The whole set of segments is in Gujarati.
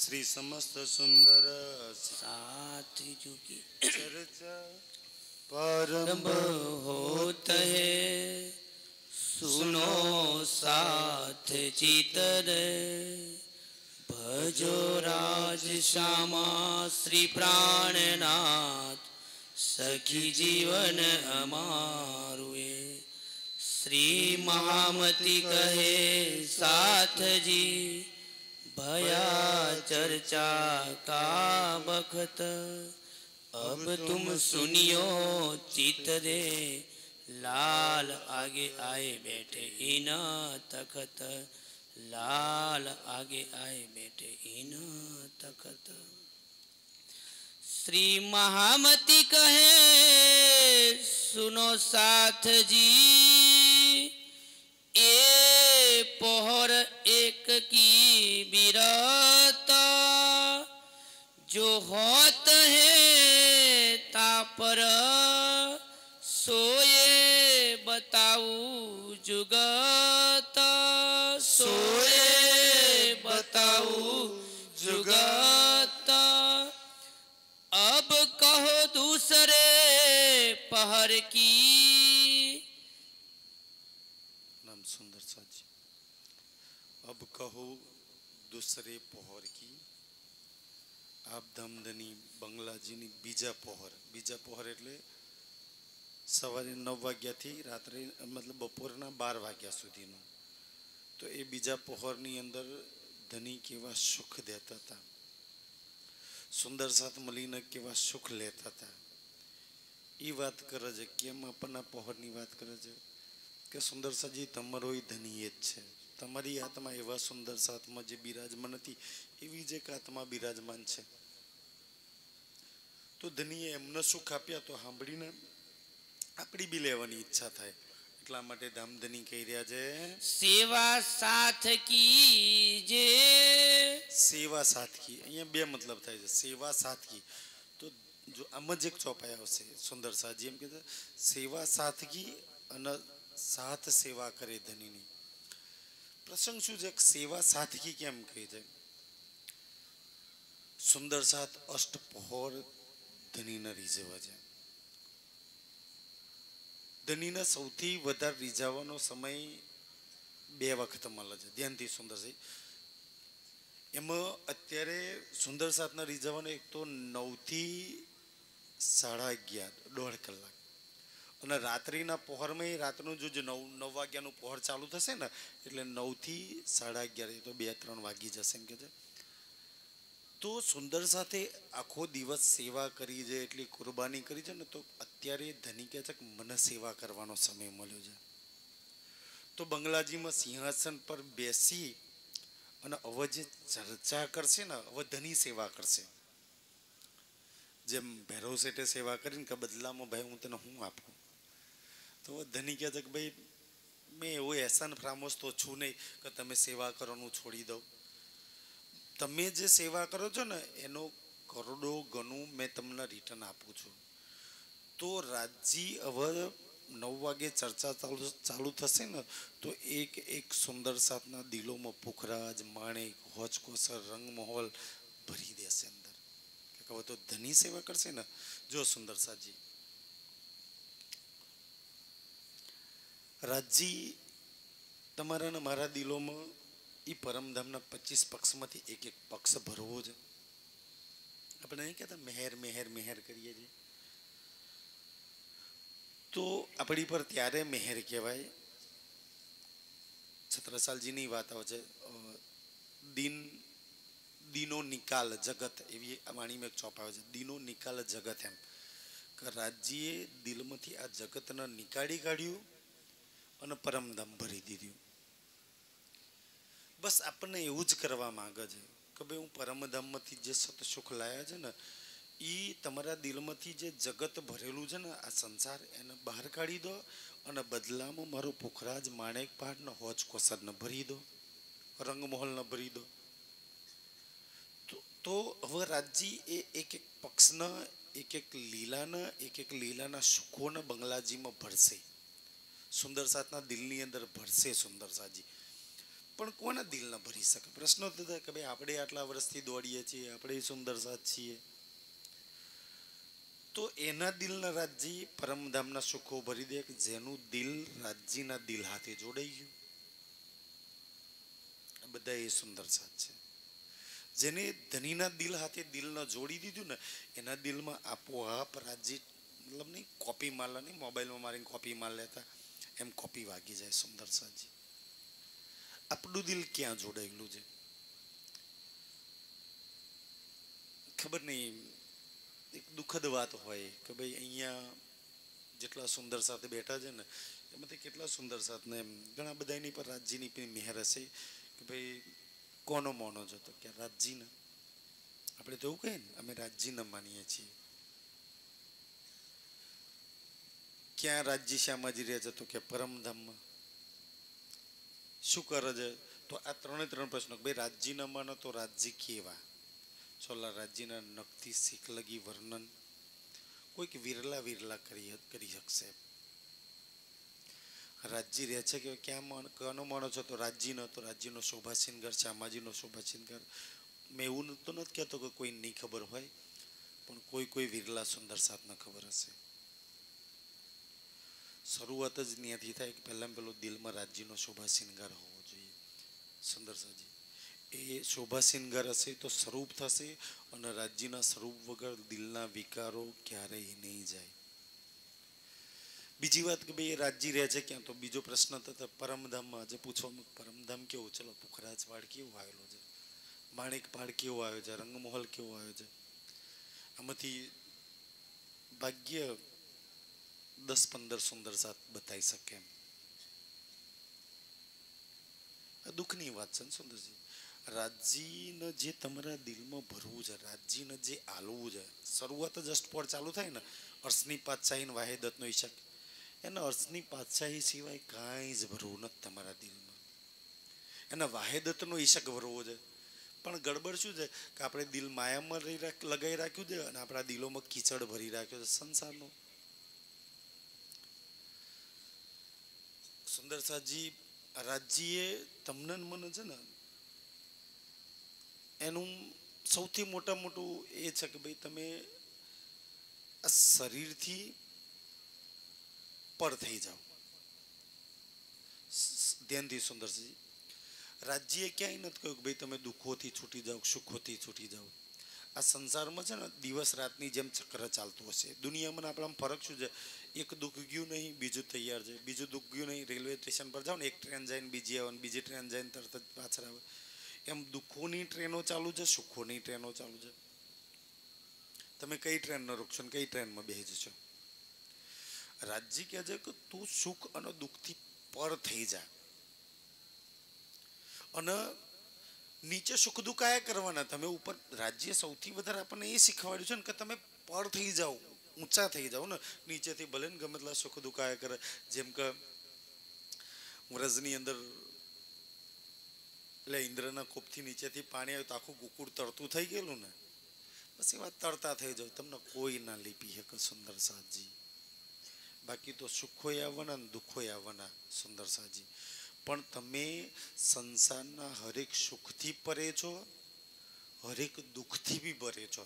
श्री समस्त सुंदर साथ की चर्चा परम होत है, सुनो साथ चितर भजो राज श्यामा श्री प्राणनाथ सखी जीवन अमारुए। श्री महामती कहे साथ जी भया चर्चा का बखत, अब तुम सुनियो चित दे लाल आगे आए बैठे इन तखत, लाल आगे आए बैठे इन तखत। श्री महामती कहे सुनो साथ जी, ए पोहर एक की बिरत, जो होत है तापर सोए बताऊ जुगत, सोए बताऊ जुगत। अब कहो दूसरे पहर की, नाम सुंदर साजी। अब कहो दूसरे पहर की, आप धामधनी બંગલાજીની બીજા પહોર એટલે સવારે 9 વાગ્યાથી રાત્રે મતલબ બપોરના 12 વાગ્યા સુધીનું। તો એ બીજા પહોરની અંદર ધની કેવા સુખ દેતા હતા, સુંદર સાથ મળીને કેવા સુખ લેતા હતા, એ વાત કરે છે। કેમ આપણના પહોરની વાત કરે છે કે સુંદર સાજી તમારો એ ધની એ જ છે, તમારી આત્મા એવા સુંદર સાથમાં જે બિરાજમાન હતી એવી જ એક આત્મા બિરાજમાન છે। તો ધનીએ એમને સુખ આપ્યા તો સાંભળીને આપણી બી લેવાની ઈચ્છા થાય, એટલા માટે ધામધની કહી રહ્યા છે સેવા સાથ कीजे। સેવા સાદગી, અહીંયા બે મતલબ થાય છે, સેવા સાદગી। તો જો આમ જ એક ચોપાઈ આવશે સુંદર સાજી એમ કહેતા સેવા સાદગી અને સાથ સેવા કરે ધનીની। પ્રસંગ શું છે, સેવા સાદગી કેમ કહી છે? સુંદર સાથ અષ્ટપહોર ધનીને રીઝવવા છે। ધનીને સૌથી વધારે રીઝવવાનો સમય 2 વખત મળે છે, ધ્યાનથી સુંદર છે। એમાં અત્યારે સુંદર સાથના રીઝવવાનો એક તો 9 થી 11:30 1.5 કલાક, અને રાત્રિના પહોરમાં રાતનું જો 9 વાગ્યાનું પહોર ચાલુ થશે ને એટલે 9 થી 11:30 તો 2-3 વાગી જશે એમ કે છે। તો સુંદર સાથે આખો દિવસ સેવા કરી છે, એટલી કુરબાની કરી છે ને, તો અત્યારે ધની કહે છે કે મને સેવા કરવાનો સમય મળ્યો છે। તો બંગલાજીમાં સિંહાસન પર બેસી અને હવે જે ચર્ચા કરશે ને, હવે ધની સેવા કરશે। જેમ ભૈરવ શેઠે સેવા કરીને કે બદલામાં ભાઈ હું તને શું આપું, તો ધની કહે છે કે ભાઈ મેં એવો એહસાન ફ્રામોસ તો છું નહીં કે તમે સેવા કરવાનું છોડી દો, તમે જે સેવા કરો છો ને એનો કરોડો ગણું મેં તમને રિટર્ન આપું છું। તો રાજજી હવે 9 વાગે ચર્ચા ચાલુ થશે ને તો એક એક સુંદર સાથના દિલોમાં પુખરાજ માણેક હોચકોસર રંગમહોલ ભરી દેશે અંદર, કે હવે તો ધની સેવા કરશે ને। જો સુંદર સાજી રાજજી તમારા ને મારા દિલોમાં એ પરમધામના 25 પક્ષમાંથી એક એક પક્ષ ભરવો છે। આપણે નહીં કહેતા મહેર મહેર મહેર કરીએ છીએ, તો આપણી પર ત્યારે મહેર કહેવાય। છત્રસાલજીની વાત આવે છે, દીનો નિકાલ જગત, એવી આ વાણીમાં એક ચોપ આવે છે, દીનો નિકાલ જગત, એમ કે રાજ્યએ દિલમાંથી આ જગતને નિકાળી કાઢ્યું અને પરમધામ ભરી દીધું। બસ આપણને એવું જ કરવા માંગે છે કે ભાઈ હું પરમધામમાંથી જે સતસુખ લાયા છે ને એ તમારા દિલમાંથી જે જગત ભરેલું છે ને આ સંસાર એને બહાર કાઢી દો અને બદલામાં મારો પુખરાજ માણેક પહાડને હોજ કોસરને ભરી દો, રંગમહોલને ભરી દો। તો હવે રાજજી એ એક એક પક્ષના એક એક લીલાના સુખોને બંગલાજીમાં ભરશે, સુંદર સાથના દિલની અંદર ભરશે સુંદર સાજી। પણ કોના દિલ ન ભરી શકે? પ્રશ્ન તો થાય કે ભાઈ આપણે આટલા વર્ષથી દોડીએ છીએ, આપણે સુંદર સાથ છીએ, તો એના દિલના રાજજી પરમધામના સુખો ભરી દે કે જેનું દિલ રાજજીના દિલ હાથે જોડાઈ ગયું. બધા એ સુંદર સાથ છે. જેને ધનીના દિલ હાથે દિલ ન જોડી દીધું ને, એના દિલમાં આપોઆપ રાજજી, મતલબ નહીં કોપી મારલા નહીં, મોબાઈલમાં મારીને કોપી માર લેતા એમ કોપી વાગી જાય સુંદર સાથજી. આપણું દિલ ક્યાં જોડાયેલું છે ખબર નહીં. એક દુઃખદ વાત હોય કે ભાઈ અહીંયા જેટલા સુંદર સાથે બેઠા છે ને એમાંથી કેટલા સુંદર સાથને એમ ઘણા બધા એની પર રાજજીની પણ મહેર હશે કે ભાઈ કોનો મોનો છો? તો કે રાજજીને. આપણે તો એવું કહીએ ને અમે રાજજીને માનીએ છીએ. ક્યાં રાજજી શ્યામાજી રહે છે? તો કે પરમધામમાં. શું કરે છે? તો આ ત્રણ પ્રશ્નો. ભાઈ રાજજી ન માનો તો રાજજી કેવા? સોલા રાજજીના નખથી શીખ લગી વર્ણન કોઈક વિરલા કરી શકશે. રાજજી રહે છે કે ક્યાં કનો માણો છો? તો રાજજીનો. તો રાજજીનો શોભા શિંગાર, શ્યામાજીનો શોભા શિંગાર. મેં એવું તો નથી કહેતો કે કોઈ નહીં ખબર હોય, પણ કોઈ વિરલા સુંદર સાથને ખબર હશે. શરૂઆત જ ત્યાંથી થાય કે પહેલામાં પહેલો દિલમાં રાજજીનો શોભા શિંગાર હોવો જોઈએ. સુંદર સાજી એ શોભા શિંગાર હશે તો સ્વરૂપ થશે, અને રાજ્યના સ્વરૂપ વગર દિલના વિકારો ક્યારેય નહીં જાય. બીજી વાત કે ભાઈ રાજ્ય રહે છે ક્યાં? તો બીજો પ્રશ્ન થતા પરમધામમાં. આજે પૂછવામાં પરમધામ કેવું? ચલો પુખરાજવાડ કેવું આવેલો છે, માણેકપાડ કેવો આવ્યો છે, રંગમહોલ કેવો આવ્યો છે? આમાંથી ભાગ્ય 10-15 સુંદર સાથ બતાવી શકે એમ. આ દુઃખની વાત છે ને સુંદરજી. રાજજીને જે તમારા દિલમાં ભરવું છે, રાજજીને જે આલવું છે, શરૂઆત જ અષ્ટપોળ ચાલુ થાય ને અર્શની પાતશાહી વાહેદતનો ઈશક, એને અર્શની પાતશાહી સિવાય કાંઈ જ ભરવું નથી તમારા દિલમાં. એને વાહેદતનો ઈશક ભરવો છે. પણ ગડબડ શું છે કે આપણે દિલ માયામાં લગાવી રાખ્યું છે અને આપણા દિલોમાં કીચડ ભરી રાખ્યો છે સંસારનો. સુંદર સાજી રાજજીએ તમને મને છે ને એનું સૌથી મોટું એ છે કે ભાઈ તમે આ શરીરથી પર થઈ જાઓ. ધ્યાનથી સુંદરજી, રાજ્યએ ક્યાંય નથી કહ્યું કે ભાઈ તમે દુઃખોથી છૂટી જાઓ, સુખોથી છૂટી જાઓ. આ સંસારમાં છે ને દિવસ રાતની જેમ ચક્ર ચાલતું હશે. દુનિયામાં આપણામાં ફરક શું છે? એક દુઃખ ગયું નહીં, બીજું તૈયાર છે. બીજું દુઃખ ગયું નહીં, રેલવે સ્ટેશન પર જાઓ ને, એક ટ્રેન જઈને બીજી આવે, બીજી ટ્રેન જઈને તરત જ પાછળ આવે. એમ દુઃખોની ટ્રેનો ચાલુ છે, સુખોની ટ્રેનો ચાલુ છે. તમે કઈ ટ્રેનનો રોકશો ને કઈ ટ્રેનમાં બેસી જશો? રાજજી કહે છે કે તું સુખ અને દુઃખથી પર થઈ જા, અને નીચે સુખ દુઃખ આયા કરવાના. તમે ઉપર રાજ્ય સૌથી વધારે આપણને એ શીખવાડ્યું છે ને કે તમે પર થઈ જાઓ, ઊંચા થઈ જાઓ ને. નીચેથી ભલે ને ગમે એટલા સુખ દુઃખ આયા કરે. જેમ કે વ્રજની અંદર એટલે ઇન્દ્રના કોપથી નીચેથી પાણી આવ્યું તો આખું કુકુર તરતું થઈ ગયેલું ને, બસ એવા તરતા થઈ જાવ. તમને કોઈ ના લીપી શકે સુંદર સાજી. બાકી તો સુખોય આવવાના ને દુઃખોય આવવાના સુંદર સાજી. પણ તમે સંસારના હરેક સુખથી પરે છો, હરેક દુઃખથી બી પરે છો.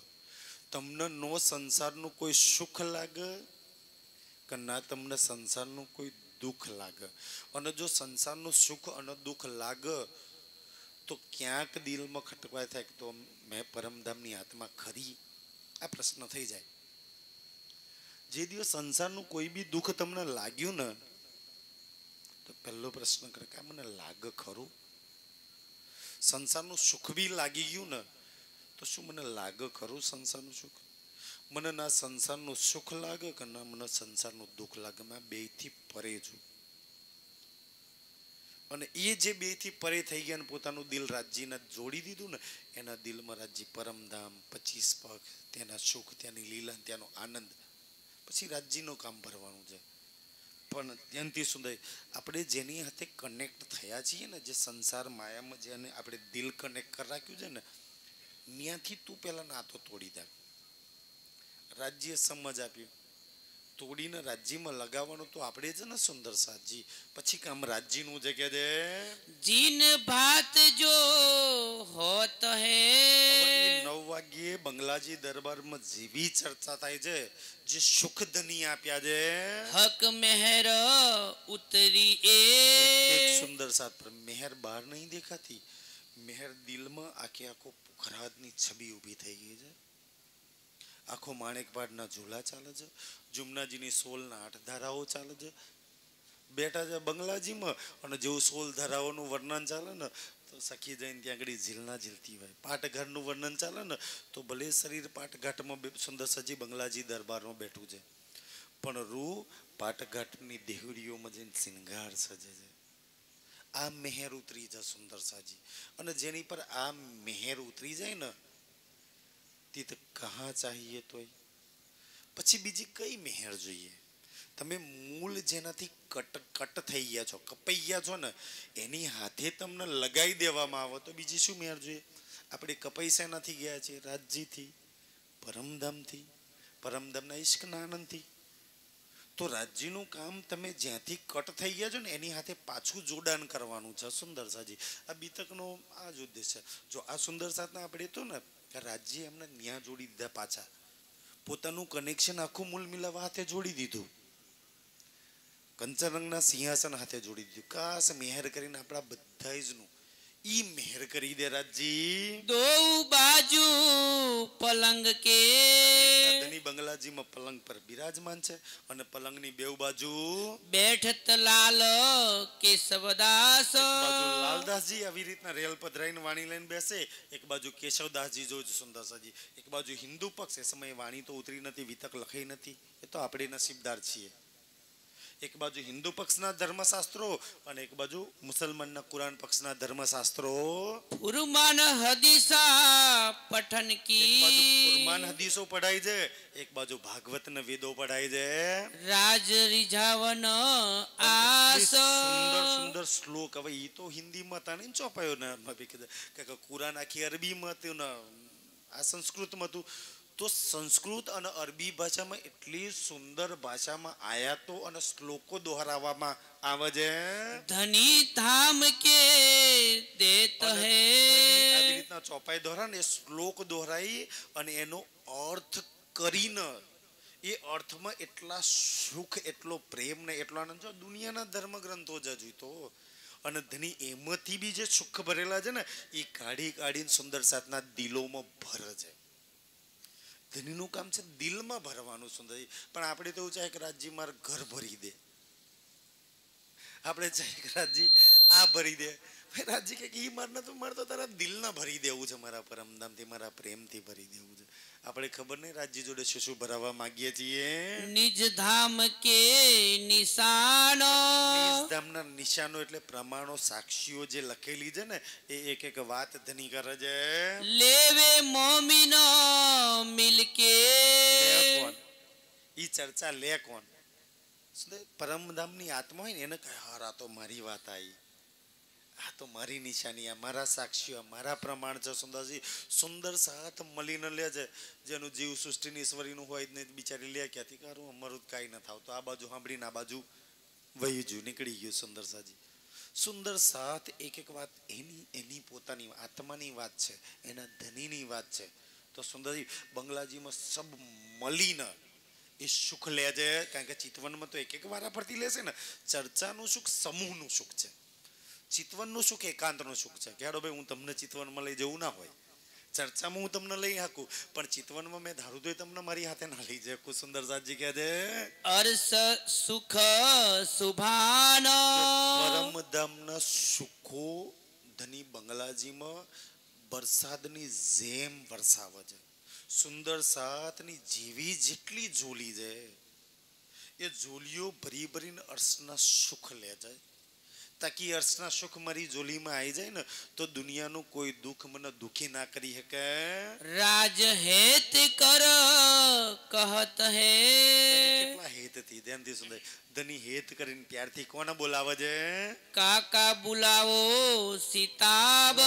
તમને નો સંસારનું કોઈ સુખ લાગે કે ના તમને સંસારનું કોઈ દુઃખ લાગે. અને જો સંસારનું સુખ અને દુઃખ લાગે તો ક્યાંક દિલમાં ખટવાય થાય કે તો મેં પરમધામની આત્મા ખરી? આ પ્રશ્ન થઈ જાય. જે દિવસ સંસારનું કોઈ બી દુઃખ તમને લાગ્યું ને તો પહેલો પ્રશ્ન કરે કે મને લાગે ખરું? સંસારનું સુખ બી લાગી ગયું ને તો શું મને લાગે ખરું સંસારનું સુખ? મને ના સંસારનું સુખ લાગે કે ના મને સંસારનું દુઃખ લાગે. મેં બેથી પરે છું. અને એ જે બેથી પરે થઈ ગયા ને પોતાનું દિલ રાજ્યને જોડી દીધું ને, એના દિલમાં રાજ્ય પરમધામ, 25 પગ, તેના સુખ, ત્યાંની લીલા, ત્યાંનો આનંદ. પછી રાજ્યનું કામ ભરવાનું છે. પણ ત્યાંથી સુંદર આપણે જેની હાથે કનેક્ટ થયા છીએ ને, જે સંસાર માયામાં જેને આપણે દિલ કનેક્ટ કરી રાખ્યું છે ને, ત્યાંથી તું પહેલા નાતો તોડી દે. રાજ્ય સમજ આપ્યું તોડીને રાજ્યમાં લગાવવાનું તો આપણે છે ને સુંદર સાજી, પછી કામ રાજ્યનું છે કે છે જીન ભાત જો હોત હે 9 વાગ્યે બંગલાજી દરબારમાં જેવી ચર્ચા થાય છે, જે સુખ ધની આપ્યા છે હક મહેર ઉતરી એક એ સુંદર સાત પર મહેર બહાર નહીં દેખાતી, મહેર દિલમાં આખે આખો પુખરાજની છબી ઊભી થઈ ગઈ છે. આખો માણેકપાડના ઝૂલા ચાલે છે, જુમનાજીની સોલના 8 ધારાઓ ચાલે છે, બેઠા છે બંગલાજીમાં અને જેવું સોલ ધારાઓનું વર્ણન ચાલે ને તો સખી જઈને ત્યાં આગળ ઝીલના ઝીલતી હોય. પાટઘાટનું વર્ણન ચાલે ને તો ભલે શરીર પાટઘાટમાં સુંદર સજી બંગલાજી દરબારમાં બેઠું છે, પણ રૂ પાટઘાટની દેહડીઓમાં જઈને શિંગાર સજે છે. આ મહેર ઉતરી જાય સુંદર સાજી, અને જેની પર આ મહેર ઉતરી જાય ને તે તો કહા ચાહીએ તોય પછી બીજી કઈ મહેર જોઈએ? તમે મૂળ જેનાથી કટ થઈ ગયા છો, કપાઈ ગયા છો ને એની હાથે તમને લગાવી દેવામાં આવે તો બીજી શું મહેર જોઈએ? આપણે કપાઈ શેનાથી ગયા છીએ? રાજ્યથી, પરમધામથી, પરમધામના ઈશ્કના આનંદથી. તો રાજ્યનું કામ તમે જ્યાંથી કટ થઈ ગયા છો ને એની હાથે પાછું જોડાણ કરવાનું છે સુંદર સાજી. આ બીતકનો આ જ ઉદ્દેશ છે. જો આ સુંદર સાતના આપણે તો ને રાજ્ય એમને ન્યા જોડી દીધા, પાછા પોતાનું કનેક્શન આખું મૂળ મિલાવા હાથે જોડી દીધું, કંચનરંગના સિંહાસન હાથે જોડી દીધું. કાસ મહેર કરીને આપણા બધા જ નું ઈ મહેર કરી દે રાજજી. દો બાજુ પલંગ કે ધની બંગલાજીમાં પલંગ પર બિરાજમાન છે અને પલંગની બેઉ બાજુ બેઠત લાલ કેશવદાસ, એક બાજુ લાલદાસજી આવી રીતના રેલ પધરાઈને વાણી લઈને બેસે, એક બાજુ કેશવદાસજી જોજ સુંદર સાજી, એક બાજુ હિન્દુ પક્ષ. એ સમયે વાણી તો ઉતરી નથી, વિતક લખાઈ નથી, એ તો આપણે નસીબદાર છીએ. એક બાજુ હિન્દુ પક્ષના ધર્મશાસ્ત્રો અને એક બાજુ મુસલમાનના કુરાન પક્ષના ધર્મશાસ્ત્રો. ફુરમાન હદીસા પઠન એક બાજુ કી કુરમાન હદીસો પઢાય છે, એક બાજુ ભાગવતના વેદો પઢાય છે. રાજ રીઝાવન એટલી આસ સુંદર સુંદર શ્લોક. હવે ઈ તો હિન્દીમાં હતા ને ચોપાયો ને કે કુરાન આખી અરબીમાં હતું ને આ સંસ્કૃતમાં હતું. તો સંસ્કૃત અને અરબી ભાષામાં એટલી સુંદર ભાષામાં આયાતો અને શ્લોકો દોહરાવવામાં આવે છે. ધની ધામ કે દેત હે આવી રીતના ચોપાઈ દોહરા ને શ્લોક દોહરાઈ અને એનો અર્થ કરીને એ અર્થમાં એટલા સુખ, એટલો પ્રેમ ને એટલો આનંદ. જો દુનિયાના ધર્મ ગ્રંથો જ જોઈતો અને ધની એમાંથી બી જે સુખ ભરેલા છે ને એ કાઢી કાઢીને સુંદર સાતના દિલોમાં ભરે છે. ધનીનું કામ છે દિલમાં ભરવાનું સુંદર. પણ આપણે તો એવું ચાહે કે રાજજી મારે ઘર ભરી દે, આપણે ચાહે કે રાજજી આ ભરી દે. રાજજી કે ઈ મારે તો તારા દિલના ભરી દેવું છે, મારા પરમધામથી, મારા પ્રેમથી ભરી દેવું છે. આપણે ખબર નહીં રાજજી જોડે શું શું ભરાવવા માંગીએ છીએ. નિજ ધામ કે નિશાન, ધામના નિશાનો એટલે પ્રમાણો, સાક્ષીઓ જે લખેલી છે ને એ એક એક વાત ધની કરે છે. લેવે મોમિન મિલકે કોણ ઈ ચર્ચા લે કોણ? પરમધામની આત્મા હોય ને એને કહે હારા તો મારી વાત આવી, આ તો મારી નિશાની, આ મારા સાક્ષીઓ, મારા પ્રમાણ છે. સુંદરજી સુંદર સાથ મળીને લે છે. જેનું જીવ સૃષ્ટિની ઈશ્વરીનું હોય જ નહીં બિચારી લે ક્યાંથી? કારું અમારું કાંઈ ન થાવ તો આ બાજુ સાંભળીને આ બાજુ વહી ગયું, નીકળી ગયું. સુંદર સાજી સુંદર સાથ એક એક વાત એની પોતાની આત્માની વાત છે, એના ધનીની વાત છે. તો સુંદરજી બંગલાજીમાં સબ મળીને એ સુખ લે છે. કારણ કે ચિતવનમાં તો એક એક વારા ફરતી લેશે ને. ચર્ચાનું સુખ સમૂહનું સુખ છે, ચિતવનનું સુખ એકાંતનું સુખ છે. કે હાડો ભાઈ હું તમને ચિતવનમાં લઈ જવું ના હોય, ચર્ચામાં હું તમને લઈ શકું, પણ ચિતવનમાં મેં ધારું તો તમને મારી હાથે ના લઈ જાય. સુંદર સાજી કહે છે અર્ષ સુખ સુભાન, પરમધામના સુખો ધની બંગલાજીમાં વરસાદની જેમ વરસાવે છે. સુંદર સાતની જેવી જેટલી ઝોલી છે એ ઝોલીઓ ભરી ભરીને અર્શના સુખ લે જાય. તાકી અર્શના સુખ મારી ઝોલીમાં આવી જાય ને તો દુનિયાનું કોઈ દુઃખ મને દુખી ના કરી શકે. રાજ હેત કર કહત હે, કેટલા હેતથી ધ્યાનથી સુંદર ધની હેત કરીને પ્યારથી કોને બોલાવે છે? કાકા બુલાવો સીતાબ,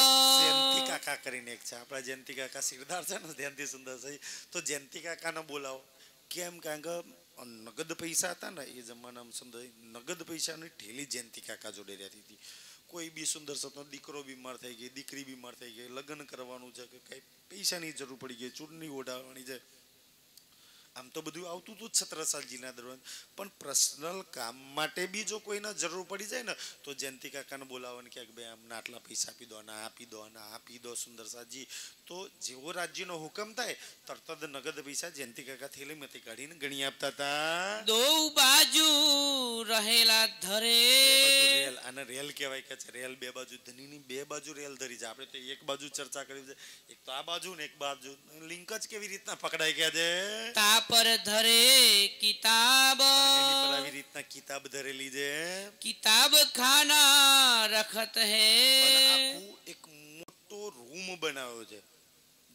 જયંતિ કાકા કરીને એક છે આપણા જયંતિ કાકા સિરદાર છે ને ધ્યાનથી સુંદર છે. તો જયંતિ કાકાને બોલાવો. કેમ? કારણ કે નગદ પૈસા હતા ને એ જમાનામાં સુંદર નગદ પૈસાની ઠેલી જયંતી કાકા જોડે રહેતી હતી. કોઈ બી સુંદર સતનો દીકરો બીમાર થઈ ગઈ, દીકરી બીમાર થઈ ગઈ, લગ્ન કરવાનું છે કે કઈ પૈસાની જરૂર પડી ગઈ, ચૂંટણી ઓઢાવવાની છે, આમ તો બધું આવતું હતું છત્રસાલજીના દરમિયાન. પણ પર્સનલ કામ માટે બી જો કોઈને જરૂર પડી જાય ને તો જયંતી કાકાને બોલાવવાની કે ભાઈ આમને આટલા પૈસા આપી દો, ના આપી દો, ના આપી દો સુંદરસાજી. તો જેવો રાજ્યનો હુકમ થાય તરત જ નગદ પૈસા જયંતી કાકા થેલીમાંથી કાઢીને ગણી આપતા હતા. દો બાજુ રહેલા ધરે રેલ, આને રેલ કહેવાય કે છે. રેલ બે બાજુ, ધનીની બે બાજુ રેલ ધરી છે. આપણે તો એક બાજુ ચર્ચા કરી છે, એક તો આ બાજુ ને એક બાજુ. લિંક જ કેવી રીતના પકડાય ગયા છે. તા પર ધરે કિતાબ, એની પર આવી રીતના કિતાબ ધરેલી છે. કિતાબ ખાના રખત અને હૈ. આખું એક મોટો રૂમ બનાવ્યો છે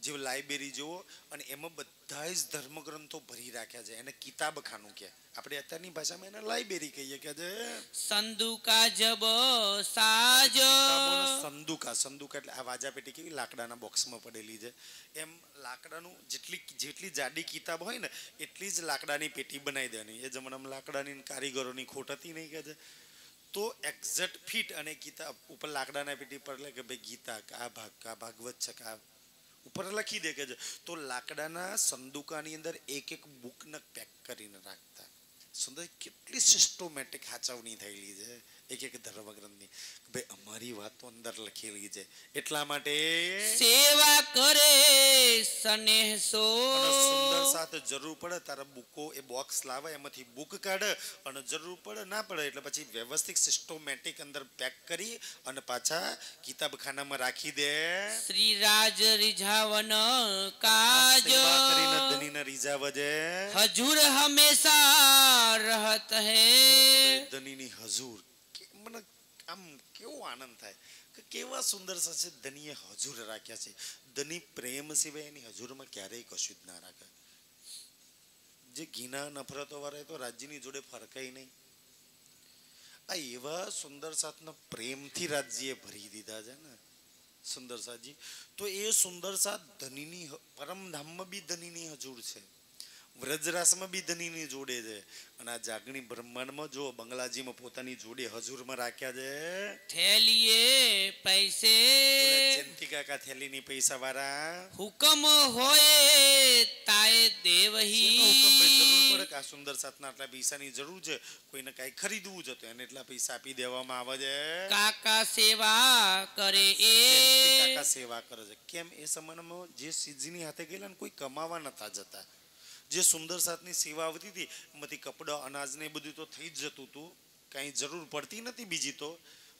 જે લાઇબ્રેરી જેવો, અને એમાં બધા જ ધર્મગ્રંથો ભરી રાખ્યા છે. એને કિતાબખાનું કહે. આપણે અત્યારની ભાષામાં એને લાઇબ્રેરી કહીએ કે છે. સંદુકા જબ સાજ, સંદુકા, સંદુકા એટલે આ વાજા પેટી કેવી લાકડાના બોક્સમાં પડેલી છે એમ લાકડાનું જેટલી જાડી કિતાબ હોય ને એટલી જ લાકડાની પેટી બનાવી દેવાની. એ જમાનામાં લાકડાની કારીગરોની ખોટ હતી નહીં કે છે. તો એક્ઝેક્ટ ફિટ અને કિતાબ ઉપર લાકડાના પેટી પર એટલે કે ભાઈ ગીતા આ ભાગ, આ ભાગવત છે, આ ઉપર લખી દે કે છે. તો લાકડાના સંદુકાની અંદર એક એક બુકને પેક કરીને રાખતા. સુંદર કેટલી સિસ્ટમેટિક સાચવણી થયેલી છે એક એક ધર્મગ્રંથની. ભાઈ અમારી વાતો અંદર લખેલી છે એટલા માટે સેવા કરે સનેહસો. સુંદર સાથે જરૂર પડે તારા બુકો એ બોક્સ લાવે, એમાંથી બુક કાઢે, અને જરૂર પડે ના પડે એટલે પછી વ્યવસ્થિત સિસ્ટમેટિક અંદર પેક કરી અને પાછા કિતાબખાનામાં રાખી દે. શ્રી રાજ રીઝાવન કાજ, સેવા કરીને ધનીને રીઝાવ છે. હજુર હંમેશા રહત હૈ. ધનીની હજુર, મને આમ કેવો આનંદ થાય કે કેવા સુંદર છે ધનીએ હજુર રાખ્યા છે. ધની પ્રેમ સિવાય એની હજુરમાં ક્યારેય કશું જ ના રાખે. જે ઘીના નફરતો વાળા તો રાજ્યની જોડે ફરકાય નહીં. આ એવા સુંદર સાથના પ્રેમથી રાજ્યએ ભરી દીધા છે ને સુંદર સાજી. તો એ સુંદર સાથ ધનીની પરમધામમાં બી ધનીની હજુર છે, વ્રજરાસમાં બી ધનીની જોડે છે, અને આ જાગણી બ્રહ્માંડમાં જો બંગલાજીમાં પોતાની જોડે હજુરમાં રાખ્યા છે. થેલીએ પૈસે જયંતી કાકા થેલીની પૈસા વાળા. હુકમ હોય તાએ દેવહી. હુકમ ભાઈ જરૂર પડે કે આ સુંદર સાથના આટલા પૈસાની જરૂર છે, કોઈને કઈ ખરીદવું છે તો એને એટલા પૈસા આપી દેવામાં આવે છે. કાકા સેવા કરે એ. કાકા સેવા કરે છે. કેમ એ સમયમાં જે સીજીની હાથે ગયેલા ને કોઈ કમાવા નતા જતા. જે સુંદર સાથની સેવા આવતી હતી એમાંથી કપડા, અનાજ ને બધું તો થઈ જ જતું હતું, કઈ જરૂર પડતી નથી બીજી તો.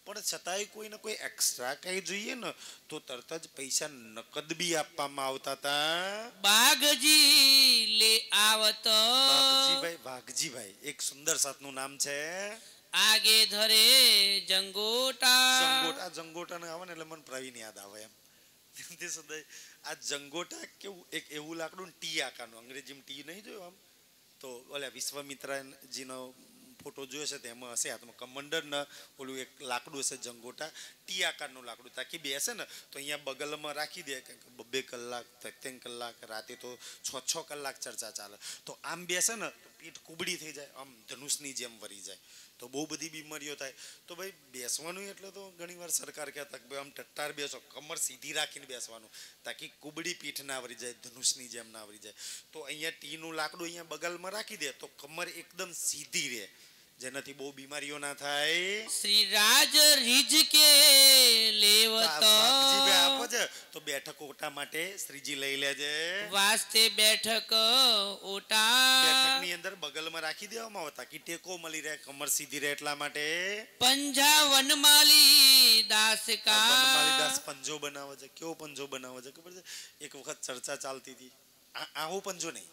પણ છતાંય કોઈને કોઈ એક્સ્ટ્રા કઈ જોઈએ ને તો તરત જ પૈસા નકદ બી આપવામાં આવતા હતા. બાગજી લે આવત. વાઘજીભાઈ એક સુંદર સાથનું નામ છે. આગે ધરે જંગોટા. જંગોટા ને આવે ને એટલે મને પ્રવીણ યાદ આવે એમ. આ જંગોટા કેવું એક એવું લાકડું ટી આકારનું, અંગ્રેજીમાં ટી નહીં જોયું આમ, તો ઓલા વિશ્વામિત્રાજીનો ફોટો જોયો છે તેમાં હશે હાથમાં કમંડર ને ઓલું એક લાકડું હશે જંગોટા, ટી આકારનું લાકડું. તાકી બેસે ને તો અહીંયા બગલમાં રાખી દે કે 2 કલાક 3 કલાક, રાતે તો 6 કલાક ચર્ચા ચાલે. તો આમ બેસે ને તો પીઠ કુબડી થઈ જાય, આમ ધનુષની જેમ વરી જાય, તો બહુ બધી બીમારીઓ થાય. તો ભાઈ બેસવાનું એટલે તો ઘણીવાર સરકાર કહેતા કે આમ ટટ્ટાર બેસો, કમર સીધી રાખીને બેસવાનું તાકી કુબડી પીઠ ના વરી જાય, ધનુષની જેમ ના વરી જાય. તો અહીંયા ટીનું લાકડું અહીંયા બગલમાં રાખી દે તો કમર એકદમ સીધી રહે, જેનાથી બહુ બીમારીઓ ના થાય. શ્રી રાજ રીજ કે લેવત. આપો છે તો બેઠક ઓટા માટે શ્રીજી લઈ લેજે. વાસ્તે બેઠક ઓટા. બેઠકની અંદર બગલમાં રાખી દેવામાં આવે તાકી ટેકો મળી રહે, કમર સીધી રહે એટલા માટે. પંજા વનમાલી દાસ કા. વનમાલી દાસ પંજો બનાવે છે. કેવો પંજો બનાવે છે ખબર છે? એક વખત ચર્ચા ચાલતી હતી, આવો પંજો નહીં,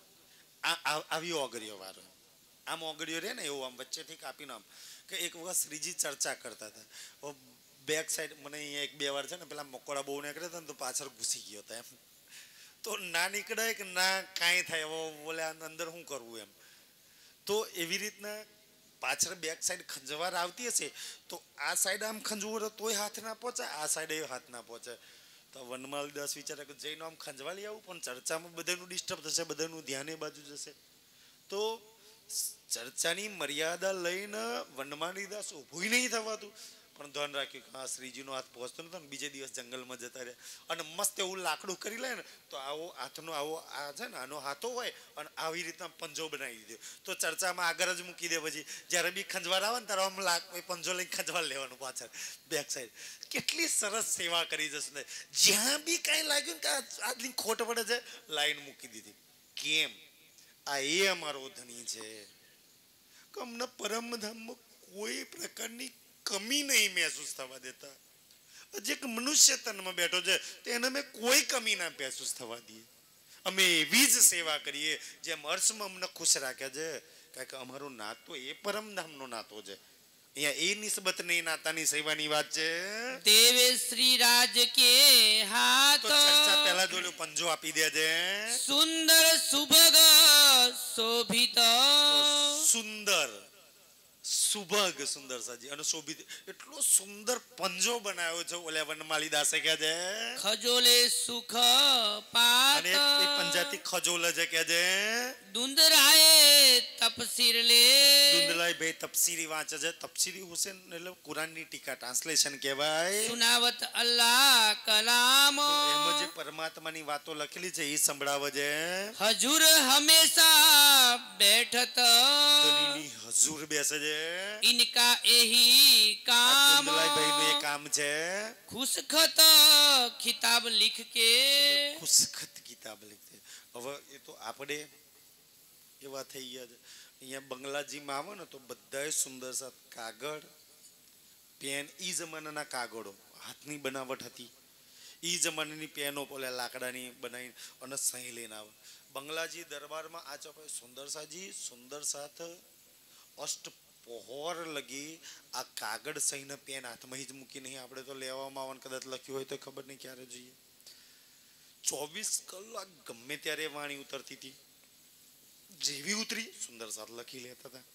આવી ઓગળીઓ વાળો, આમ ઓગળીઓ રે ને એવું આમ વચ્ચેથી કાપીને આમ. કે એક વખત શ્રીજી ચર્ચા કરતા હતા, બેક સાઈડ મને અહીંયા 1-2 વાર છે ને પેલા મકોડા બહુ નીકળ્યા હતા ને તો પાછળ ઘૂસી ગયો હતા એમ. તો ના નીકળે કે ના કાંઈ થાય, બોલે અંદર શું કરવું એમ. તો એવી રીતના પાછળ બેક સાઈડ ખંજવાર આવતી હશે તો આ સાઈડ આમ ખંજવું તોય હાથ ના પહોંચે, આ સાઈડ હાથ ના પહોંચે. તો વનમાલી દાસ વિચારે કે જઈને આમ ખંજવાળી આવું, પણ ચર્ચામાં બધાનું ડિસ્ટર્બ થશે, બધાનું ધ્યાન એ બાજુ જશે. તો ચર્ચાની મર્યાદા લઈને વનમાલી દાસ ઊભું નહીં થવાતું, પણ ધ્યાન રાખ્યું કે હા શ્રીજીનો હાથ પહોંચતો નતો ને બીજે દિવસ જંગલમાં જતા રહ્યા અને મસ્ત એવું લાકડું કરી લે ને તો આવો હાથનો આવો આ છે ને આનો હાથો હોય અને આવી રીતના પંજો બનાવી દીધો તો ચર્ચામાં આગળ જ મૂકી દે. પછી જ્યારે બી ખંજવાળ આવે ને ત્યારે આમ પંજો લઈને ખંજવાળ લેવાનું પાછળ બેક સાઈડ. કેટલી સરસ સેવા કરી જશે ને, જ્યાં બી કાંઈ લાગ્યું કે આટલી ખોટ પડે છે લાઈન મૂકી દીધી. કેમ? આ એ અમારો ધણી છે કે અમને પરમધામમાં કોઈ પ્રકારની કમી નહીં મહેસૂસ થવા દેતા. જે એક મનુષ્ય તનમાં બેઠો છે તેને અમે કોઈ કમી ના મહેસૂસ થવા દઈએ. અમે એવી જ સેવા કરીએ જેમ અર્શમાં અમને ખુશ રાખ્યા છે, કારણ કે અમારો નાતો એ પરમધામનો નાતો છે. અહીંયા એ નિસ્બત નહીં નાતાની સેવાની વાત છે. દેવે શ્રી રાજ કે હાથ તો ચર્ચા પહેલા જોડે પંજો આપી દે છે. સુંદર સુભગ શોભિત સુંદર સુભગ સુંદર સાજી અને શોભિત એટલો સુંદર પંજો બનાવ્યો છે ઓલા વનમાલી દાસે કે છે. ખજોલે સુખ પાત અને એ પંજાતી ખજોલે છે કે છે. દુંદરાએ તપસીર લે દુંદલાઈ ભાઈ તફસીરી વાંચે છે. તફસીરી હુસેન એટલે કુરાનની ટીકા ટ્રાન્સલેશન કહેવાય. સુનાવત અલ્લાહ કલામ એમાં જે પરમાત્માની વાતો લખેલી છે એ સંભળાવે છે. હજુર હંમેશા બેઠત ધણીની હજુર બેસે છે. ઇનકા એહી કામ દુંદલાઈ ભાઈનું એ કામ છે. ખુશખત ખિતાબ લીખ કે ખુશખત કિતાબ લખે. હવે એ તો આપણે એવા થઈ ગયા છે. અહીંયા બંગલાજીમાં આવે ને તો બધાય સુંદર સાથ કાગળ પેન ઈ જમાનાના કાગળો હાથની બનાવટ હતી. ઈ જમાનાની પેનો પેલા લાકડાની બનાવી અને સહી લઈને આવે. બંગલાજી દરબારમાં આ ચોપાઈ સુંદર સાથ અષ્ટ પહોર લગી આ કાગળ સહીને પેન હાથમાં જ મૂકી નહીં. આપણે તો લેવામાં આવવાનું કદાચ લખ્યું હોય તો ખબર નહીં ક્યારે જોઈએ. 24 કલાક ગમે ત્યારે વાણી ઉતરતી હતી. જેવી ઉતરી સુંદર સાથ લખી લેતા હતા.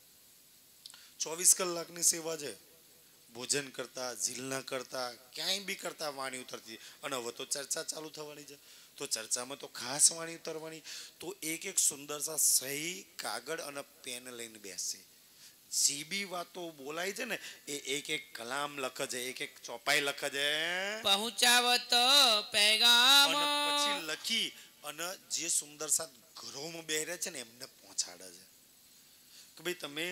24 કલાકની સેવા છે. ભોજન કરતા, ઝીલના કરતા, ક્યાંય બી કરતા વાણી ઉતરતી. અને હવે તો ચર્ચા ચાલુ થવાની છે તો ચર્ચામાં તો ખાસ વાણી ઉતરવાની. તો એક સુંદર સાથ સહી કાગળ અને પેન લઈને બેસશે. જે બી વાતો બોલાય છે ને એ એક કલામ લખે છે, એક ચોપાઈ લખે છે. પહોંચાવત પેગામ અને પછી લખી અને જે સુંદર સાથ ઘરોમાં બેહરે છે ને એમને પહોંચાડે છે કે ભાઈ તમે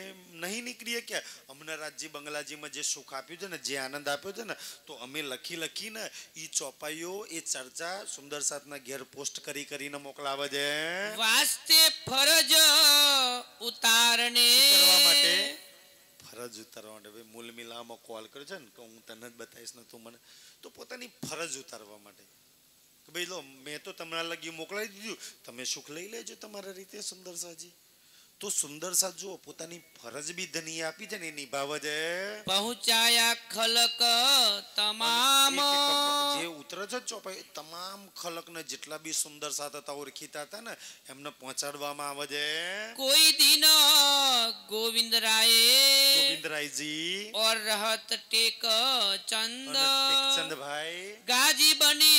નહીં નીકળીએ કે અમને રાજ્ય બંગલાજીમાં જે સુખ આપ્યું છે ને, જે આનંદ આપ્યો છે ને, તો અમે લખીને એ ચોપાઈઓ એ ચર્ચા સુંદર સાથના ઘેર પોસ્ટ કરીને મોકલાવે છે. વાસ્તે ફરજ ઉતારને કરવા માટે ફરજ ઉતારવા માટે મૂલ મિલામાં કોલ કર્યો છે ને કે હું તને જ બતાવીશ ને તું મને, તો પોતાની ફરજ ઉતારવા માટે કે ભાઈ લો મેં તો તમારા લગી મોકલાવી દીધું, તમે સુખ લઈ લેજો તમારા રીતે સુંદર સાજી. તો સુંદર સાથ જુઓ પોતાની ફરજ બી ધની આપી છે ને એ નિભાવે છે. પહોંચાયા ખલક તમામ જે ઉતરે છે ચોપાઈ તમામ ખલકને જેટલા બી સુંદર સાથ હતા ઓળખીતા હતા ને એમને પહોંચાડવામાં આવે છે. કોઈ દિન ગોવિંદરાયજી और रहत टेक चंद ચંદભાઈ गाजी बनी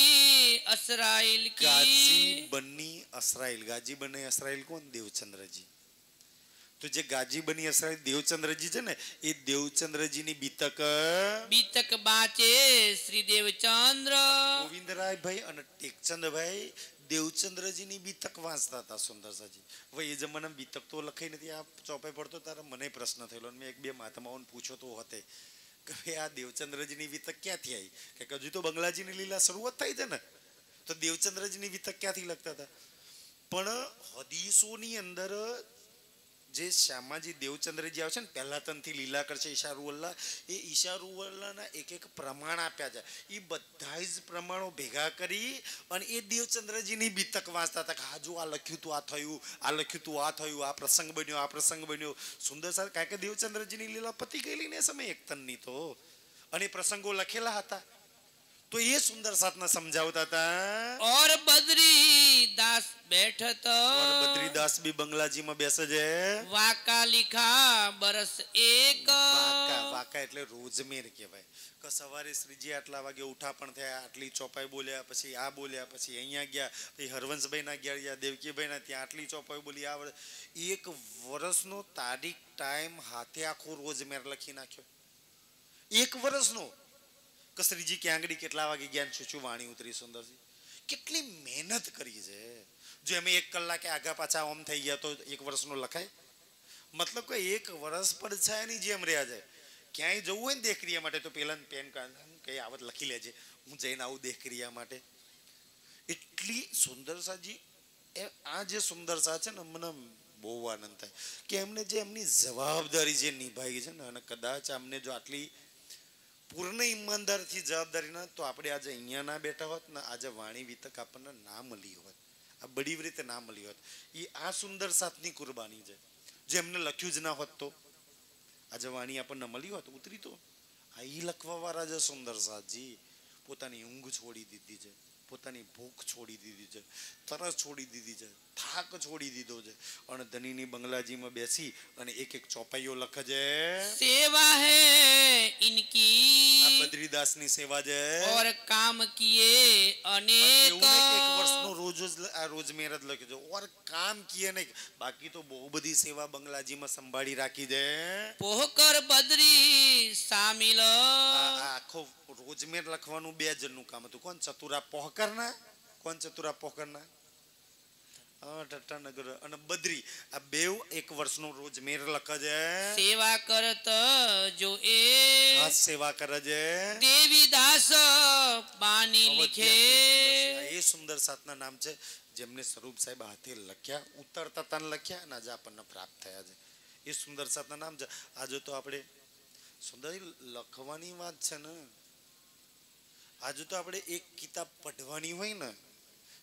असराइल ગાજી की બની અસરાઈલ. ગાજી બની અસરાઈલ કોણ? દેવચંદ્રજી. તો જે ગાજી બની અસરાઈલ દેવચંદ્રજી છે ને એ દેવચંદ્રજીની બીતક बीतक बाचे श्री देवचंद्र ગોવિંદરાય ભાઈ અને ટેકચંદભાઈ દેવચંદ્રજીની બીતક વાંચતા હતા સુંદરસાજી. હવે એ જમાનામાં બીતક તો લખાઈ નથી. આ ચોપાઈ પડતો ત્યારે મને પ્રશ્ન થયેલો. મેં એક બે મહાત્માઓને પૂછ્યો તો હતે કે ભાઈ આ દેવચંદ્રજીની બીતક ક્યાંથી આવી? કે હજુ તો બંગલાજીની લીલા શરૂઆત થઈ છે ને, તો દેવચંદ્રજીની બીતક ક્યાંથી લખતા હતા? પણ હદીસોની અંદર જે શ્યામાજી દેવચંદ્રજી આવે છે ને પહેલા તનથી લીલા કરશે ઈશારુઅલ્લાહ, એ ઈશારુઅલ્લાહના એક પ્રમાણ આપ્યા છે. એ બધા જ પ્રમાણો ભેગા કરી અને એ દેવચંદ્રજીની બીતક વાંચતા હતા કે હા જો આ લખ્યું તું આ થયું, આ લખ્યું તું આ થયું, આ પ્રસંગ બન્યો, આ પ્રસંગ બન્યો. સુંદર સાર કારણ કે દેવચંદ્રજીની લીલા પતી ગયેલી ને સમય એક તનની તો, અને પ્રસંગો લખેલા હતા તો એ સુંદર સાથને સમજાવતા હતા. और बदरी बद्रीदास बैठत और बद्रीदास भी बंगलाजी में बेसे છે वाका लिखा बरस एक વાકા વાકા એટલે રોજમેર કહેવાય કે સવારે શ્રીજી આટલા વાગે ઉઠા પણ થયા આટલી ચોપાઈ બોલ્યા પછી આ બોલ્યા પછી અહીંયા ગયા પછી હરવંશભાઈ ના ગયા દેવકીભાઈ ના ત્યાં આટલી ચોપાઈ બોલી આ એક વર્ષનો તારીખ ટાઈમ હાથે આખો રોજમેર લખી નાખ્યો એક વર્ષનો કે શ્રીજી ક્યાં આગળ કેટલા વાગે ગયા શું શું વાણી ઉતરી સુંદરજી કેટલી મહેનત કરી છે જો અમે 1 કલાકે આગા પાછા ઓમ થઈ ગયા તો એક વર્ષનો લખાય મતલબ કે એક વર્ષ પડછાયાની જેમ રહ્યા જાય ક્યાંય જવું હોય ને દેખક્રિયા માટે તો પેલા પેન કાર્ડ કઈ આવત લખી લેજે હું જઈને આવું દેખક્રિયા માટે એટલી સુંદરસાજી આ જે સુંદરસા છે ને મને બહુ આનંદ થાય કે એમને જે એમની જવાબદારી જે નિભાવી છે ને અને કદાચ અમને જો આટલી પૂર્ણ ઈમાનદારથી જવાબદારી ના તો આપણે આજે અહીંયા ના બેઠા હોત ને આજે વાણી વિતક આપણને ના મળી હોત આ બડી રીતે ના મળી હોત એ આ સુંદર સાથની કુરબાની છે જે એમને લખ્યું જ ના હોત તો આજે વાણી આપણને મળી હોત ઉતરી તો આ ઈ લખવા વાળા છે સુંદર સાથજી પોતાની ઊંઘ છોડી દીધી છે પોતાની ભૂખ છોડી દીધી છે તરસ છોડી દીધી છે થાક છોડી દીધો છે અને ધનીની બંગલાજીમાં બેસી અને એક એક ચોપાઈઓ લખે છે सेवा है इनकी આ બદ્રીદાસની સેવા છે और काम किए એવું अनेक નહીં કે એક વર્ષનો રોજ જ આ રોજ મેર જ લખ્યું છે ઓર કામ કિए નહીં બાકી તો બહુ બધી સેવા બંગલાજીમાં સંભાળી રાખી છે पोहकर बद्री शामिल આ આખો રોજમેર લખવાનું 2 જણનું કામ હતું કોણ ચતુરા પોહકરના કોણ ચતુરા પોહકરના ટટાનગર અને બદ્રી આ બેવ એક વર્ષનો રોજમેર લખે છે सेवा करत जो ए ખાસ સેવા કરે છે देवी दास बानी लिखे એ સુંદર સાતના નામ છે જેમને સ્વરૂપ સાહેબ હાથે લખ્યા ઉતરતા તાન લખ્યા અને આજે આપણને પ્રાપ્ત થયા છે એ સુંદર સાતના નામ છે આજે તો આપણે સુંદર લખવાની વાત છે ને આજે તો આપણે એક કિતાબ પઢવાની હોય ને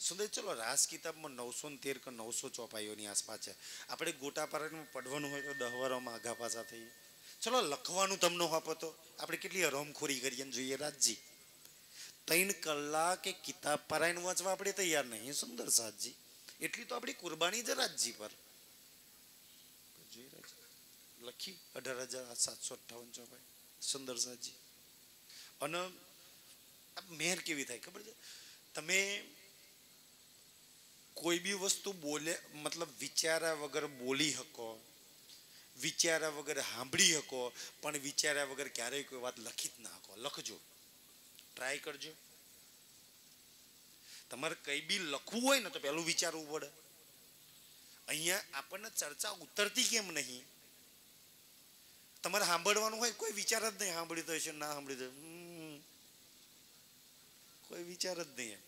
સુંદર ચલો રાસ કિતાબમાં 913 કે 900 ચોપાઈઓની આસપાસ છે આપણે ગોટા પારાયણમાં પઢવાનું હોય તો 10 વારમાં આગા પાછા થઈએ ચલો લખવાનું તમને આપો તો આપણે કેટલી હરોમખોરી કરીએ ને જોઈએ રાજજી 3 કલાક એક કિતાબ પારાયણ વાંચવા આપણે તૈયાર નહીં સુંદર સાતજી એટલી તો આપણી કુરબાની છે રાજજી પર લખી 18,758 ચોપાઈ સુંદર સાતજી અને મેર કેવી થાય ખબર છે તમે કોઈ બી વસ્તુ બોલે મતલબ વિચાર્યા વગર બોલી શકો વિચાર્યા વગર સાંભળી શકો પણ વિચાર્યા વગર ક્યારેય કોઈ વાત લખી જ ના શકો લખજો ટ્રાય કરજો તમારે કઈ બી લખવું હોય ને તો પહેલું વિચારવું પડે અહીંયા આપણને ચર્ચા ઉતરતી કેમ નહીં તમારે સાંભળવાનું હોય કોઈ વિચાર જ નહીં સાંભળી તો હશે ના સાંભળી તો કોઈ વિચાર જ નહીં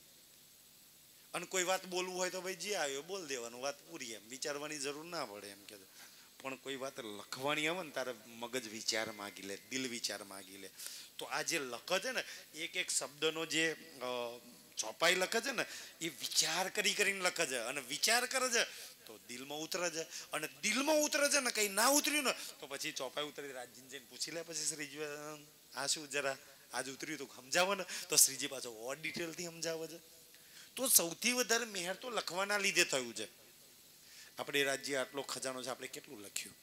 અને કોઈ વાત બોલવું હોય તો ભાઈ જે આવ્યો બોલ દેવાનું વાત પૂરી એમ વિચારવાની જરૂર ના પડે એમ કે પણ કોઈ વાત લખવાની આવે ને તારે મગજ વિચાર માગી લે દિલ વિચાર માગી લે તો આ જે લખે છે ને એક એક શબ્દનો જે ચોપાઈ લખે છે ને એ વિચાર કરીને લખે છે અને વિચાર કરે છે તો દિલમાં ઉતરે છે અને દિલમાં ઉતરે છે ને કઈ ના ઉતર્યું ને તો પછી ચોપાઈ ઉતરી રાજજીને જઈને પૂછી લે પછી શ્રીજી આ શું જરા આજ ઉતર્યું તો સમજાવો ને તો શ્રીજી પાછો ઓર ડિટેલથી સમજાવે છે તો સૌથી વધારે મેહર તો લખવાના લીધે થયું છે આપણે રાજ્ય આટલો ખજાનો છે આપણે કેટલું લખ્યું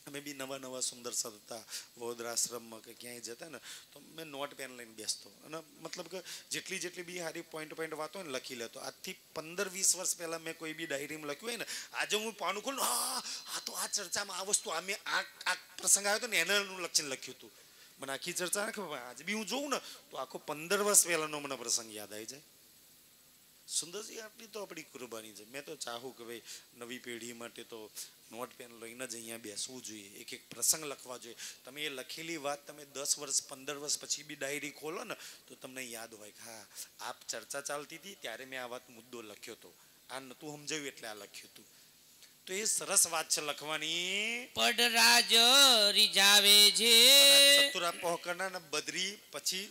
અમે બી નવા સુંદર હતા વડોદરાશ્રમમાં કે ક્યાંય જતા ને તો મેં નોટ પેન લઈને બેસતો અને મતલબ કે જેટલી બી સારી પોઈન્ટ વાતો હોય ને લખી લેતો આજથી 15-20 વર્ષ પહેલા મેં કોઈ બી ડાયરીમાં લખ્યું હોય ને આજે હું પાનું ખોલું આ તો આ ચર્ચામાં આ વસ્તુ આ મેં આ પ્રસંગ આવ્યો હતો ને એનું લક્ષણ લખ્યું હતું મને આખી ચર્ચા નાખે આજે બી હું જોઉં ને તો આખો 15 વર્ષ પહેલાનો મને પ્રસંગ યાદ આવી જાય સુંદરજી આટલી તો આપણી કુરબાની છે મેં તો ચાહું કે ભાઈ નવી પેઢી માટે તો નોટ પેન લઈને જ અહીંયા બેસવું જોઈએ એક એક પ્રસંગ લખવા જોઈએ તમે એ લખેલી વાત તમે 10 વર્ષ 15 વર્ષ પછી બી ડાયરી ખોલો ને તો તમને યાદ હોય કે હા આપ ચર્ચા ચાલતી હતી ત્યારે મેં આ વાત મુદ્દો લખ્યો હતો આ નતું સમજાવ્યું એટલે આ લખ્યું હતું તો એ સરસ વાત છે લખવાની પડરાજ રીજાવે છે ચતુરા પોહકરના ને બદરી પછી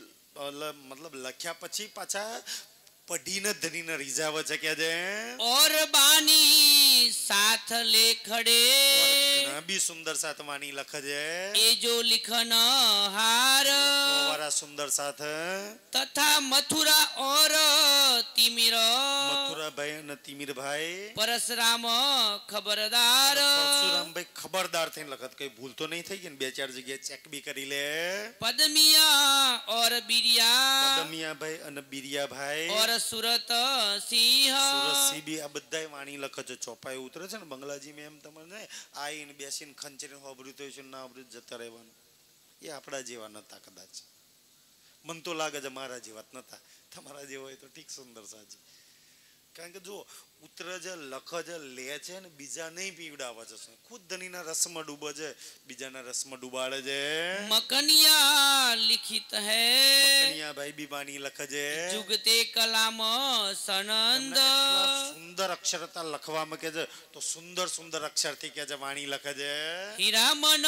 મતલબ લખ્યા પછી પાછા પઢીને ધરીને રીઝાવે છે કે છે और बानी साथ लेखड़े ઘણા બી સુંદર સાથ વાણી લખે છે ए जो लिखन हार વાળા સુંદર સાથ तथा मथुरा और तिमिर મથુરા ભાઈ અને તિમિરભાઈ પરશુરામ ખબરદાર પરશુરામભાઈ ખબરદાર થઈને લખત કઈ ભૂલ તો નહીં થઈ ગઈ ને બે ચાર જગ્યાએ ચેક બી કરી લે પદમિયા ઓર બિરિયા પદમિયાભાઈ અને બિરિયાભાઈ ઓર સુરત સિંહ સુરતસિંહ બી આ બધાય વાણી લખે છે ચોપાઈ ઉતરે છે ને બંગલાજી મેં એમ તમને આઈને બેસીને ખંચરીને હોબરું તો છે ના હોબરું જતા રહેવાનું એ આપણા જેવા નતા કદાચ મન તો લાગે છે મારા જેવા જ નતા તમારા જેવો હોય તો ઠીક સુંદર સાજી કારણ કે જો ઉતર જે લખ જે લે છે ને બીજા નહીં પીવડાવે છે ખુદ ધનીના રસમાં ડૂબે છે બીજાના રસમાં ડૂબાડે છે મકનિયા લિખિત હૈ મકનિયા ભાઈ બી વાણી લખે છે જુગતે કલામ સનંદ સુંદર અક્ષરતા લખવામાં કે છે તો સુંદર સુંદર અક્ષરથી કે છે વાણી લખે છે હીરામન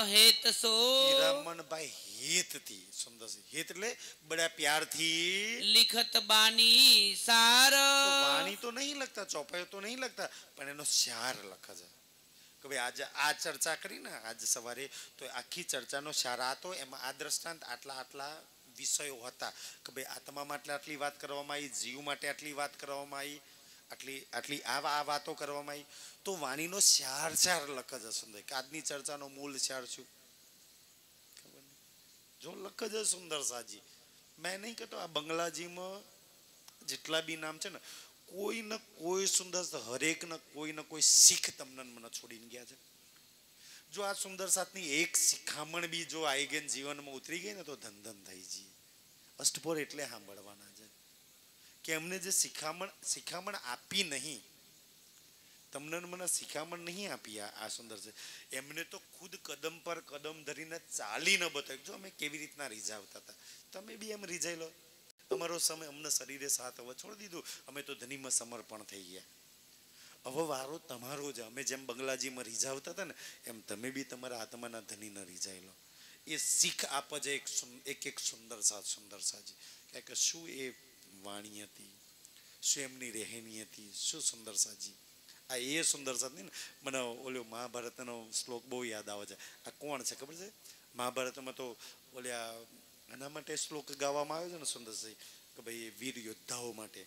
હેત સો હીરામણભાઈ હેતથી સુંદર છે હેત એટલે બડા પ્યારથી લિખત બાની સાર વાણી તો નહીં લખતા ચોપાઈઓ તો નહીં લખતા પણ એનો સાર લખે છે કે ભાઈ આજે આ ચર્ચા કરી ને આજે સવારે તો આખી ચર્ચાનો સાર આ તો એમાં આ દ્રષ્ટાંત આટલા આટલા વિષયો હતા કે ભાઈ આત્મા માટે આટલી વાત કરવામાં આવી જીવ માટે આટલી વાત કરવામાં આવી આટલી આ વાતો કરવામાં આવી તો વાણીનો સાર લખે છે સુંદર કે આજની ચર્ચાનો મૂળ સાર શું જો લખે છે સુંદર સાજી મેં નહીં કહેતો આ બંગલાજીમાં જેટલા બી નામ છે ને કોઈ ને કોઈ સુંદર હરેક ને કોઈ શીખ તમને મને છોડીને ગયા છે જો આ સુંદર સાથની એક શિખામણ બી જો આવી ગઈ જીવનમાં ઉતરી ગઈ ને તો ધન થઈ જઈએ અષ્ટપોર એટલે સાંભળવાના છે કે એમને જે શિખામણ આપી નહીં તમને મને શિખામણ નહીં આપી આ સુંદર છે એમને તો ખુદ કદમ પર કદમ ધરીને ચાલી ન બતાવ્યું જો અમે કેવી રીતના રીઝાવતા હતા તમે બી એમ રીઝાઈ લો અમારો સમય અમને શરીરે સાથ હવે છોડી દીધું અમે તો ધનીમાં સમર્પણ થઈ ગયા હવે વારો તમારો જ અમે જેમ બંગલાજીમાં રીઝાવતા હતા ને એમ તમે બી તમારા આત્માના ધનીને રીઝાઈ લો એ શીખ આપે છે એક સુંદર સાજી કે શું એ વાણી હતી શું એમની રહેણી હતી શું સુંદર સાજી આ એ સુંદર સાથ નહીં ને મને ઓલો મહાભારતનો શ્લોક બહુ યાદ આવે છે આ કોણ છે ખબર છે મહાભારતમાં તો ઓલ્યા એના માટે શ્લોક ગાવામાં આવ્યો છે ને સુંદર સાજી કે ભાઈ વીર યોદ્ધાઓ માટે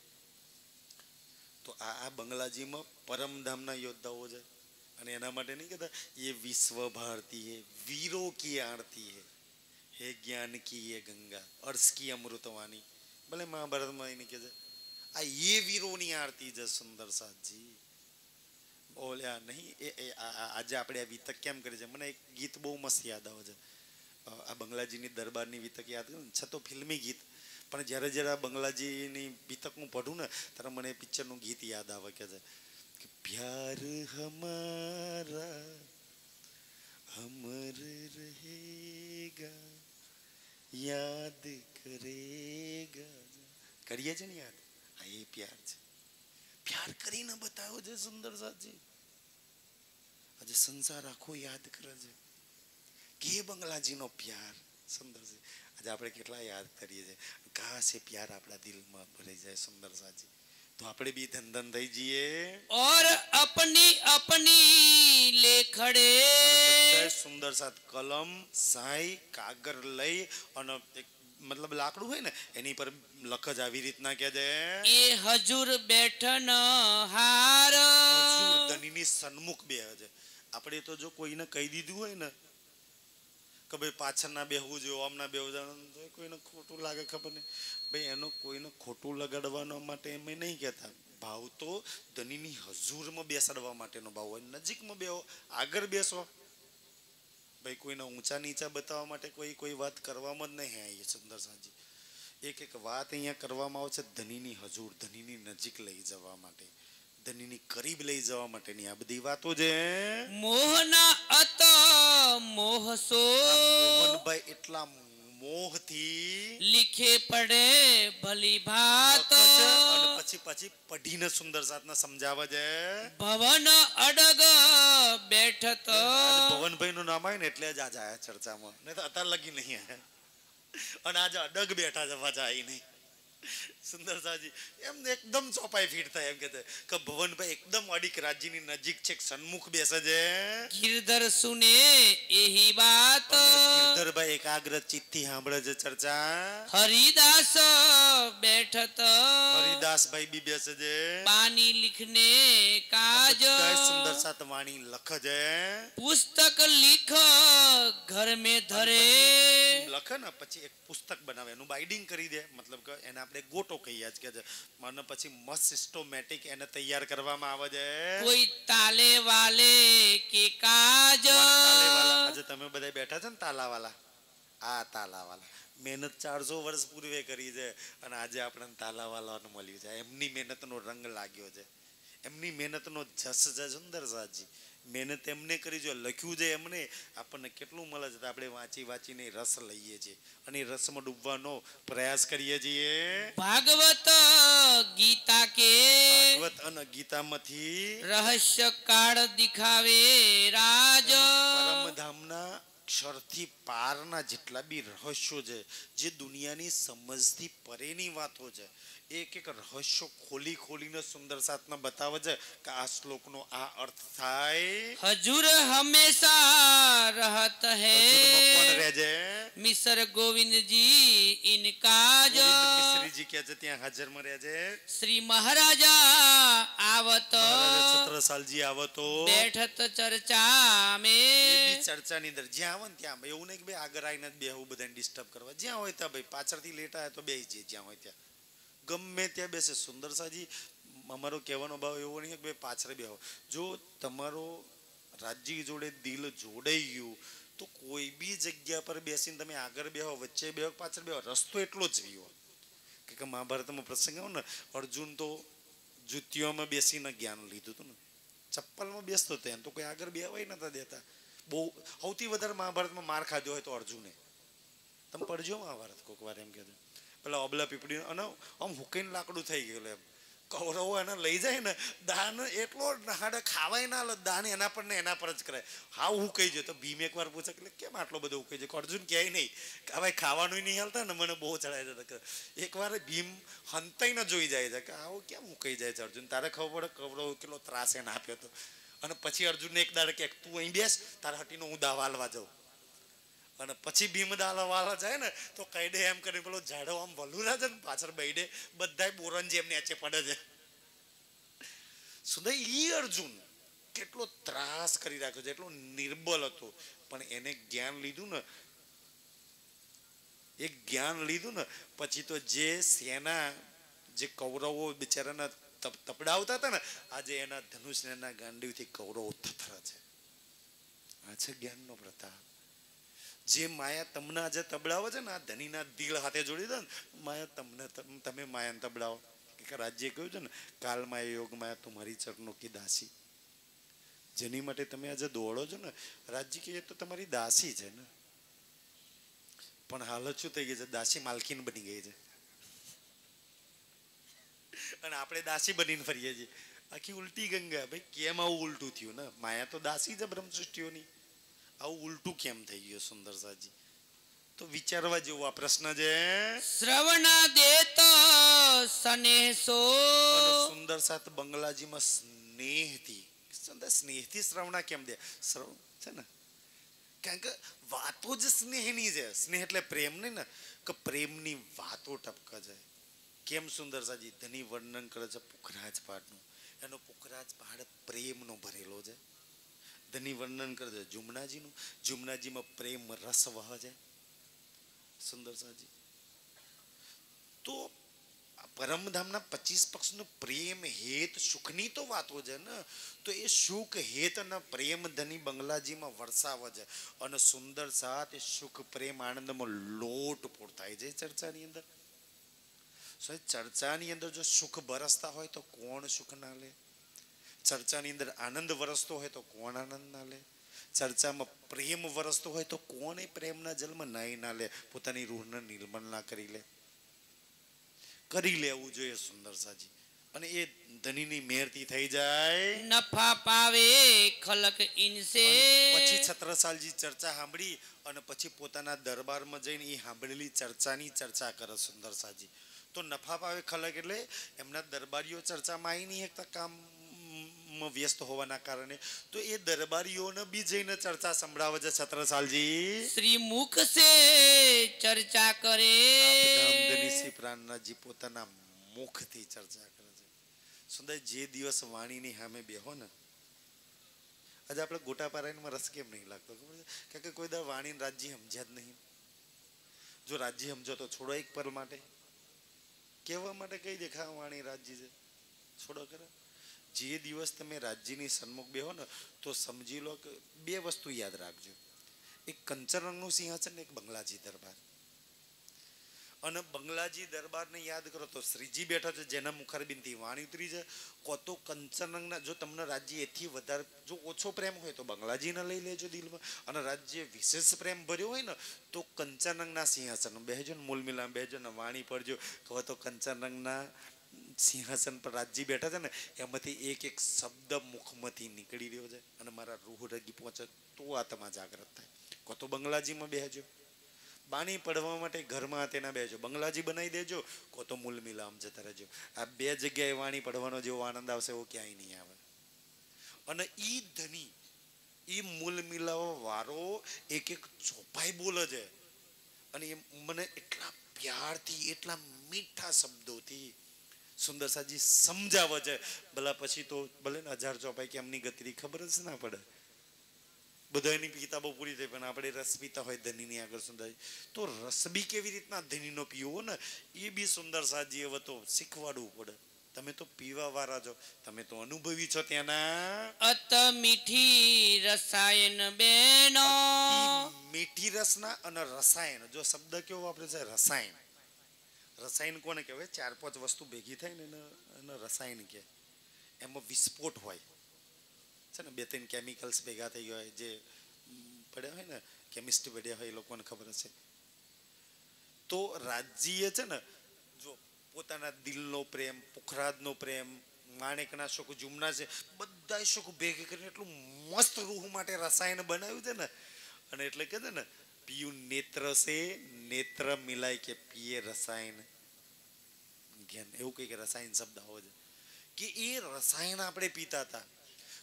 તો આ બંગલાજીમાં પરમધામના યોદ્ધાઓ છે અને એના માટે નહીં કહેતા એ વિશ્વ ભારતી હે વીરો કી આરતી હે જ્ઞાન કી એ ગંગા અર્શ કી અમૃતવાણી ભલે મહાભારતમાં એને કહે છે આ એ વીરોની આરતી છે સુંદર સાજી ઓલ્યા નહીં આજે આપણે આ વિતક કેમ કરી છે મને એક ગીત બહુ મસ્ત યાદ આવે છે આ બંગલાજીની દરબારની વિતક યાદ કરું છે તો ફિલ્મી ગીત પણ જ્યારે જ્યારે આ બંગલાજીની વિતક હું પઢું ને ત્યારે મને પિક્ચરનું ગીત યાદ આવે કે છે કે પ્યાર હમારા અમર રહેગા યાદ કરેગા કરીએ છે ને યાદ આ એ પ્યાર છે પ્યાર કરીને બતાવો છે સુંદર સાજી આજે સંસાર આખો યાદ કરે છે કે બંગલાજીનો પ્યાર સુંદર છે આજે આપણે કેટલા યાદ કરીએ છીએ કાશ એ પ્યાર આપણા દિલમાં ભરાઈ જાય સુંદર સાજી તો આપણે બી ધન થઈ જઈએ और अपनी लेखड़े સુંદર સાથ કલમ સાઈ કાગર લઈ અને એક મતલબ લાકડું હોય ને એની પર લખ જ આવી રીતના કે છે એ હજુર બેઠન હાર ધનીની સન્મુખ બે છે આપણે તો જો કોઈને કહી દીધું હોય ને કે ભાઈ પાછળના બેહવું જોઈએ આમના બેહવું જોઈએ કોઈને ખોટું લાગે ખબર નહીં ભાઈ એનો કોઈને ખોટું લગાડવા માટે એમ નહીં કહેતા ભાવ તો ધનીની હજુરમાં બેસાડવા માટેનો ભાવ હોય નજીકમાં બેહો આગળ બેસો ભાઈ કોઈના ઊંચા નીચા બતાવવા માટે કોઈ વાત કરવામાં જ નહીં આવી સુંદર સાજી એક વાત અહીંયા કરવામાં આવે છે ધનીની હજુર ધનીની નજીક લઈ જવા માટે ધનીની કરીબ લઈ જવા માટેની આ બધી વાતો છે મોહના અત મોહસો મોહનભાઈ એટલા મોહથી લીખે પડે ભલી ભાત અને પછી પઢીને સુંદર સાથને સમજાવે છે ભવન અડગ બેઠત ભવનભાઈ નું નામ આવે ને એટલે જ આજે આયા ચર્ચામાં નહીં તો અત્યારે લગી નહીં આયા અને આજે અડગ બેઠા છે પાછા આવી નહીં સુંદર સાજી એમ એકદમ ચોપાઈ ફીટ થાય એમ કે કે ભવનભાઈ એકદમ અડીક રાજ્યની નજીક છે સન્મુખ બેસે છે ગિરધર સુને એહી બાત ગિરધરભાઈ એકાગ્ર ચિત્તથી સાંભળે છે ચર્ચા હરિદાસ બેઠત હરિદાસભાઈ બી બેસે છે બાની લિખને કાજ બધાય સુંદર સાત વાણી લખ છે પુસ્તક લીખ ઘર में ધરે લખે ને પછી એક પુસ્તક બનાવે એનું બાઇડિંગ કરી દે મતલબ કે એને આપણે ગોટો કહીએ જ કે છે મને પછી મસ્ત સિસ્ટમેટિક એને તૈયાર કરવામાં આવે છે કોઈ તાલે વાલે કે કાજ તાલેવાલા આજે તમે બધા બેઠા છો ને તાલાવાલા આ તાલાવાલા મહેનત 400 વર્ષ પૂર્વે કરી છે અને આજે આપણને તાલાવાલાનું મળ્યું છે એમની મહેનતનો રંગ લાગ્યો છે એમની મહેનતનો જસ છે સુંદર સાજી મહેનત એમને કરી જો લખ્યું છે એમને આપણને કેટલું મળે છે આપણે વાંચીને રસ લઈએ છીએ અને રસમાં ડૂબવાનો પ્રયાસ કરીએ છીએ ભાગવત ગીતા કે ભાગવત અને ગીતામાંથી રહસ્ય કાળ દિખાવે રાજ પરમધામના અક્ષરથી પારના જેટલા બી રહસ્યો છે જે દુનિયાની સમજથી પરેની વાતો છે એક એક રહસ્યો ખોલીને સુંદર સાતના બતાવે છે કે આ શ્લોકનો આ અર્થ થાય હજુર હંમેશા રહત કોણ હૈ રહે છે મિસર ગોવિંદજી ઇનકા જ મિશ્રીજી કે છે ત્યાં હાજરમાં રહે છે શ્રી મહારાજા આવત મહારાજા છત્રસાલજી આવો તો બેઠત ચર્ચા મે બી ચર્ચાની અંદર જ્યાં આવે ને ત્યાં એવું નહીં કે ભાઈ આગળ આવીને જ બેહવું બધાને ડિસ્ટર્બ કરવા જ્યાં હોય ત્યાં ભાઈ પાછળથી લેટ આવે તો બેસી જઈએ જ્યાં હોય ત્યાં ગમે ત્યાં બેસે સુંદર સાજી અમારો કહેવાનો ભાવ એવો નહીં કે ભાઈ પાછળ બેહો જો તમારો રાજ્ય જોડે દિલ જોડાઈ ગયું તો કોઈ બી જગ્યા પર બેસીને તમે આગળ બેહો વચ્ચે બેહો પાછળ બેહો રસ્તો એટલો જ રહ્યો કે મહાભારતમાં પ્રસંગ આવ્યો ને અર્જુન તો જુતીઓમાં બેસીને જ્ઞાન લીધું હતું ને ચપ્પલમાં બેસતો હતો એમ તો કોઈ આગળ બેહવાય નતા દેતા બહુ સૌથી વધારે મહાભારતમાં માર ખાધો હોય તો અર્જુને તમે પડજો મહાભારત કોઈક વાર એમ કહેતો પેલા અબલા પીપળી અને આમ હુકીને લાકડું થઈ ગયેલું એમ કૌરવો એને લઈ જાય ને દાન એટલો હાડે ખાવાય ના દાન એના પર ને એના પર જ કરે હા હું કહી જાય તો ભીમ એકવાર પૂછે કે કેમ આટલો બધો કહી જાય અર્જુન ક્યાંય નહીં કે ભાઈ ખાવાનું નહીં હાલતા ને મને બહુ ચડાય છે એકવાર ભીમ હંતાઈને જોઈ જાય છે કે આવું કેમ હું કહી જાય છે અર્જુન તારે ખબર પડે કૌરવો કેટલો ત્રાસ એને આપ્યો હતો અને પછી અર્જુનને એક દાડે કે તું અહીં બેસ તારા હટીનો હું દાવા હાલવા જાઉં અને પછી ભીમ દાવા વાળા જાય ને તો કઈડે એમ કરીને પેલો ઝાડો આમ વલુરા છે ને પાછળ બૈડે બધા બોરન જેમ નીચે પડે છે સુધા ઈ અર્જુન કેટલો ત્રાસ કરી રાખ્યો છે એટલો નિર્બલ હતો પણ એને જ્ઞાન લીધું ને પછી તો જે સેના જે કૌરવો બિચારાના તપડાવતા હતા ને આજે એના ધનુષ ને એના ગાંડીવથી કૌરવો થથરા છે આ છે જ્ઞાનનો પ્રતાપ જે માયા તમને આજે તબડાવો છે ને આ ધનીના દિલ હાથે જોડી દો ને માયા તમે માયાને તબડાવો કે રાજ્ય કહ્યું છે ને કાલ માયા યોગ માયા તમારી ચરણો કી દાસી જેની માટે તમે આજે દોડો છો ને રાજ્ય કે તો તમારી દાસી છે ને પણ હાલત શું થઈ ગઈ છે દાસી માલકીન બની ગઈ છે અને આપણે દાસી બનીને ફરીએ છીએ આખી ઉલટી ગંગા ભાઈ કેમ આવું ઉલટું થયું ને માયા તો દાસી છે બ્રહ્મ સૃષ્ટિઓની આવું ઉલટું કેમ થઈ ગયું સુંદર સાજી તો વિચારવા જેવો આ પ્રશ્ન છે શ્રવણા દેત સનેસો સુંદર સાત બંગલાજીમાં સ્નેહથી શ્રવણા કેમ દે છે ને કારણ કે વાતો જ સ્નેહની છે સ્નેહ એટલે પ્રેમ નહીં ને કે પ્રેમની વાતો ટપકા જાય કેમ સુંદર સાજી ધની વર્ણન કરે છે પુખરાજ પહાડનું એનો પુખરાજ પહાડ પ્રેમનો ભરેલો છે ધની વર્ણન કરે છે જુમનાજીમાં પ્રેમ રસ વહે છે સુંદર સાજી તો પરમધામના 25 પક્ષનું પ્રેમ હેત સુખની તો વાતો છે ને તો એ સુખ હેત અને પ્રેમ ધની બંગલાજીમાં વરસાવે છે અને સુંદર સાથ એ સુખ પ્રેમ આનંદમાં લોટપોટ થાય છે ચર્ચાની અંદર ચર્ચાની અંદર જો સુખ બરસતા હોય તો કોણ સુખ ના લે ચર્ચાની અંદર આનંદ વરસતો હોય તો કોણ આનંદ ના લે ચર્ચામાં પ્રેમ વરસતો હોય તો કોણ એ પ્રેમના જલમાં નહીં ના લે પોતાની રૂહને નિર્મળ ના કરી લેવું જોઈએ સુંદર સાજી અને એ ધનીની મેરથી થઈ જાય નફા પાવે ખલક ઇનસે પછી છત્રસાલજી ચર્ચા સાંભળી અને પછી પોતાના દરબારમાં જઈને એ સાંભળેલી ચર્ચાની ચર્ચા કરે સુંદર સાજી તો નફા પાવે ખલક એટલે એમના દરબારીઓ ચર્ચામાં આવી નહીં શકતા કામ વ્યસ્ત હોવાના કારણે, તો એ દરબારીઓને બી જઈને ચર્ચા સંભળાવે છે છત્રસાલજી. શ્રી મુખ સે ચર્ચા કરે. ધામધની પ્રાણનાથજી પોતાના મુખથી ચર્ચા કરે છે. સુંદર જે દિવસ વાણીની સામે બેહો ને, આજે આપણે ગોટા પારાયણમાં રસ કેમ નહીં લાગતો ખબર છે? કારણ કે કોઈ દર વાણીને રાજ્ય સમજ્યા જ નહીં. જો રાજ્ય સમજો તો છોડો એક પલ માટે, કહેવા માટે કઈ દેખા વાણી રાજ્ય છે, છોડો કરે. જે દિવસ તમે રાજ્યની સન્મુખ બેહો ને તો સમજી લો કે બે વસ્તુ યાદ રાખજો, એક કંચન રંગનું સિંહાસન ને એક બંગલાજી દરબાર. અને બંગલાજી દરબારને યાદ કરો તો શ્રીજી બેઠા છે જેના મુખારબિનથી વાણી ઉતરી છે. કો તો કંચન રંગના, જો તમને રાજ્ય એથી વધારે જો ઓછો પ્રેમ હોય તો બંગલાજીને લઈ લેજો દિલમાં, અને રાજ્ય વિશેષ પ્રેમ ભર્યો હોય ને તો કંચન રંગના સિંહાસન બેહજો ને, મૂલ મિલામ બેહજો ને વાણી પડજો. કહો તો કંચન રંગના સિંહાસન પર રાજ્ય બેઠા છે ને એમાંથી એક એક શબ્દ મુખમાંથી નીકળી રહ્યો છે અને મારા રૂહ રગી પહોંચે તો આત્મા જાગૃત થાય. કો તો બંગલાજીમાં બેહજો, બાણી પડવા માટે ઘરમાં તેના બેજો, બંગલાજી બનાવી દેજો, કો તો મૂલ મિલામ જતા રહેજો. આ બે જગ્યાએ વાણી પડવાનો જેવો આનંદ આવશે એવો ક્યાંય નહીં આવે. અને ઈ ધની ઈ મૂલ મિલાવો વારો એક એક ચોપાઈ બોલે છે અને એ મને એટલા પ્યારથી એટલા મીઠા શબ્દોથી સુંદર સાજી સમજાવે છે. ભલા પછી તો ભલે ને 1000 ચોપાઈ કે એમની ગતિ ખબર જ ના પડે, બધાની કિતાબો પૂરી થઈ, પણ આપણે રસ પીતા હોય ધનીની આગળ સુંદર, તો રસ બી કેવી રીતના ધનીનો પીવો ને એ બી સુંદર સાજી હવે તો શીખવાડવું પડે. તમે તો પીવા વાળા છો, તમે તો અનુભવી છો ત્યાંના. અત મીઠી રસાયણ બેનો. મીઠી રસના અને રસાયણ, જો શબ્દ કેવો વાપરે છે રસાયણ. રસાયણ કોને કહેવાય? 4-5 વસ્તુ ભેગી થાય ને એને રસાયણ કહે. એમાં વિસ્ફોટ હોય છે ને, 2-3 કેમિકલ્સ ભેગા થઈ હોય જે પડ્યા હોય ને, કેમિસ્ટ્રી પડ્યા હોય એ લોકોને ખબર હશે. તો રાજ્ય છે ને, જો પોતાના દિલનો પ્રેમ, પુખરાજનો પ્રેમ, માણેકના સુખ, જુમના છે, બધા સુખ ભેગી કરીને એટલું મસ્ત રૂહ માટે રસાયણ બનાવ્યું છે ને. અને એટલે કે છે ને પીયું નેત્ર સે નેત્ર મિલાય કે પીએ રસાયણ જ્ઞાન, એવું કઈ કે રસાયણ શબ્દ આવો છે કે એ રસાયણ આપણે પીતા હતા.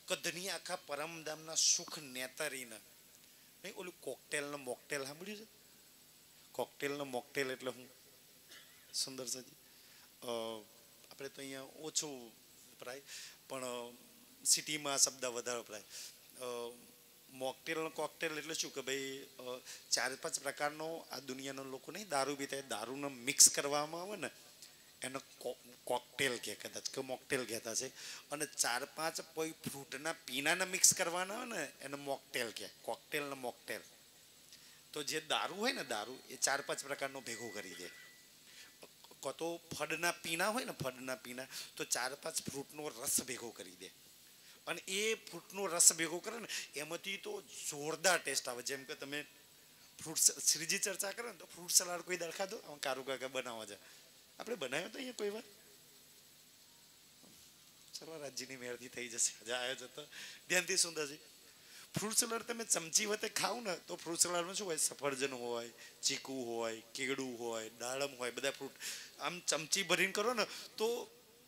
કદની આખા પરમધામના સુખ નેતરીને નહીં. ઓલું કોકટેલ ને મોકટેલ સાંભળ્યું છે? કોકટેલ ને મોકટેલ એટલે હું સુંદર સાજી આપણે તો અહીંયા ઓછું વપરાય પણ સિટીમાં આ શબ્દ વધારે વપરાય. મોકટેલ ને કોકટેલ એટલે શું કે ભાઈ 4-5 પ્રકારનો આ દુનિયાના લોકો નહીં દારૂ પીતા, દારૂને મિક્સ કરવામાં આવે ને એને કોકટેલ કહે, કદાચ કે મોકટેલ કહેતા છે. અને 4-5 કોઈ ફ્રૂટના પીનાને મિક્સ કરવાના હોય ને એને મોકટેલ કહે, કોકટેલ ને મોકટેલ. તો જે દારૂ હોય ને દારૂ એ 4-5 પ્રકારનો ભેગો કરી દે. કો તો ફળના પીના હોય ને ફળના પીના તો 4-5 ફ્રૂટનો રસ ભેગો કરી દે. અને એ ફ્રૂટનો રસ ભેગો કરે ને એમાંથી તો જોરદાર ટેસ્ટ આવે. જેમ કે તમે ફ્રૂટ શ્રીજી ચર્ચા કરે ને તો ફ્રૂટ સલાડ કોઈ દરખા દો, કારું કાકા બનાવવા છે, આપણે બનાવ્યો તો અહીંયા કોઈ વાર? ચલો રાજ્યની મેળથી થઈ જશે, મજા આવ્યો છે તો ધ્યાનથી સુંદર છે. ફ્રૂટ સલાડ તમે ચમચી વખતે ખાવ ને તો ફ્રૂટ સલાડમાં શું હોય? સફરજન હોય, ચીકુ હોય, કેળું હોય, દાડમ હોય, બધા ફ્રૂટ આમ ચમચી ભરીને કરો ને તો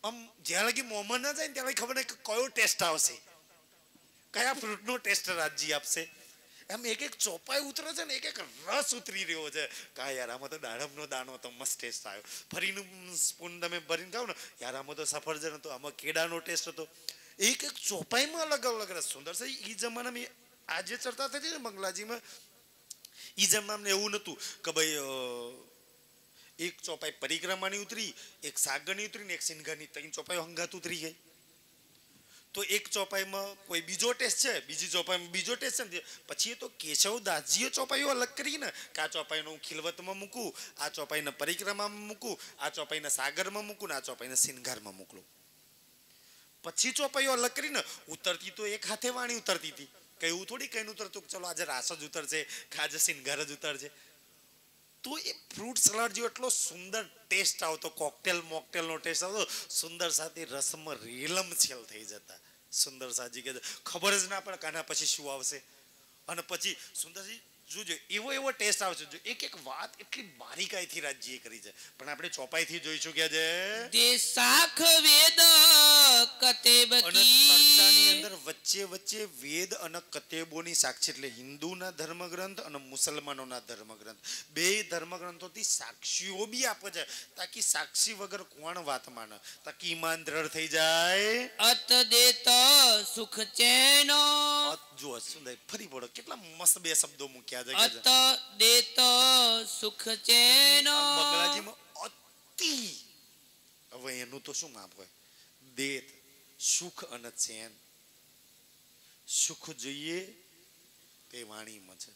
આમ જ્યાં લગી મોંમાં ના જાય ને ત્યાં લગી ખબર નહીં કયો ટેસ્ટ આવશે, કયા ફ્રૂટનો ટેસ્ટ રાજ્ય આપશે. એમ એક એક ચોપાઈ ઉતરે છે ને, એક એક રસ ઉતરી રહ્યો છે. કા યાર આમાં તો દાડમનો દાણો તો મસ્ત ટેસ્ટ આવ્યો, ફરીનું સ્પૂન તમે ભરીને ખાવ ને યાર આમાં તો સફરજન હતો, આમાં કેળાનો ટેસ્ટ હતો. એક એક ચોપાઈમાં અલગ અલગ રસ. સુંદર છે. એ જમાનામાં આજે ચર્ચા થતી ને બંગલાજીમાં, એ જમાનામાં એવું નહોતું કે ભાઈ એક ચોપાઈ પરિક્રમાની ઉતરી, એક સાગરની ઉતરી ને એક સિંઘાની, 3 ચોપાઈઓ હંગાત ઉતરી ગઈ. તો એક ચોપાઈમાં કોઈ બીજો ટેસ્ટ છે, બીજી ચોપાઈમાં બીજો ટેસ્ટ છે. પછી એ તો કેશવદાસજીએ ચોપાઈઓ અલગ કરીને કે આ ચોપાઈને હું ખિલવતમાં મૂકું, આ ચોપાઈને પરિક્રમામાં મૂકું, આ ચોપાઈને સાગરમાં મૂકું ને આ ચોપાઈને સિંગારમાં મોકલું. પછી ચોપાઈઓ અલગ કરીને ઉતરતી તો એક હાથે વાણી ઉતરતી હતી, કઈ એવું થોડી કઈ ઉતરતું ચલો આજે રાસ જ ઉતરશે કે આજે સિંગાર જ ઉતરશે. તો એ ફ્રૂટ સલાડ જેવો એટલો સુંદર ટેસ્ટ આવતો, કોકટેલ મોકટેલનો ટેસ્ટ આવતો, સુંદર સાથે રસમાં રેલમ છેલ થઈ જતા. સુંદર સાજી કે ખબર જ ના પડે કાના પછી શું આવશે. અને પછી સુંદરજી જોજો એવો એવો ટેસ્ટ આવશે જો એક એક વાત એટલી બારીકાઈથી રાજ્યએ કરી છે પણ આપણે ચોપાઈથી જોઈશું કે છે તે શાખ વેદ કતેબ અને ચર્ચાની કી અંદર વચ્ચે વચ્ચે વેદ અને કતેબોની સાક્ષી એટલે હિન્દુના ધર્મગ્રંથ અને મુસલમાનોના ધર્મગ્રંથ બે ધર્મગ્રંથોથી સાક્ષીઓ બી આપે છે તાકી સાક્ષી વગર કોણ વાત માને તાકી ઈમાન દ્રઢ થઈ જાય અત દેત સુખ ચેનો જો સુંદર ફરી પડો કેટલા મસ્ત બે શબ્દો મૂક્યા છે કે અત છે. દેત સુખ ચેનો આમ બગલાજીમાં અતિ હવે એનું તો શું માપ હોય દેત સુખ અને ચેન સુખ જોઈએ તે વાણીમાં છે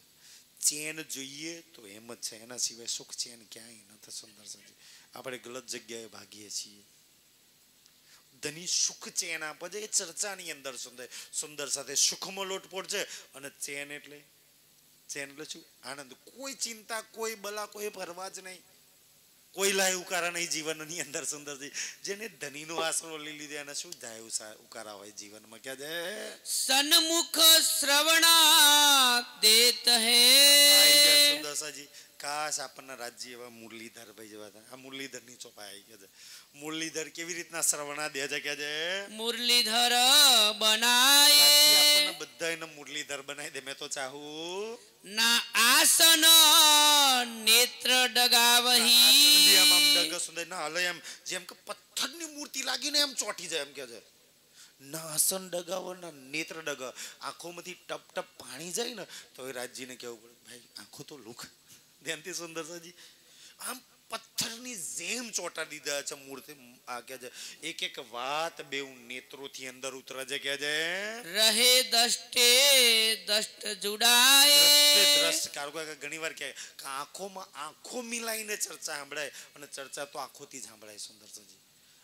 ચેન જોઈએ તો એમ જ છે એના સિવાય સુખ ચેન ક્યાંય નથી સુંદર સાજી આપણે ગલત જગ્યાએ ભાગીએ છીએ ધની સુખ ચેન આપે છે એ ચર્ચાની અંદર સુંદર સુંદર સાથે સુખમાં લોટપોટ છે અને ચેન એટલે શું આનંદ કોઈ ચિંતા કોઈ બલા કોઈ પરવા જ નહીં કોઈ લાય ઉકારા નહીં જીવનની અંદર સુંદરજી જેને ધનીનો આશરો લઈ લીધો એને શું જાય ઉકારા હોય જીવનમાં ક્યાં જાય સન્મુખ શ્રવણા દેત હે સુંદરસાજી કાશ આપણને રાજ્ય એવા મુરલીધર ભાઈ જેવા હતા આ મુરલીધર ની ચોપાઈ આવી ગયા છે મુરલીધર કેવી રીતના શ્રવણા દે છે કે છે મુરલીધર બનાય આપણને બધા એને મુરલીધર બનાવી દે મેં તો ચાહું ના આસન નેત્ર ડગાવહી આમ ડગ સુંદર ના હલે એમ જેમ કે પથ્થરની મૂર્તિ લાગીને એમ ચોટી જાય એમ કે છે ના આસન ડગાવો ના નેત્ર ડગ આંખોમાંથી ટપ ટપ પાણી જાય ને તો એ રાજજીને કેવું પડે ભાઈ આંખો તો લુક ધ્યાનથી સુંદર સાજી આમ પથ્થરની જેમ ચોટા દીધા છે મૂર્તિ આ કે છે એક એક વાત બેઉ નેત્રોથી અંદર ઉતરે છે કે છે રહે દષ્ટે દષ્ટ જુડાય દ્રષ્ટ કારકો ઘણી વાર કે આંખોમાં આંખો મિલાઈને ચર્ચા સાંભળાય અને ચર્ચા તો આંખોથી જ સાંભળાય સુંદર સાજી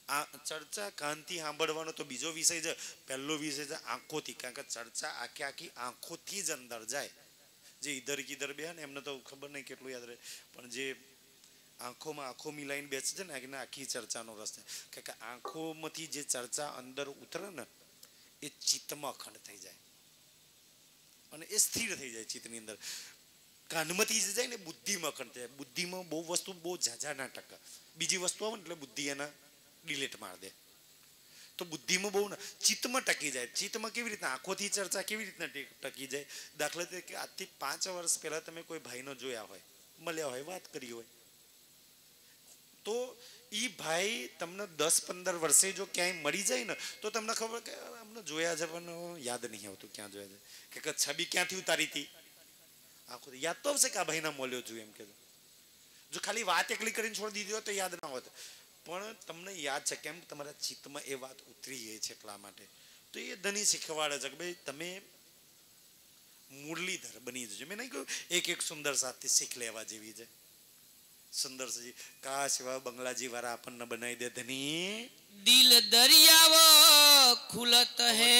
આ ચર્ચા કાનથી સાંભળવાનો તો બીજો વિષય છે પહેલો વિષય છે આંખોથી કારણ કે ચર્ચા આખી આંખોથી જ અંદર જાય જે ઈધર કિધર બે ને એમને તો ખબર નહીં કેટલું યાદ રહે પણ જે આંખોમાં આંખો મિલાઈને બેસે છે ને આખી ચર્ચાનો રસ છે કારણ કે આંખોમાંથી જે ચર્ચા અંદર ઉતરે ને એ ચિત્તમાં અખંડ થઈ જાય અને એ સ્થિર થઈ જાય ચિત્તની અંદર કાનમાંથી જે જાય ને બુદ્ધિમાં અખંડ થઈ જાય બુદ્ધિમાં બહુ વસ્તુ બહુ ઝાઝા ના ટકા બીજી વસ્તુ આવે ને એટલે બુદ્ધિ એના ડિલેટ માર દે તો બુદ્ધિમાં બહુ ના ચિત્તમાં ટકી જાય ચિત્તમાં કેવી રીતના આંખોથી ચર્ચા કેવી રીતના ટકી જાય દાખલા તરીકે આજથી 5 વર્ષ પહેલા તમે કોઈ ભાઈનો જોયા હોય મળ્યા હોય વાત કરી હોય તો ઈ ભાઈ તમને 10-15 વર્ષે જો ક્યાંય મળી જાય ને તો તમને ખબર કે અમને જોયા છે પણ યાદ નહીં આવતું ક્યાં જોયા છે કે છબી ક્યાંથી ઉતારી હતી આખો યાદ તો આવશે કે આ ભાઈના મળ્યો છું એમ કે જો ખાલી વાત એકલી કરીને છોડી દીધી હોય તો યાદ ના હોત પણ તમને યાદ છે કેમ તમારા ચિત્તમાં એ વાત ઉતરી ગઈ છે એટલા માટે તો એ ધની શીખવાડે છે કે ભાઈ તમે મુરલીધર બની જજો મેં નહીં કહ્યું એક સુંદર સાથે શીખ લેવા જેવી છે સુંદર સજી કાશ એવા બંગલાજી વાળા આપણને બનાવી દે ધની દિલ દરિયાવ ખુલત હે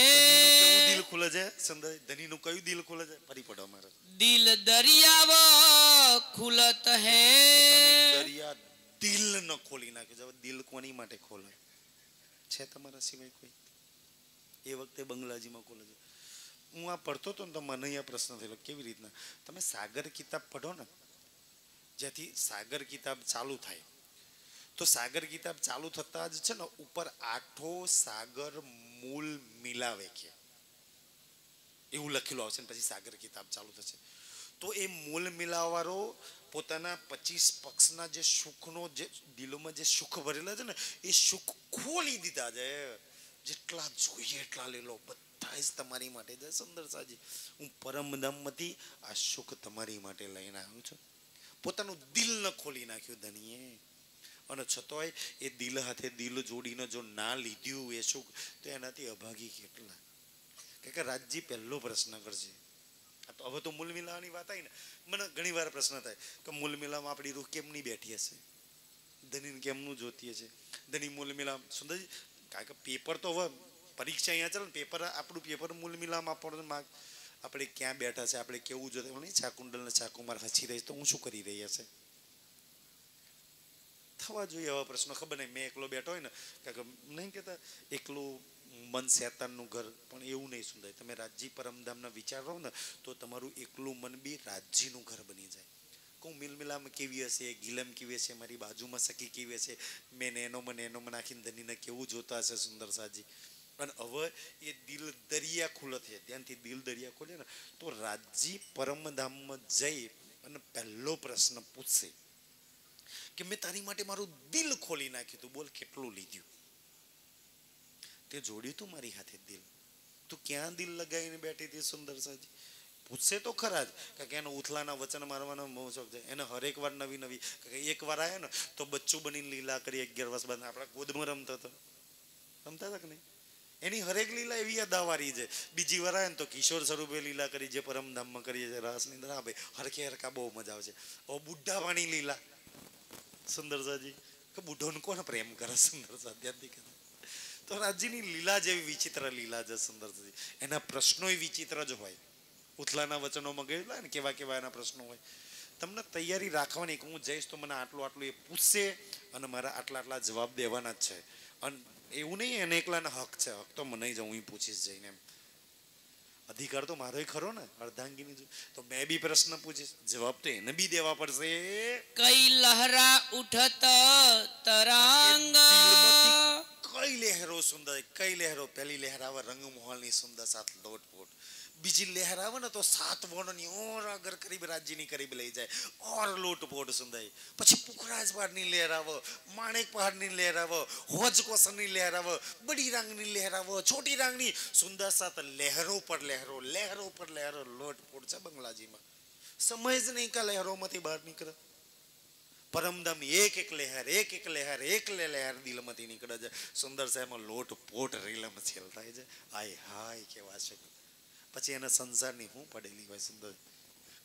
કેવું દિલ ખુલે છે સુંદર ધની નું કયું દિલ ખુલે છે ફરી પડો અમારે દિલ દરિયાવ ખુલત હે દરિયા દિલ ન ખોલી નાખ્યું દિલ કોની માટે ખોલે છે તમારા સિવાય કોઈ એ વખતે બંગલાજીમાં ખોલે છે હું આ પડતો હતો ને તો મને અહીંયા પ્રશ્ન થયેલો કેવી રીતના તમે સાગર કિતાબ પઢો ને જ્યાંથી સાગર કિતાબ ચાલુ થાય તો સાગર કિતાબ ચાલુ થતા જ છે ને ઉપર આઠો સાગર મૂલ મિલાવે કે એવું લખેલું આવશે ને પછી સાગર કિતાબ ચાલુ થશે તો એ મૂલ મિલાવવાળો પોતાના 25 પક્ષના જે સુખનો જે દિલોમાં જે સુખ ભરેલા છે ને એ સુખ ખોલી દીધા છે જેટલા જોઈએ એટલા લઈ લો બધા જ તમારી માટે છે સુંદર સાજી હું પરમધામમાંથી આ સુખ તમારી માટે લઈને આવ્યો છું પોતાનું દિલ ન ખોલી નાખ્યું ધનીએ અને છતાંય એ દિલ હાથે દિલ જોડીને જો ના લીધું એ સુખ તો એનાથી અભાગી કેટલા કે રાજજી પહેલો પ્રશ્ન કરશે તો હવે તો મૂલ મિલાવાની વાત આવી ને મને ઘણી વાર પ્રશ્ન થાય કે મૂલ મિલામાં આપણી રૂહ કેમની બેઠી હશે ધનીને કેમનું જોતી હશે ધની મૂલ મિલામ સુંદરજી કારણ કે પેપર તો હવે પરીક્ષા અહીંયા ચાલે ને પેપર આપણું પેપર મૂલ મિલામાં આપણને આપણે ક્યાં બેઠા છે આપણે કેવું જોતા નહીં છાકુંડલને છાકુમાર હસી રહી તો હું શું કરી રહી હશે થવા જોઈએ આવા પ્રશ્નો ખબર નહીં મેં એકલો બેઠો હોય ને કારણ કે નહીં કહેતા એકલું મન શેતાનનું ઘર, પણ એવું નહીં સુંદર. તમે રાજજી પરમધામના વિચાર રહો ને તો તમારું એકલું મન બી રાજજીનું ઘર બની જાય. કહું મિલમિલામાં કેવી હશે, ગીલમ કેવી હશે, મારી બાજુમાં સખી કેવી હશે, મેં એનો મને નાખીને ધનીને કેવું જોતા હશે સુંદર સાજી. અને હવે એ દિલ દરિયા ખુલ્લો થયા, ત્યાંથી દિલ દરિયા ખોલે ને તો રાજજી પરમધામમાં જઈ અને પહેલો પ્રશ્ન પૂછશે કે મેં તારી માટે મારું દિલ ખોલી નાખ્યું તું, બોલ કેટલું લીધું તે જોડ્યું તું મારી હાથે દિલ, તું ક્યાં દિલ લગાવીને બેઠી હતી સુંદર સાજી. પૂછશે તો ખરા જ, કારણ કે એનો ઉથલાના વચન મારવાનો બહુ શોખ છે એને. હરેક વાર નવી નવી, એક વાર આવ્યો ને તો બચ્ચું બનીને લીલા કરી 11 વર્ષ બાદ આપણા ગોદમાં રમતા હતા કે નહીં, એની હરેક લીલા એવી અદાવારી છે. બીજી વાર આવે ને તો કિશોર સ્વરૂપે લીલા કરી જે પરમધામમાં કરીએ છીએ રાસની અંદર. હા ભાઈ હરખે હરખા બહુ મજા આવશે. હવે બુઢ્ઢા વાણી લીલા સુંદર સાજી કે બુઢોને કોણ પ્રેમ કરે સુંદર સાજી. તો રાજજીની લીલા જેવી વિચિત્ર લીલા છે સુંદર સાજી. એના પ્રશ્નો વિચિત્ર જ હોય. ઉથલાના વચનોમાં ગયેલા ને કેવા કેવા એના પ્રશ્નો હોય. તમને તૈયારી રાખવાની કે હું જઈશ તો મને આટલું એ પૂછશે અને મારા આટલા જવાબ દેવાના જ છે. અને એવું નહીં એને એકલાના હક છે, હક તો મને જ હું પૂછીશ જઈને એમ. અધિકાર તો મારો ખરો ને અર્ધાંગીની. તો મેં બી પ્રશ્ન પૂછીશ, જવાબ તો એને બી દેવા પડશે. કઈ લહરા ઉઠત તરંગ, કઈ લહેરો સુંદર, કઈ લહેરો. પહેલી લહેર આવે રંગમોહલની સુંદર સાત લોટપોટ. બીજી લહેર આવે ને તો 7 વર્ણની ઓર અગર કરીબ રાજ્યની કરીબ લઈ જાય, ઓર લોટપોટ સુંદર. પછી પુખરાજ પહાડની લહેર આવે, માણેક પહાડની લહેર આવે, હોજકોસરની લહેર આવે, બડી રાંગની લહેર આવે, છોટી રાંગની સુંદર સાત લહેરો પર લહેરો, લહેરો પર લહેરો, લોટપોટ છે બંગલાજીમાં. સમય જ નહીં કા લહેરોમાંથી બહાર નીકળે. પરમધામ એક લહેર દિલમાંથી નીકળે છે સુંદર સાહેબમાં લોટપોટ રીલમ છેલ થાય છે. આય હાય કેવા છે. પછી એના સંસારની હું પડેલી હોય સુંદર.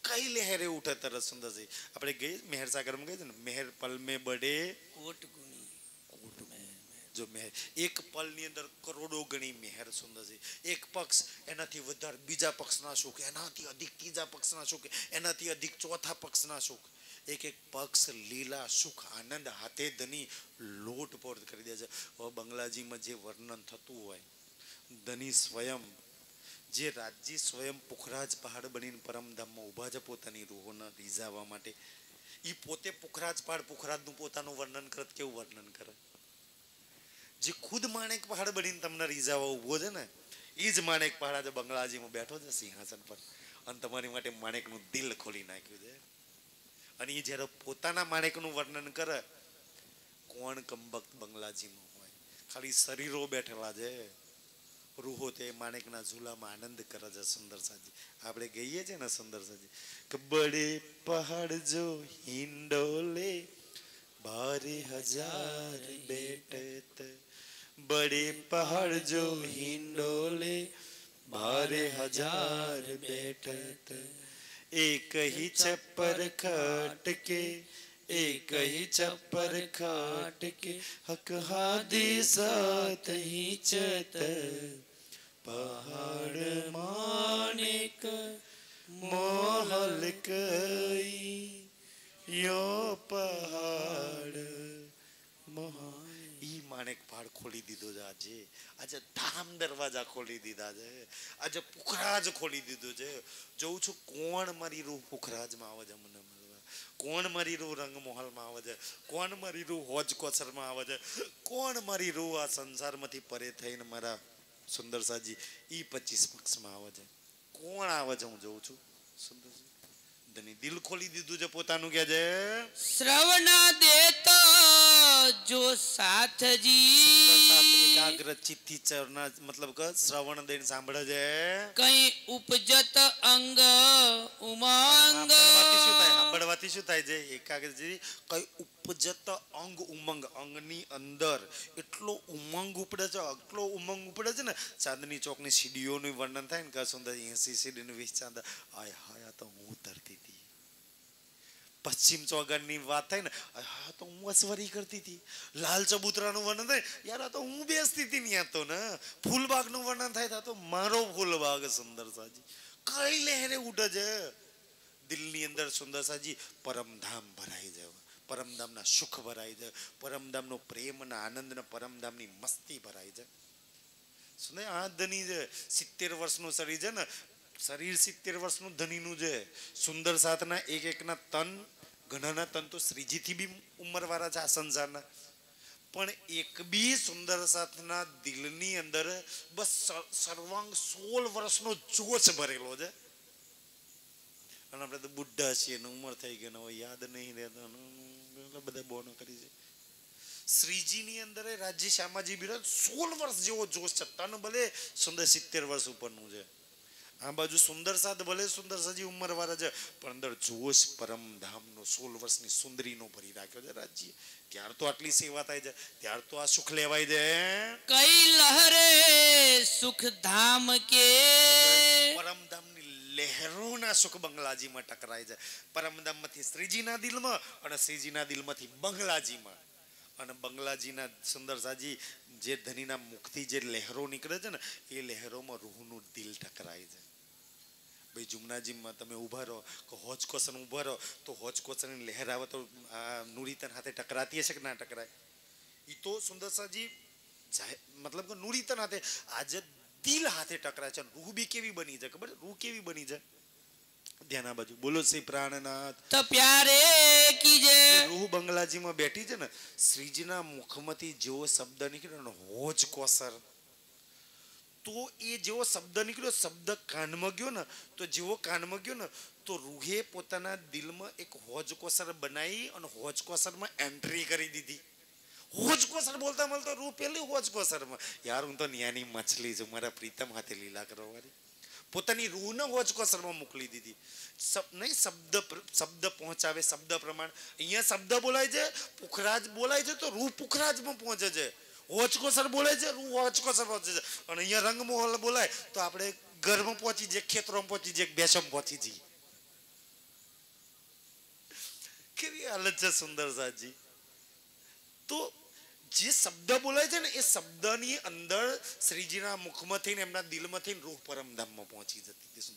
કઈ લહેરે ઉઠે તરત સુંદરજી. આપણે ગઈ મેહર સાગરમાં ગઈ છે ને, મેહર પલ મેં બડે કોટ ગુણી, જો મેહર એક પલની અંદર કરોડો ગણી મેહર સુંદરજી. એક પક્ષ એનાથી વધારે બીજા પક્ષના સુખ, એનાથી અધિક ત્રીજા પક્ષના સુખ, એનાથી અધિક ચોથા પક્ષના સુખ. એક પક્ષ લીલા સુખ આનંદ હાથે ધની લોટપોટ કરી દે છે. હવે બંગલાજીમાં જે વર્ણન થતું હોય, ધની સ્વયં જે રાજજી સ્વયં પુખરાજ પહાડ બનીને પરમધામમાં ઊભા છે પોતાની રૂહોને રીઝાવવા માટે. એ પોતે પુખરાજ પહાડ, પુખરાજનું પોતાનું વર્ણન કરે. કેવું વર્ણન કરે? જે ખુદ માણેક પહાડ બનીને તમને રીઝાવવા ઊભો છે ને, એ જ માણેક પહાડ આજે બંગલાજીમાં બેઠો છે સિંહાસન પર અને તમારી માટે માણેકનું દિલ ખોલી નાખ્યું છે. અને એ જ્યારે પોતાના માણેકનું વર્ણન કરે, કોણ કંબક્ત બંગલાજીમાં હોય? ખાલી શરીરો બેઠેલા છે, રૂહો તે માણેકના ઝૂલામાં આનંદ કરે છે સુંદર સાજી. આપણે ગઈએ છીએ ને સુંદર સાજી કે બડે પહાડ જો હિંડોલે બારે હજાર બેઠત, બડે પહાડ જો હિંડોલે બારે હજાર બેઠત, एक ही छप्पर खाट के, एक ही छप्पर खाट के, हक हादी साथ ही चत, पहाड़ मानिक मोहल कई, यो पहाड़ મહા. ઈ માણેક પહાડ ખોલી દીધો છે આજે. આજે ધામ દરવાજા ખોલી દીધા છે. આજે પુખરાજ ખોલી દીધો છે. જોઉં છું કોણ મારી રૂહ પુખરાજમાં આવે છે મને મળવા, કોણ મારી રૂહ રંગમહોલમાં આવે છે, કોણ મારી રૂહ હોજકોસરમાં આવે છે, કોણ મારી રૂહ આ સંસારમાંથી પરે થઈને મારા સુંદર સાજી ઈ 25 પક્ષમાં આવે છે. કોણ આવે છે હું જોઉં છું સુંદરજી. ધની દિલ ખોલી દીધું છે પોતાનું કે છે. શ્રવણા દેતો જો સાથજી, એકાગ્ર ચિત્તથી ચરના મતલબ કે શ્રવણ દઈને સાંભળે છે. કઈ ઉપજત અંગ ઉમંગ, સાંભળવાથી શું થાય છે? એકાગ્ર કઈ ઉપજત અંગ ઉમંગ, અંગની અંદર એટલો ઉમંગ ઉપડે છે, એટલો ઉમંગ ઉપડે છે ને. ચાંદની ચોકની સીડીઓનું વર્ણન થાય ને કે સુંદર 80 સીડીનું 20 ચાંદ. આય હાય આ તો હું તરતી હતી. પશ્ચિમ ચોગરની વાત થાય ને, હા તો હું અસવરી કરતી હતી. લાલ ચબૂતરાનું વર્ણન થાય, યાર આ તો હું બેસતી હતી ત્યાં તો ને. ફૂલબાગનું વર્ણન થાય તો મારો ફૂલબાગ સુંદર સાજી. કઈ લહેરે ઉઠે છે દિલની અંદર સુંદર સાજી. પરમધામ ભરાઈ જાય, પરમધામના સુખ ભરાઈ જાય, પરમધામનો પ્રેમ અને આનંદ ને પરમધામની મસ્તી ભરાઈ જાય સુને આ ધની છે 70 વર્ષનું શરીર છે ને, શરીર 70 વર્ષનું ધનીનું છે. સુંદર સાથના એક એકના તન, ઘણાના તન તો શ્રીજીથી બી ઉંમરવાળા છે આ સંસારના. પણ એક બી સુંદર સાથના દિલની અંદર બસ સર્વાંગ 16 વર્ષનો જોશ ભરેલો છે. અને આપણે તો બુઢ્ઢા છીએ ને ઉંમર થઈ ગઈ ને હવે યાદ નહીં રહેતા બધા બોનો કરી છે. શ્રીજીની અંદર રાજ્ય શ્યામાજી બિરાજ 16 વર્ષ જેવો જોશ છે. તન ભલે સુંદર 70 વર્ષ ઉપરનું છે. આ બાજુ સુંદર સાથ ભલે સુંદર સજી ઉંમર વાળા છે, પણ અંદર જોશ પરમધામનો 16 વર્ષની સુંદરીનો ભરી રાખ્યો છે રાજ્ય. ત્યાર તો આટલી સેવા થાય છે, ત્યાર તો આ સુખ લેવાય છે. કઈ લહરે સુખ ધામ કે પરમધામની લહેરોના સુખ બંગલાજીમાં ટકરાય છે. પરમધામમાંથી શ્રીજીના દિલમાં અને શ્રીજીના દિલમાંથી બંગલાજીમાં. અને બંગલાજીના સુંદર સાજી જે ધનીના મુખથી જે લહેરો નીકળે છે ને એ લહેરોમાં રૂહનું દિલ ટકરાય છે. ભાઈ જુમનાજીમાં તમે ઊભા રહો કે હોજકોસન ઊભા રહો તો હોજકોસનની લહેર આવે તો આ નુરીતન હાથે ટકરાતી હશે કે ના ટકરાય? એ તો સુંદર સાજી મતલબ કે નુરીતન હાથે આજે દિલ હાથે ટકરાય છે. રૂહ બી કેવી બની છે ખબર? રૂહ કેવી બની છે? ધ્યાન આ બાજુ બોલો શ્રી પ્રાણનાથ તો પ્યારે કીજે. રૂહ બંગલાજીમાં બેઠી છે ને, શ્રીજીના મુખમાંથી જેવો શબ્દ નીકળ્યો ને હોજ કોસર, તો એ જેવો શબ્દ નીકળ્યો, શબ્દ કાનમાં ગયો ને, તો જેવો કાનમાં ગયો ને તો રૂહે પોતાના દિલમાં એક હોજ કોસર બનાવી અને હોજ કોસરમાં એન્ટ્રી કરી દીધી. હોજ કોસર બોલતા બોલતા રૂહ પેલી હોજ કોસરમાં. યાર હું તો ન્યાની મછલી છું, મારા પ્રીતમ હાથે લીલા કરવાની. પોતાની રૂહને હોજ કોસરમાં મોકલી દીધી. નહીં શબ્દ પહોંચાવે શબ્દ પ્રમાણ. અહીંયા શબ્દ બોલાય છે, પુખરાજ બોલાય છે તો રૂહ પુખરાજમાં પહોંચે છે. હોજકોસર બોલાય છે, રૂહ હોજકોસર પહોંચે છે. અને અહીંયા રંગમહોલ બોલાય તો આપણે ઘરમાં પહોંચી જઈએ, ખેતરોમાં પહોંચી જઈએ, બેસમ પહોંચી જઈએ. કેવી હાલત છે સુંદર સાજી. તો જે શબ્દ બોલાય છે ને એ શબ્દની અંદર શ્રીજીના મુખમાં થઈને એમના દિલમાં થઈને રૂહ પરમધામમાં પહોંચી જતી.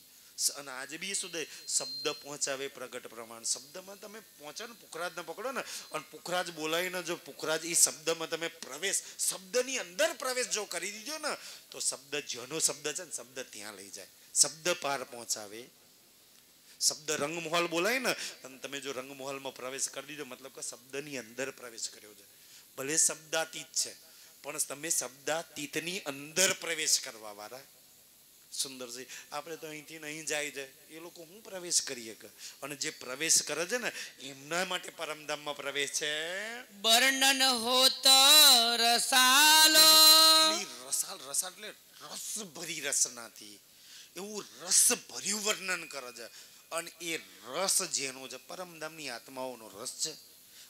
અને આજે બી શું શબ્દ પહોંચાવે પ્રગટ પ્રમાણ. શબ્દમાં તમે પહોંચો ને, પુખરાજને પકડો ને અને પુખરાજ બોલાવીને જો પુખરાજ એ શબ્દમાં તમે પ્રવેશ, શબ્દની અંદર પ્રવેશ જો કરી દીધો ને તો શબ્દ જેનો શબ્દ છે ને શબ્દ ત્યાં લઈ જાય, શબ્દ પાર પહોંચાવે. શબ્દ રંગમહોલ બોલાય ને અને તમે જો રંગમહોલમાં પ્રવેશ કરી દીધો મતલબ કે શબ્દની અંદર પ્રવેશ કર્યો છે. ભલે શબ્દાતીત છે પણ તમે શબ્દાતીતની અંદર પ્રવેશ કરવા વાળા સુંદર છે. આપણે તો અહીંથી નહીં જાય છે, એ લોકો હું પ્રવેશ કરીએ કે? અને જે પ્રવેશ કરે છે ને એમના માટે પરમધામમાં પ્રવેશ છે. વર્ણન હોત રસાલો. રસાલ રસાલ એટલે રસ ભરી રસનાથી એવું રસ ભર્યું વર્ણન કરે છે. અને એ રસ જેનો છે પરમધામની આત્માઓનો રસ છે.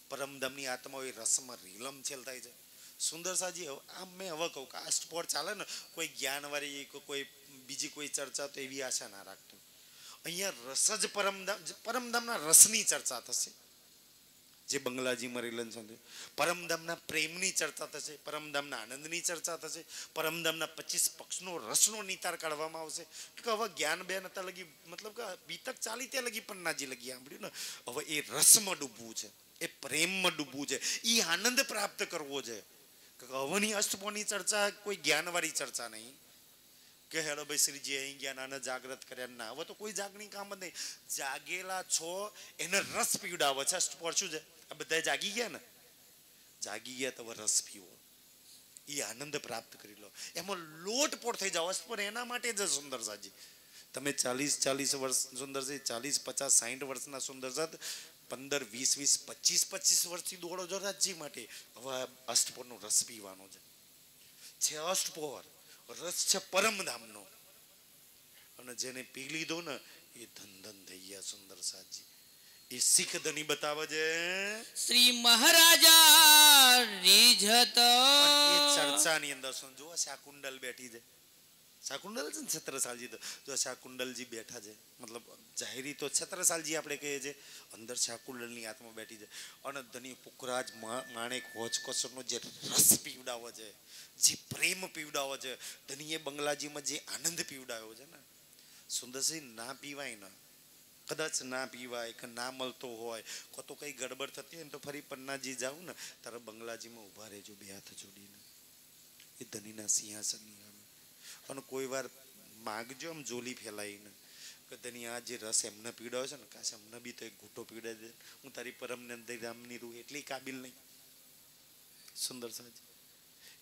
પરમધામની આત્માઓ એ રસમાં રીલમ છેલ થાય છે. સુંદર સાજી આમ મેં હવે કહું કે આ સ્પોર્ટ ચાલે ને કોઈ જ્ઞાનવાળી કોઈ બીજી કોઈ ચર્ચા તો એવી આશા ના રાખતો. અહીંયા રસ જ પરમધામના રસની ચર્ચા થશે. જે બંગલાજીમાં રીલન છે પરમધામના પ્રેમની ચર્ચા થશે, પરમધામના આનંદની ચર્ચા થશે, પરમધામના 25 પક્ષનો રસનો નિતાર કાઢવામાં આવશે. કે હવે જ્ઞાન બેન હતા લગી મતલબ કે બીતક ચાલી ત્યાં લગી પણ નાજી લગી સાંભળ્યું ને. હવે એ રસમાં ડૂબવું છે, એ પ્રેમમાં ડૂબવું છે, એ આનંદ પ્રાપ્ત કરવો છે. હવની અષ્ટપોની ચર્ચા કોઈ જ્ઞાનવાળી ચર્ચા નહીં કે હેડો ભાઈ શ્રીજી અહીં જ્ઞાન આને જાગૃત કર્યા. ના, હવે તો કોઈ જાગણી કામ જ નહીં. જાગેલા છો એને રસ પીવડાવે છે. અષ્ટપોર શું છે? આ બધા જાગી ગયા ને, જાગી ગયા તો રસ પીવો, એ આનંદ પ્રાપ્ત કરી લો, એમાં લોટપોટ થઈ જાઓ. અષ્ટપોર એના માટે જ સુંદર સાજી. તમે 40 વર્ષ સુંદર છે, 40, 50, 60 વર્ષના સુંદર સાત 15, 20, 25 વર્ષથી દોડો છો રાજ્ય માટે. હવે અષ્ટપોરનો રસ પીવાનો છે. અષ્ટપોર રસ છે પરમધામનો. અને જેને પી લીધો ને એ ધન થઈ ગયા સુંદર સાજી. એ શીખ ધની બતાવે છે શ્રી મહારાજા રીઝત. એ ચર્ચાની અંદર સમજો શાકુંડલ બેઠી છે. શાકુંડલ છે ને છત્રસાલજી, તો જો શાકુંડલજી બેઠા છે મતલબ જાહેરી તો છત્રસાલજી આપણે કહીએ છીએ, અંદર શાકુંડલની આત્મા બેઠી છે. અને ધની પુખરાજ માણેક હોજકોસરનો જે રસ પીવડાવે છે, જે પ્રેમ પીવડાવે છે, ધનીએ બંગલાજીમાં જે આનંદ પીવડાવ્યો છે ને સુંદરસિંહ, ના પીવાય ને, કદાચ ના પીવાય કે ના મળતો હોય કો તો કઈ ગડબડ થતી હોય ને તો ફરી પન્નાજી જાવ ને તારા બંગલાજીમાં ઊભા રહેજો બે હાથ જોડીને એ ધનીના સિંહાસનની સામે. અને કોઈ વાર માગજો આમ જોલી ફેલાઈને કે તેની આ જે રસ એમને પીડાવે છે ને કાશ એમને બી તો એક ઘૂંટો પીડાઈ દે, હું તારી પરમને રામની રૂહ એટલી કાબિલ નહીં. સુંદર સાજ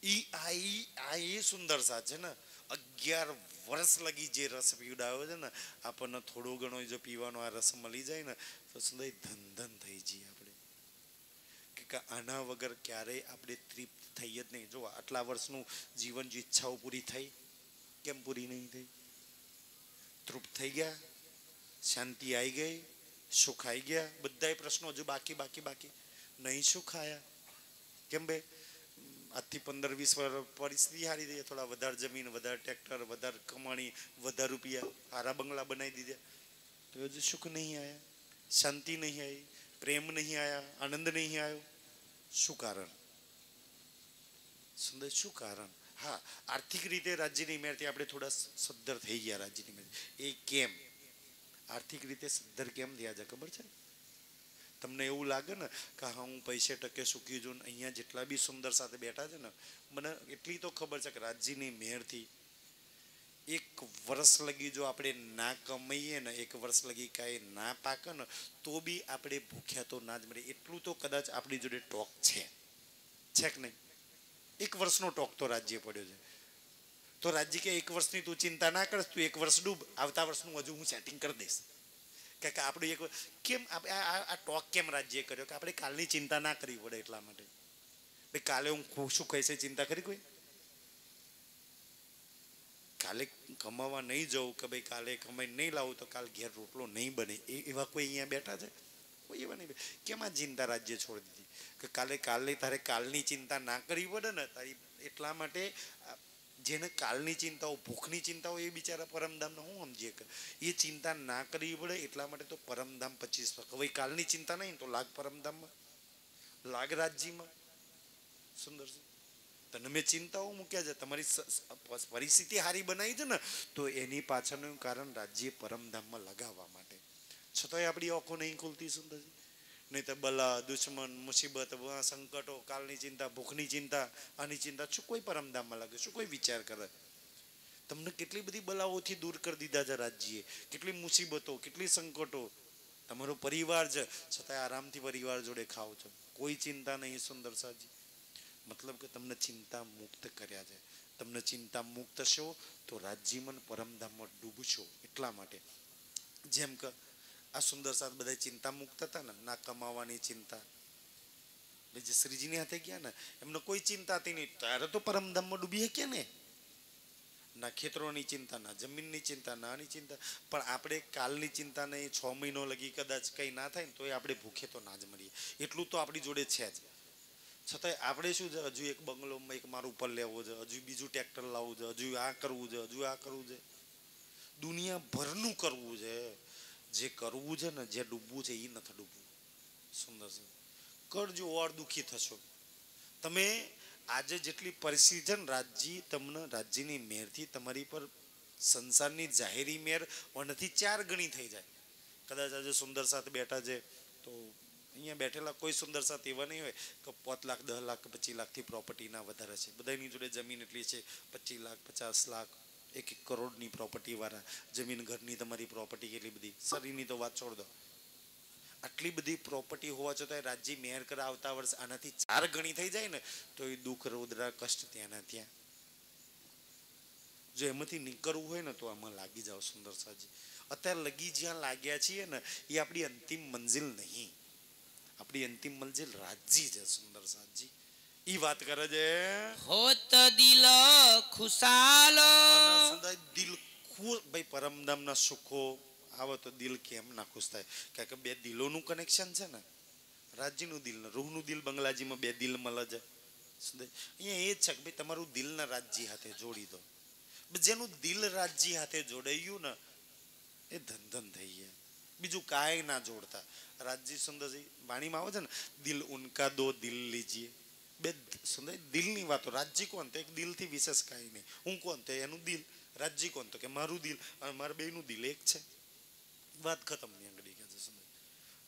એ સુંદર સાજ છે ને 11 વર્ષ લગી જે રસ પીવડાવ્યો છે ને આપણને થોડો ઘણો જો પીવાનો આ રસ મળી જાય ને તો સુંદર ધન થઈ જઈએ આપણે કે આના વગર ક્યારેય આપણે તૃપ્ત થઈ જ નહીં. જો આટલા વર્ષનું જીવન જે ઈચ્છાઓ પૂરી થઈ, કેમ પૂરી નહીં થઈ? તૃપ્ત થઈ ગયા, શાંતિ આવી ગઈ, સુખ આવી ગયા, બધાય પ્રશ્નો હજુ બાકી બાકી બાકી નહીં. સુખ આયા કેમ ભાઈ? આજથી 15-20 વર્ષ પરિસ્થિતિ સારી થઈ, થોડા વધારે જમીન, વધારે ટ્રેક્ટર, વધારે કમાણી, વધારે રૂપિયા, સારા બંગલા બનાવી દીધા, તો હજુ સુખ નહીં આયા, શાંતિ નહીં આવી, પ્રેમ નહીં આયા, આનંદ નહીં આવ્યો. શું કારણ? સુંદર શું કારણ? હા, આર્થિક રીતે રાજ્યની મેળથી આપણે થોડા સદ્ધર થઈ ગયા. રાજ્યની મેળ એ કેમ આર્થિક રીતે સદ્ધર કેમ થયા છે ખબર છે તમને? એવું લાગે ને કે હા હું પૈસે ટકે સુખી છું, અહીંયા જેટલા બી સુંદર સાથે બેઠા છે ને મને એટલી તો ખબર છે કે રાજ્યની મેળથી 1 વર્ષ લગી જો આપણે ના કમાઈએ ને, 1 વર્ષ લગી કાંઈ ના પાકે ને તો બી આપણે ભૂખ્યા તો ના જ મળે. એટલું તો કદાચ આપણી જોડે ટોક છે કે નહીં? 1 વર્ષનો ટોક તો રાજ્ય પડ્યો છે. તો રાજ્ય કે 1 વર્ષની તું ચિંતા ના કરશ, તું 1 વર્ષ ડૂબ, આવતા વર્ષનું હજુ હું સેટિંગ કરી દઈશ. કે આપણે કેમ આ ટોક કેમ રાજ્ય કર્યો? કે આપણે કાલની ચિંતા ના કરવી પડે એટલા માટે. ભાઈ કાલે હું શું કહીશ ચિંતા કરી કોઈ? કાલે કમાવા નહીં જવું કે ભાઈ કાલે કમાઈ નહીં લાવું તો કાલ ઘેર રોટલો નહીં બને, એવા કોઈ અહીંયા બેઠા છે? કોઈ એવા નહીં. કેમ આ ચિંતા રાજ્ય છોડી દીધી? કે કાલે તારે કાલની ચિંતા ના કરવી પડે ને તારી, એટલા માટે જેને કાલની ચિંતાઓ, ભૂખની ચિંતાઓ, એ બિચારા પરમધામને હું સમજીએ કે એ ચિંતા ના કરવી પડે એટલા માટે તો પરમધામ 25 હવે કાલની ચિંતા નહીં તો લાગ પરમધામમાં, લાગ રાજ્યમાં. સુંદર છે. તને મેં ચિંતાઓ મૂક્યા છે, તમારી પરિસ્થિતિ સારી બનાવી છે ને તો એની પાછળનું કારણ રાજ્ય પરમધામમાં લગાવવા માટે. છતાંય આપણી આંખો નહીં ખુલતી. સુંદર છે. નહીં તો બલા, દુશ્મન, મુસીબત, સંકટો, કાલની ચિંતા, ભૂખની ચિંતા, આની ચિંતા, શું કોઈ પરમધામમાં લાગે? શું કોઈ વિચાર કરે? તમને કેટલી બધી બલાઓથી દૂર કરી દીધા છે રાજ્યે, કેટલી મુસીબતો, કેટલી સંકટો. તમારો પરિવાર છે છતાંય આરામથી પરિવાર જોડે ખાઓ છો, કોઈ ચિંતા નહીં. સુંદર સાજી મતલબ કે તમને ચિંતા મુક્ત કર્યા છે. તમને ચિંતા મુક્ત છો તો રાજ્યમાં પરમધામમાં ડૂબશો. એટલા માટે જેમ કે આ સુંદર સાથ બધા ચિંતા મુક્ત હતા ને, ના કમાવાની ચિંતા, જે શ્રીજીની હાથે ગયા ને એમને કોઈ ચિંતા હતી નહીં, ત્યારે તો પરમધામમાં ડૂબી શક્યા ને. ના ખેતરોની ચિંતા, ના જમીનની ચિંતા, નાની ચિંતા. પણ આપણે કાલની ચિંતા નહીં, 6 મહિનો લગી કદાચ કંઈ ના થાય ને તોય આપણે ભૂખે તો ના જ મળીએ. એટલું તો આપણી જોડે છે જ. છતાંય આપણે શું છે, હજુ એક બંગલોમાં એક મારું ઉપર લેવો છે, હજુ બીજું ટ્રેક્ટર લાવવું છે, હજુ આ કરવું છે, હજુ આ કરવું છે, દુનિયાભરનું કરવું છે. જે કરવું છે ને, જે ડૂબવું છે એ નથી ડૂબવું. સુંદર છે. કરજો ઓર દુઃખી થશો તમે. આજે જેટલી પરિસ્થિતિ છે ને રાજ્ય, તમને રાજ્યની મેરથી તમારી પર સંસારની જાહેરી મેર 1 થી 4 ગણી થઈ જાય. કદાચ આજે સુંદર સાથે બેઠા છે તો અહીંયા બેઠેલા કોઈ સુંદર સાથ એવા નહીં હોય કે 5 લાખ, 10 લાખ, 25 લાખથી પ્રોપર્ટીના વધારે છે. બધાની જોડે જમીન એટલી છે 25 લાખ, 50 લાખ, 1 કરોડની પ્રોપર્ટી વાળા. જમીન ઘરની તમારી પ્રોપર્ટી કેટલી બધી, શરીરની તો વાત છોડ દો. આટલી બધી પ્રોપર્ટી હોવા છતાં રાજ્ય મેયર કરે આવતા વર્ષ આનાથી 4 ગણી થઈ જાય ને તો એ દુઃખ, રોદરા, કષ્ટ ત્યાંના ત્યાં. જો એમાંથી નીકળવું હોય ને તો આમાં લાગી જાઓ. સુંદર સાજી અત્યારે લગી જ્યાં લાગ્યા છીએ ને એ આપણી અંતિમ મંજિલ નહીં, આપણી અંતિમ મંજિલ રાજ્ય છે. સુંદર સાજી ઈ વાત કરે છે. હોત દિલ ખુશાલ, દિલ ખુશ. ભાઈ પરમધામના સુખો આવે તો દિલ કેમ ના ખુશ થાય? કારણ કે 2 દિલોનું કનેક્શન છે ને, રાજ્યનું દિલ ને રૂહનું દિલ. બંગલાજીમાં 2 દિલ મળે છે. અહીંયા એ જ છે કે ભાઈ તમારું દિલના રાજ્ય હાથે જોડી દો. જેનું દિલ રાજ્ય હાથે જોડાયું ને એ ધન થઈ ગયા. બીજું કાંઈ ના જોડતા. રાજ્ય સુંદરજી વાણીમાં આવે છે ને, દિલ ઉનકા દો દિલ લીજીએ. 2 સુંદર દિલની વાતો. રાજ્ય કોણ? તો એક દિલથી વિશેષ કાંઈ નહીં. હું કોણ? તો એનું દિલ. રાજ્ય કોણ? તો કે મારું દિલ. અને મારા બેયનું દિલ એક છે. વાત ખતમ. ની આંગળી કહે છે સુંદર.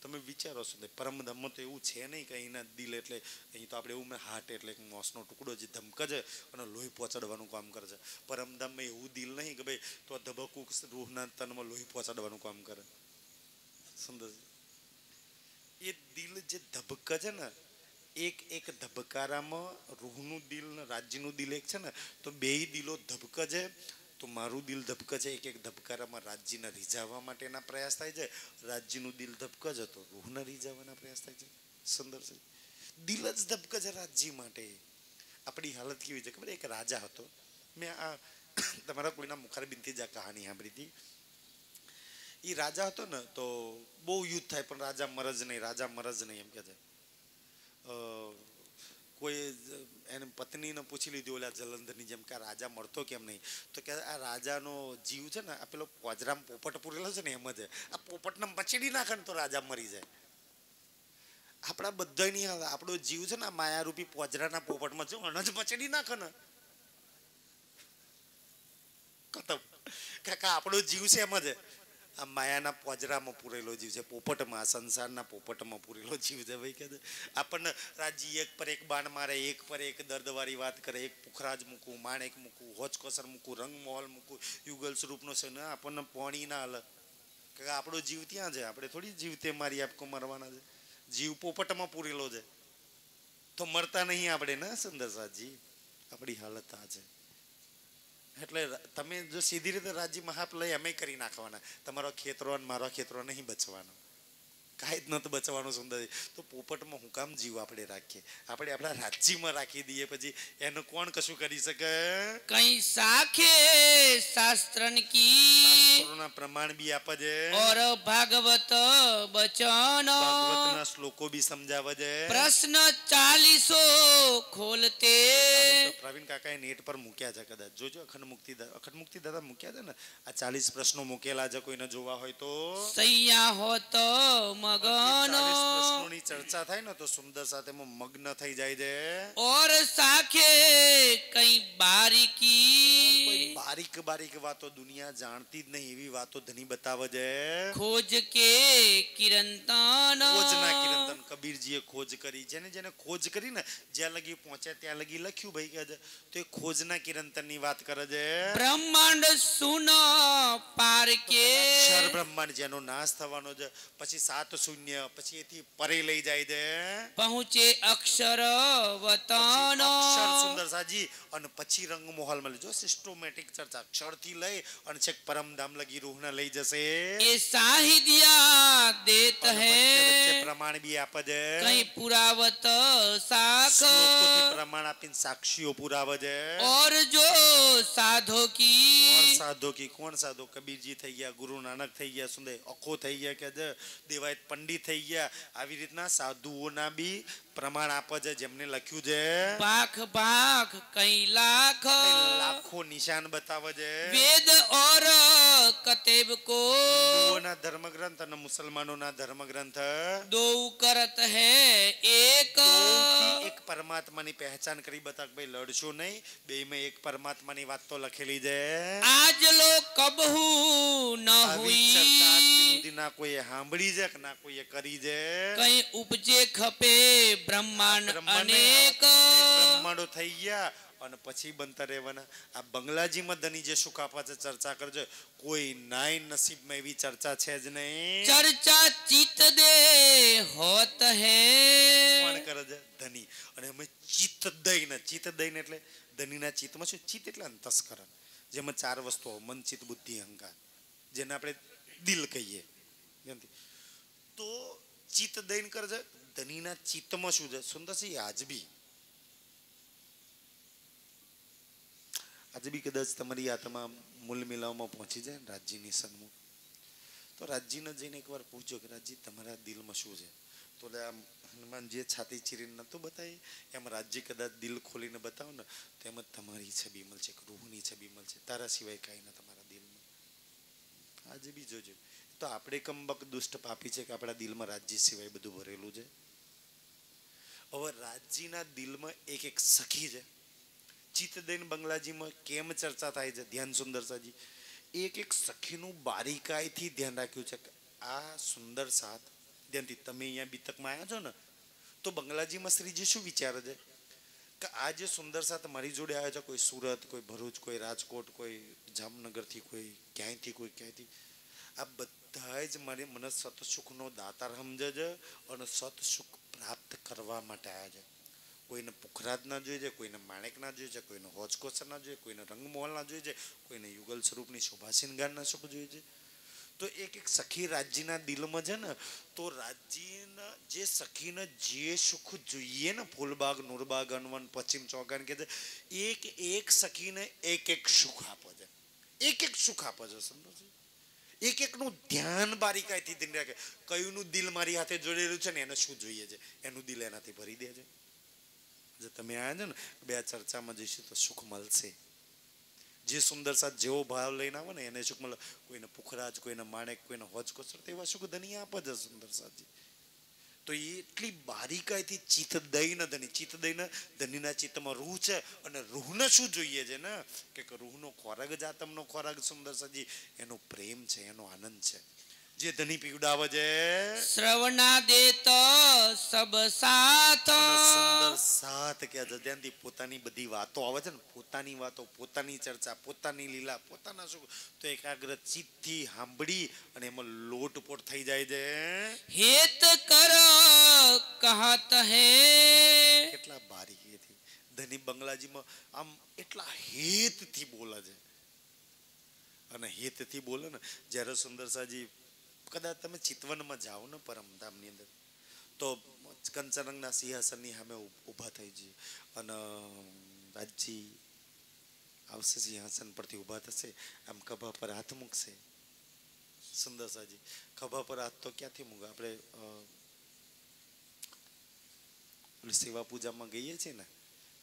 તો તમે વિચારો છો પરમધામમાં તો એવું છે નહીં કે અહીંના દિલ એટલે અહીં તો આપણે એવું હાર્ટ એટલે મોસનો ટુકડો જે ધમકે છે અને લોહી પહોંચાડવાનું કામ કરે છે. પરમધામમાં એવું દિલ નહીં કે ભાઈ તો આ ધબકું રૂહના તનમાં લોહી પહોંચાડવાનું કામ કરે. સુંદર એ દિલ જે ધબકે છે ને એક એક ધબકારામાં રૂહનું દિલ ને રાજ્યનું દિલ એક છે ને તો બેય દિલો ધબકે છે. તો મારું દિલ ધબકે છે એક એક ધબકારામાં રાજ્યને રીઝાવવા માટેના પ્રયાસ થાય છે. રાજ્યનું દિલ ધબકે છે તો રૂહને રીઝાવવાના પ્રયાસ થાય છે. સુંદર છે. દિલ જ ધબકે છે રાજ્ય માટે. આપણી હાલત કેવી છે ખબર? એક રાજા હતો. મેં આ તમારા કોઈના મુખારબિનથી જ આ કહાની સાંભળી હતી. એ રાજા હતો ને તો બહુ યુદ્ધ થાય પણ રાજા મરજ નહીં, રાજા મરજ નહીં એમ કે છે. કોઈ એને પત્નીને પૂછી લીધી ઓલા જલંધરની જેમ કે આ રાજા મળતો કેમ નહીં? તો કે આ રાજાનો જીવ છે ને આ પેલો પોજરામ પોપટ પૂરેલો છે ને એમ જ આ પોપટને મચડી નાખે ને તો રાજા મરી જાય. આપણા બધાની આપણો જીવ છે ને આ માયારૂપી પોજરાના પોપટમાં જો અનજ મચડી નાખે ને ખતમ. કાકા આપણો જીવ છે એમ જ આ માયાના પોજરામાં પૂરેલો જીવ છે, પોપટમાં, સંસારના પોપટમાં પૂરેલો જીવ છે. ભાઈ કે આપણને રાજી એક પર એક બાણ મારે, એક પર એક દર્દવાળી વાત કરે, એક પુખરાજ મૂકું, માણેક મૂકું, હોચકોસર મૂકું, રંગ મોહલ મૂકું, યુગલ સ્વરૂપનો છે ને આપણને પોણી ના હાલે. કે આપણો જીવ ત્યાં છે, આપણે થોડી જીવ તે મારી આપકો મરવાના છે. જીવ પોપટમાં પૂરેલો છે તો મરતા નહીં આપણે ને સુંદર સાજી. આપણી હાલત આ છે. એટલે તમે જો સીધી રીતે રાજી મહાપ લઈ અમે કરી નાખવાના. તમારો ખેતરો અને મારો ખેતરો નહીં બચવાનો, કાંઈ જ નહોતું બચવાનું. સુંદર તો પોપટમાં હું કામ જીવ આપણે રાખીએ? આપણે આપણા રાજ્યમાં રાખી દઈએ પછી એનું કોણ કશું કરી શકે? કઈ સાખે શાસ્ત્રન કી શાસ્ત્રોના પ્રમાણ બી આપે છે और भागवत बचन ભાગવતના શ્લોકો બી સમજાવે છે. प्रश्न 40 खोलते પ્રવીણ કાકાએ નેટ પર મૂક્યા છે, કદાચ જોજો. અખંડ મુક્તિ દાદા મૂક્યા છે ને આ 40 પ્રશ્નો મૂકેલા છે, કોઈને જોવા હોય તો. सैया होत मगन 40 પ્રશ્નોની ચર્ચા થાય ને તો સુંદર સાથે મગ્ન થઈ જાય છે. और साखे कई बारीकी કોઈ બારીક બારીક વાતો દુનિયા જાણતી જ નહીં એવી વાતો ધની બતાવે છે. खोज के किरंतन ખોજના કિરંતન કબીરજીએ ખોજ કરી. જેને ખોજ કરી ને જ્યાં લગી પહોંચ્યા ત્યાં લગી લખ્યું ભાઈ કે છે તો એ ખોજના કિરંતનની વાત કરે છે. ब्रह्मांड सुन पार के અક્ષર બ્રહ્માંડ જેનો નાશ થવાનો છે, પછી 7 શૂન્ય, પછી એથી પરે લઈ જાય છે. पहुँचे अक्षर પછી वतन અક્ષર સુંદર સાજી અને પછી રંગમોહલ મળે. જો સિસ્ટમેટિક ચર્ચા અક્ષરથી લઈ અને છેક પરમધામ લગી રૂહને લઈ જશે. ये साहिदिया देत અને વચ્ચે વચ્ચે है પ્રમાણ બી આપે છે. कहीं पुरावत साख શ્લોકોથી પ્રમાણ આપીને સાક્ષીઓ પુરાવે છે. और जो साधो કોણ की સાધો કી કોણ સાધો? કબીરજી થઈ ગયા, ગુરુ નાનક થઈ ગયા, સુંદર અખો થઈ ગયા, કે દેવાયત પંડિત થઈ ગયા. આવી રીતના સાધુઓના બી પ્રમાણ આપે છે જેમને લખ્યું છે. पाख पाख कई लाख લાખો નિશાન બતાવે છે. वेद और कतेब को હિન્દુઓના ધર્મગ્રંથ અને મુસલમાનોના ધર્મગ્રંથ दो करत है एक એક પરમાત્માની પહેચાન કરી બતાવ. ભાઈ લડશો નહીં, બેયમાં એક પરમાત્માની વાત તો લખેલી છે. आज लो कबहू न આવી ચર્ચા આજ हुई સુધી ના કોઈએ સાંભળી છે કે ના કોઈએ કરી છે. कहीं उपजे खपे ब्रह्मांड બ્રહ્માંડને अनेक બ્રહ્માંડો થઈ ગયા અને પછી બનતા રહેવાના. આ બંગલાજીમાં ધની જે સુખ આપવા છે ચર્ચા કરજો. કોઈ નાય નસીબમાં એવી ચર્ચા છે જ નહીં. चर्चा चित दे होत કોણ है કરે છે? ધની. અને અમે ચિત્ત દઈને, ચિત્ત દઈને એટલે ધનીના ચિત્તમાં શું? ચિત્ત એટલે અંતસ્કરણ, જેમાં 4 વસ્તુઓ મન, ચિત્ત, બુદ્ધિ, અહંકાર, જેને આપણે દિલ કહીએ. તો ચિત્ત દઈને કરે છે. ધનીના ચિત્તમાં શું છે? સુંદર છે. આજ બી કદાચ તમારી આત્મા મૂલ મિલાવમાં પહોંચી જાય ને રાજ્યની સન્મુખ, તો રાજ્યને જઈને એકવાર પૂછજો કે રાજ્ય તમારા દિલમાં શું છે? તો આમ હનુમાનજીએ છાતી ચીરીને નહોતું બતાવી એમ રાજ્ય કદાચ દિલ ખોલીને બતાવો ને તો એમ જ તમારી છબી મળશે, રૂહની છબી મળશે. તારા સિવાય કાંઈ ના તમારા દિલમાં. આજે બી જોજો. તો આપણે કમબક દુષ્ટ પાપી છે કે આપણા દિલમાં રાજ્ય સિવાય બધું ભરેલું છે. હવે રાજ્યના દિલમાં એક એક સખી છે. ચિત્તદૈન બંગલાજીમાં કેમ ચર્ચા થાય છે? ધ્યાન સુંદર સાજી એક એક સખીનું બારીકાઈથી ધ્યાન રાખ્યું છે કે આ સુંદર સાથ ધ્યાનથી તમે અહીંયા બીતકમાં આવ્યા છો ને તો બંગલાજીમાં શ્રીજી શું વિચારે છે કે આ જે સુંદર સાથ મારી જોડે આવ્યા છે, કોઈ સુરત, કોઈ ભરૂચ, કોઈ રાજકોટ, કોઈ જામનગરથી, કોઈ ક્યાંયથી, આ બધા જ મને સતસુખનો દાતાર સમજે છે અને સતસુખ પ્રાપ્ત કરવા માટે આવ્યા છે. કોઈને પુખરાજ ના જોઈએ છે, કોઈને માણેક ના જોઈએ છે, કોઈને હોજકોસર ના જોઈએ, કોઈને રંગમહોલ ના જોઈએ છે, કોઈને યુગલ સ્વરૂપની શોભા શિંગાર ના સુખ જોઈએ છે. તો એક સખી રાજ્યના દિલમાં છે ને, તો રાજ્યના જે સખીને જે સુખ જોઈએ ને, ફૂલબાગ, નૂરબાગ, અનવન, પશ્ચિમ ચોગાન કે છે, એક સખીને એક સુખ આપે છે, એક સુખ આપે છે. સમજો છો? એકનું ધ્યાન બારીકાઈથી ધીન રાખે. કયુંનું દિલ મારી હાથે જોડેલું છે ને, એને શું જોઈએ છે એનું દિલ એનાથી ભરી દે છે. જો તમે આવ્યા છો ને, બે ચર્ચામાં જઈશું તો સુખ મળશે. જે સુંદર સાથ જેવો ભાવ લઈને આવે ને એને સુખ મળે. કોઈને પુખરાજ, કોઈને માણેક, કોઈને હોજકોસર, તેવા સુખ ધની આપે છે સુંદર સાથજી. તો એ એટલી બારીકાઈથી ચિત્ત દઈને ધનીના ચિત્તમાં રૂહ છે, અને રૂહને શું જોઈએ છે ને કે રૂહનો ખોરાક જ આત્મનો ખોરાક સુંદર સાજી, એનો પ્રેમ છે, એનો આનંદ છે. જે ધની પીવડાવે છે શ્રવણા દેત સબ સાથ. સુંદર સાથ કે છે ત્યાંથી પોતાની બધી વાતો આવે છે ને, પોતાની વાતો, પોતાની ચર્ચા, પોતાની લીલા, પોતાના સુખ, તો એકાગ્ર ચિત્તથી સાંભળી અને એમાં લોટપોટ થઈ જાય છે. હેત કર કહત હે. કેટલા બારીકીથી ધની બંગલાજીમાં આમ એટલા હેતથી બોલે છે. અને હેતથી બોલે ને, જ્યારે સુંદર સાજી કદાચ તમે ચિતવનમાં જાઓ ને પરમધામની અંદર, તો કંચનરંગના સિંહાસનની સામે ઊભા થઈ જઈએ અને રાજજી આવશે, સિંહાસન પરથી ઊભા થશે, આમ ખભા પર હાથ મૂકશે. સુંદર સાજી ખભા પર હાથ તો ક્યાંથી મૂકે? આપણે સેવા પૂજામાં ગઈએ છીએ ને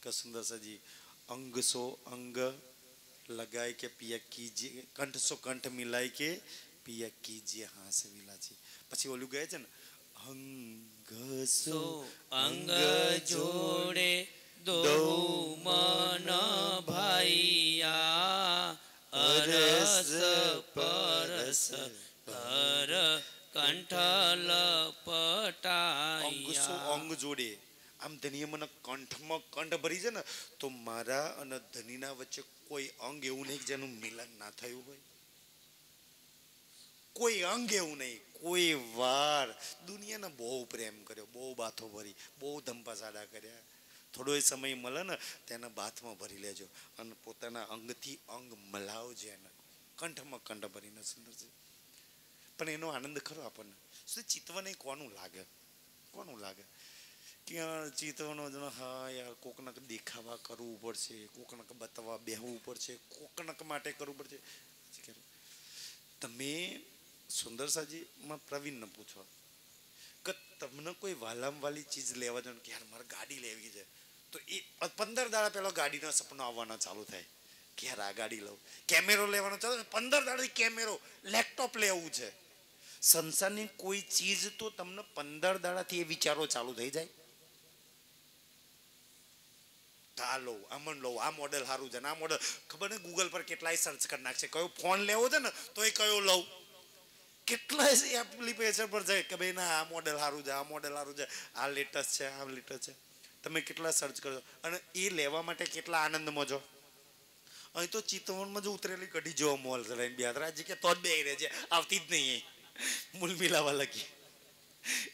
કે સુંદર સાજી અંગ સો અંગ लगाए के पिया कीजिए, कंठ सो कंठ मिलाए के पिया कीजिए हाथ से विलाजी. પછી ઓલું કહે છે ને, અંગ સો અંગ જોડે દો મન ભાઈયા, અરસ પરસ કર કંઠ લપટાયા. અંગ જોડે આમ ધનીએ મને કંઠમાં કંઠ ભરી છે ને, તો મારા અને ધનીના વચ્ચે કોઈ અંગ એવું નહીં જેનું મિલન ના થયું હોય. કોઈ અંગ એવું નહીં. કોઈ વાર દુનિયાને બહુ પ્રેમ કર્યો, બહુ બાથો ભરી, બહુ ધંપાસાડા કર્યા. થોડો સમય મળે ને તેના બાથમાં ભરી લેજો અને પોતાના અંગથી અંગ મલાવજો એને, કંઠમાં કંઠ ભરીને. સુંદર છે પણ એનો આનંદ ખરો આપણને. શું ચિતવને કોનું લાગે? ક્યાં ચિતવનો જણ, હા યાર કોકનક દેખાવા કરવું પડશે, કોકનક બતાવવા બેહવું પડશે, કોકનક માટે કરવું પડશે. તમે સુંદર સાજીમાં પ્રવીણને પૂછો કે તમને કોઈ વાલામ વાલી ચીજ લેવા દો કે યાર મારે ગાડી લેવી છે, તો એ 15 દાડા પહેલા ગાડીના સપના આવવાના ચાલુ થાય કે યાર આ ગાડી લઉં. કેમેરો લેવાનો ચાલુ, 15 દાડાથી કેમેરો, લેપટોપ લેવું છે. સંસારની કોઈ ચીજ તો તમને 15 દાડાથી એ વિચારો ચાલુ થઈ જાય. આ લો, આમણ લો, આ મોડેલ સારું છે ને આ મોડેલ, ખબર ને ગૂગલ પર કેટલાય સર્ચ કરી નાખશે, કયો ફોન લેવો છે ને તો એ કયો લઉં. કેટલાય એપ્લિકેશન પર જાય કે ભાઈ ના આ મોડેલ સારું છે, આ મોડેલ સારું છે, આ લેટેસ્ટ છે, આ લેટેસ્ટ છે. તમે કેટલા સર્ચ કરો અને એ લેવા માટે કેટલા આનંદમાં છો. અહીં તો ચિતવનમાં જ ઉતરેલી કઢી જેવો મોલ ચલાવીને બે રાજજી કે તો જ બે રહે છે, આવતી જ નહીં મૂલ મિલાવા લગી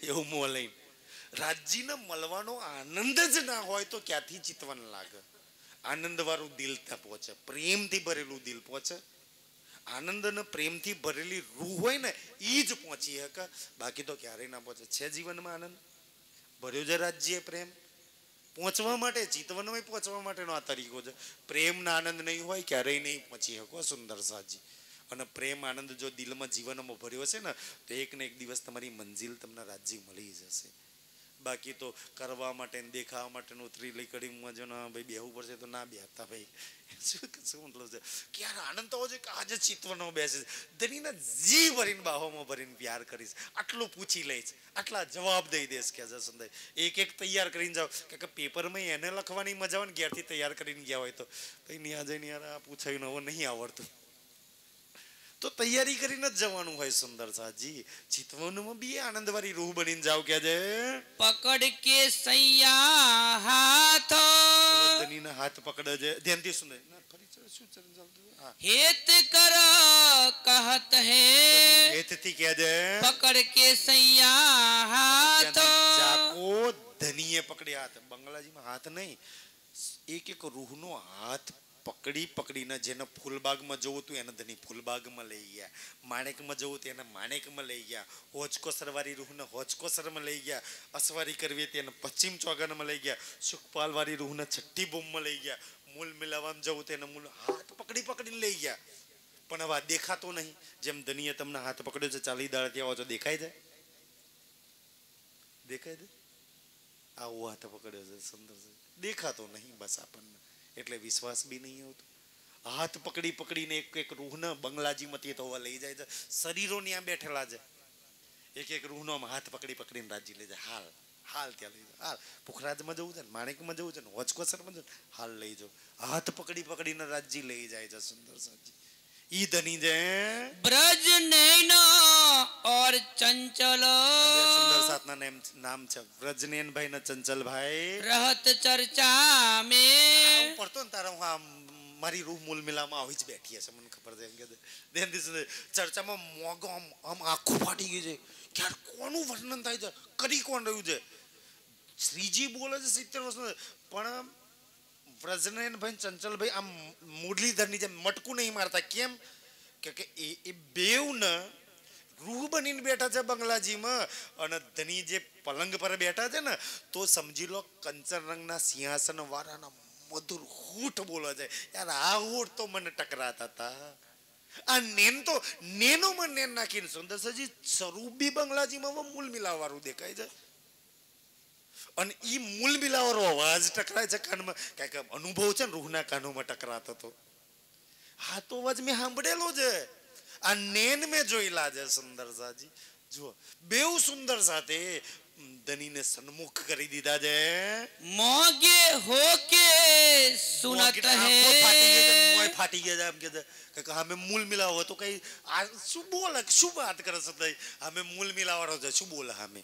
એવું મોલ લઈને. રાજ્યને મળવાનો આનંદ જ ના હોય તો ક્યાંથી ચિતવન લાગે? આનંદ વાળું દિલ ત્યાં પહોંચે, પ્રેમથી ભરેલું દિલ પહોંચે. આનંદ અને પ્રેમથી ભરેલી રૂહ હોય ને એ જ પહોંચી શકે, બાકી તો ક્યારેય ના પહોંચે. છે જીવનમાં આનંદ ભર્યો છે રાજ્ય પ્રેમ પહોંચવા માટે, ચિતવનમાં પહોંચવા માટેનો આ તરીકો છે. પ્રેમના આનંદ નહીં હોય ક્યારેય નહીં પહોંચી શકો સુંદર સાજી. અને પ્રેમ આનંદ જો દિલમાં જીવનમાં ભર્યો છે ને તો એક ને એક દિવસ તમારી મંજિલ તમને રાજ્ય મળી જશે. બાકી તો કરવા માટે દેખાવા માટે ઉતરી લઈ કડીમાં જો ના ભાઈ બેહવું પડશે તો ના બેહતા ભાઈ. શું મતલબ છે કે યાર આનંદ તો છે કે આજે ચિત્વનો બેસે ધનીના જી ભરીને બાહોમાં ભરીને પ્યાર કરીશ, આટલું પૂછી લઈશ, આટલા જવાબ દઈ દઈશ કે સંદાય. એક તૈયાર કરીને જાઓ કે પેપરમાં એને લખવાની મજા આવે ને ઘેરથી તૈયાર કરીને ગયા હોય તો ભાઈ ન્યા જઈને યાર આ પૂછાયું હવે નહીં આવડતું. તો તૈયારી કરીને જ જવાનું હોય સુંદર સાજી. ચિતવનમાં બી આનંદવાળી રૂહ બનીને જાવ કે છે પકડ કે સૈયા હાથ ધનીના હાથ પકડે છે ધ્યાનથી સુને શું ચરણ ચાલતું હા હેત કર કહત હે હેતથી કહે છે પકડ કે સૈયા હાથ જાકો ધનીએ પકડી હાથ બંગલાજીમાં હાથ નહીં એક એક રૂહનો હાથ પકડીને જેને ફૂલબાગમાં જવું હતું એને ધની ફૂલબાગમાં લઈ ગયા, માણેકમાં જવું હતું એને માણેકમાં લઈ ગયા, હોચકો સરવારી રૂહને હોચકો સરમાં લઈ ગયા, અસવારી કરવી હતી એને પશ્ચિમ ચોગાનમાં લઈ ગયા, સુખપાલવાળી રૂહને છઠ્ઠી બોમમાં લઈ ગયા, મૂલ મિલાવવામાં જવું હતું એને મૂલ હાથ પકડીને લઈ ગયા. પણ હવે દેખાતો નહીં. જેમ ધનીએ તમને હાથ પકડ્યો છે 40 દાડા ત્યાં આવો છો દેખાય જાય આવો હાથ પકડ્યો છે સુંદર છે દેખાતો નહીં બસ આપણને એટલે વિશ્વાસ બી નહીં આવતો. હાથ પકડીને એક રૂહને બંગલાજીમાંથી તો લઈ જાય છે, શરીરો ત્યાં બેઠેલા છે, એક રૂહનો હાથ પકડીને રાજી લઈ જાય. હાલ ત્યાં લઈ જાય, હાલ પુખરાજમાં જવું છે ને માણેકમાં જવું છે ને હોચકોસરમાં જવું હાલ લઈ જાઓ. હાથ પકડીને રાજી લઈ જાય છે સુંદર સાજી. ઈ ધની છે બ્રજ નૈન ઓર ચંચલ સુંદર સાતના નામ છે વ્રજનયનભાઈ ને ચંચલભાઈ. રહત ચર્ચા મે પડતો ને તારા હું મારી રૂહ મૂલ મિલામાં આવી જ બેઠી હશે મને ખબર છે એમ કે ચર્ચામાં મોગો આમ આખું ફાટી ગયું છે ક્યારે કોનું વર્ણન થાય છે કરી કોણ રહ્યું છે. શ્રીજી બોલે છે 70 વર્ષ પણ વ્રજનયનભાઈ ચંચલભાઈ આમ મુરલીધરની જેમ મટકું નહીં મારતા. કેમ કે એ બેવને રૂહ બનીને બેઠા છે બંગલાજીમાં અને ધની જે પલંગ પર બેઠા છે ને તો સમજી લો કંચન રંગના સિંહાસન વાળાના મધુર હૂઠ બોલે છે યાર. આ હૂઠ તો મને ટકરાતા હતા. આ નેન તો નેનોમાં નેન નાખીને સુંદર સજી સ્વરૂપ બી બંગલાજીમાં મૂલ મિલાવવાળું દેખાય છે અને ઈ મૂલ મિલાવવાનો અવાજ ટકરાય છે કાનમાં કાંઈક અનુભવ છે ને રૂહના કાનોમાં ટકરાતો હતો. હા તો અવાજ મેં સાંભળેલો છે. આ નેન મેં જોયેલા છે સુંદર સાજી. જુઓ બેઉ સુંદર સાથે ધનીને સન્મુખ કરી દીધા છે. મોગે હોકે સુનત હે મોય ફાટી ગયા એમ કે અમે મૂલ મિલાવો તો કઈ આ શું બોલે શું વાત કરે છે અમે મૂલ મિલાવાનો છે શું બોલે અમે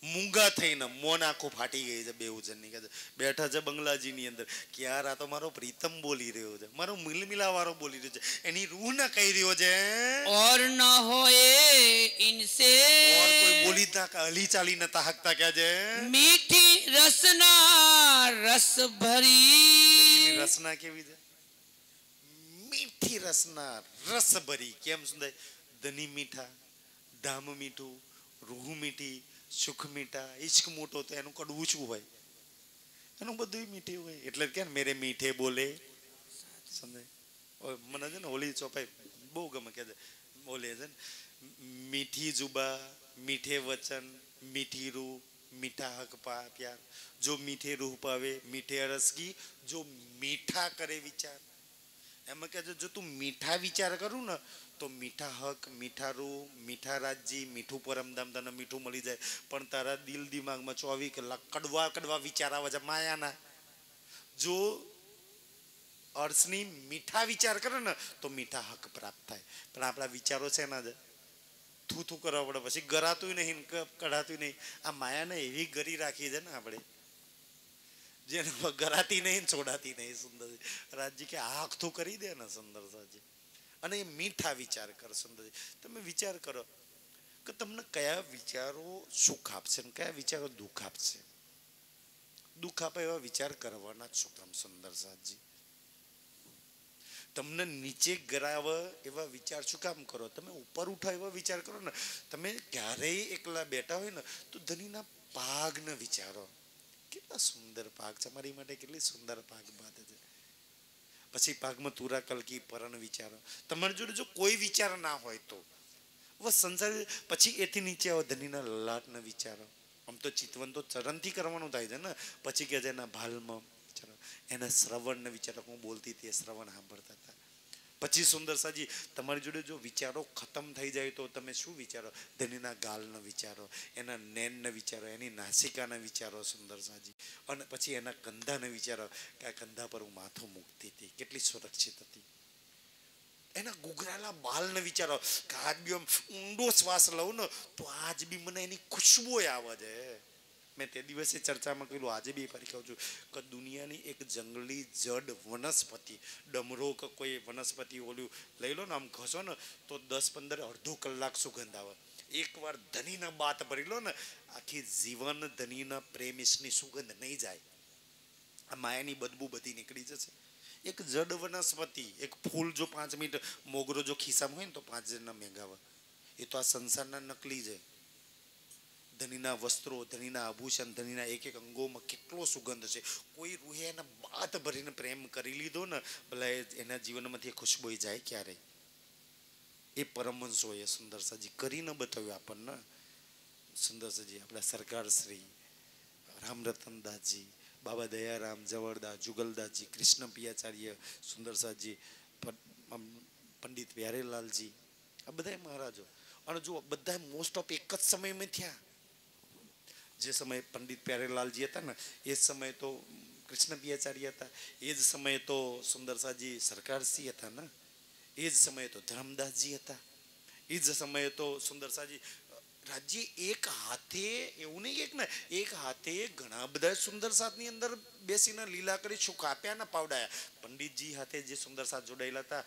મૂંગા થઈને મોન આખો ફાટી ગઈ છે બેઉ જણની કે બેઠા છે બંગલાજીની અંદર કે યાર આ તો મારો પ્રીતમ બોલી રહ્યો છે, મારો મિલમિલાવાળો બોલી રહ્યો છે, એની રૂહ ના કહી રહ્યો છે ઓર ન હોએ ઇનસે ઓર કોઈ બોલી ના હલી ચાલી ન તાહકતા કે છે મીઠી રસના રસ ભરી. રસના કેવી છે મીઠી રસના રસ ભરી. કેમ સુંદર ધની મીઠા, ધામ મીઠું, રૂહ મીઠી, સુખ મીઠા. ઈશ્ક મોટો તો એનું કડવું શું હોય એનું બધું મીઠું હોય એટલે કે મેરે મીઠે બોલે. મને છે ને હોલી ચોપાઈ બહુ ગમે કે બોલે છે ને મીઠી જુબા, મીઠે વચન, મીઠી રૂહ, મીઠા હક પ્યાર. જો મીઠે રૂહ પાવે મીઠે અરસગી, જો મીઠા કરે વિચાર. એમાં કે જો તું મીઠા વિચાર કરું ને તો મીઠા હક, મીઠા રૂહ, મીઠા રાજ્ય, મીઠું પરમધામ તને મીઠું મળી જાય. પણ તારા દિલ દિમાગમાં 24 કલાક કડવા વિચાર આવે છે માયાના. જો અર્શની મીઠા વિચાર કરે ને તો મીઠા હક પ્રાપ્ત થાય. પણ આપણા વિચારો છે ના જ થૂ કરવા પડે પછી ગરાતું નહીં કઢાતું નહીં. આ માયાને એવી ગરી રાખી છે ને આપણે જેને ગરાતી નહીં છોડાતી નહીં. સુંદર રાજજી કે આખતું કરી દે ને સુંદર સાજી. અને એ મીઠા વિચાર કર સુંદર. તમે વિચાર કરો કે તમને કયા વિચારો સુખ આપશે ને કયા વિચારો દુઃખ આપશે. દુઃખ આપે એવા વિચાર કરવાના જ શું કામ સુંદર સાજી. તમને નીચે ગરાવે એવા વિચાર શું કામ કરો. તમે ઉપર ઉઠાવ એવા વિચાર કરો ને. તમે ક્યારેય એકલા બેઠા હોય ને તો ધનીના પાગને વિચારો. કેટલા સુંદર પાક છે મારી માટે, કેટલી સુંદર પાક બાદ છે. પછી પાકમાં તુરા કલકી પરણ વિચારો. તમારી જોડે જો કોઈ વિચાર ના હોય તો બસ સંસાર. પછી એથી નીચે આવો ધનીના લલાટને વિચારો. આમ તો ચિતવન તો ચરણથી કરવાનું થાય છે ને. પછી કે છે એના ભાલમાં એના શ્રવણને વિચારો. હું બોલતી હતી એ શ્રવણ સાંભળતા હતા. પછી સુંદર સાજી તમારી જોડે જો વિચારો ખતમ થઈ જાય તો તમે શું વિચારો. ધનીના ગાલનો વિચારો, એના નેનને વિચારો, એની નાસિકાના વિચારો સુંદર સાજી. અને પછી એના કંધાને વિચારો કે આ કંધા પર હું માથું મૂકતી હતી કેટલી સુરક્ષિત હતી. એના ગુગરાલા બાલને વિચારો કે આજ બી આમ ઊંડો શ્વાસ લઉં ને તો આજ બી મને એની ખુશ્બુ આવે છે. મેં તે દિવસે ચર્ચામાં કહેલું, આજે બી ફરી કહું છું કે દુનિયાની એક જંગલી જડ વનસ્પતિ, ડમરો કે કોઈ વનસ્પતિ ઓલું લઈ લો ને, આમ ઘસો ને તો 10-15 અડધો કલાક સુગંધ આવે. એકવાર ધનીના બાત ભરી લો ને, આખી જીવન ધનીના પ્રેમિસની સુગંધ નહીં જાય. આ માયાની બદબુ બધી નીકળી જશે. એક જડ વનસ્પતિ, એક ફૂલ જો 5 મિનિટ મોગરો જો ખિસ્સામાં હોય ને તો 5 જણના મેઘાવા. એ તો આ સંસારના નકલી છે. ધનીના વસ્ત્રો, ધનીના આભૂષણ, ધનીના એક એક અંગોમાં કેટલો સુગંધ છે. કોઈ રૂહે એના બાત ભરીને પ્રેમ કરી લીધો ને, ભલે એના જીવનમાંથી ખુશ્બુ જાય ક્યારે. એ પરમહંસોએ સુંદરસાજી કરીને બતાવ્યું આપણને. સુંદરસાજી આપણા સરકાર શ્રી રામરતનદાસજી, બાબા દયારામ, જવરદાસ, જુગલદાસજી, કૃષ્ણ પિયાચાર્ય, સુંદરસાજી, પંડિત પ્યારેલાલજી, આ બધા મહારાજો. અને જો બધા મોસ્ટ ઓફ એક જ સમયમાં થયા. જે સમયે પંડિત પ્યારેલાલજી હતા ને એ સમયે તો કૃષ્ણ પિયાચાર્ય હતા, એ જ સમયે તો સુંદરસાજી સરકારસિંહ હતા ને, એ જ સમયે તો ધર્મદાસજી હતા, એ જ સમયે તો સુંદરસાજી રાજ્ય એક હાથે. એવું નહીં કે ને એક હાથે ઘણા બધા સુંદરસાદની અંદર બેસીને લીલા કરી સુખ આપ્યા ને પાવડાયા. પંડિતજી હાથે જે સુંદરસાદ જોડાયેલા હતા,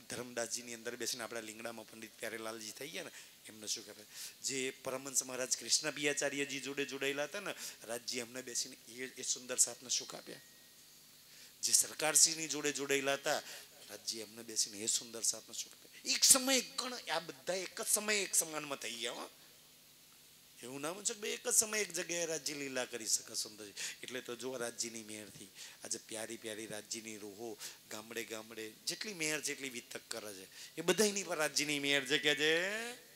ધર્મદાસજીની અંદર બેસીને આપણા લીંગડામાં પંડિત પ્યારેલાલજી થઈ ગયા ને, એમને શું કહેવાય. જે પરમહંસ મહારાજ કૃષ્ણ પિયાચાર્યજી જોડે જોડાયેલા હતા ને, રાજજી એમને બેસીને એ સુંદરસાદને સુખ આપ્યા. જે સરકારસિંહની જોડે જોડાયેલા હતા, રાજજી એમને બેસીને એ સુંદરસાદને સુખ આપ્યા. એક સમય ગણ આ બધા એક જ સમયે એક સમાનમાં થઈ ગયા. એવું નામ છે કે એક જ સમય એક જગ્યાએ રાજ્ય લીલા કરી શકે સુંદરજી. એટલે તો જો રાજ્યની મેયરથી આજે પ્યારી પ્યારી રાજ્યની રૂહો ગામડે ગામડે જેટલી મેયર જેટલી વિતક કરે છે, એ બધાની પર રાજ્યની મેયર છે કે છે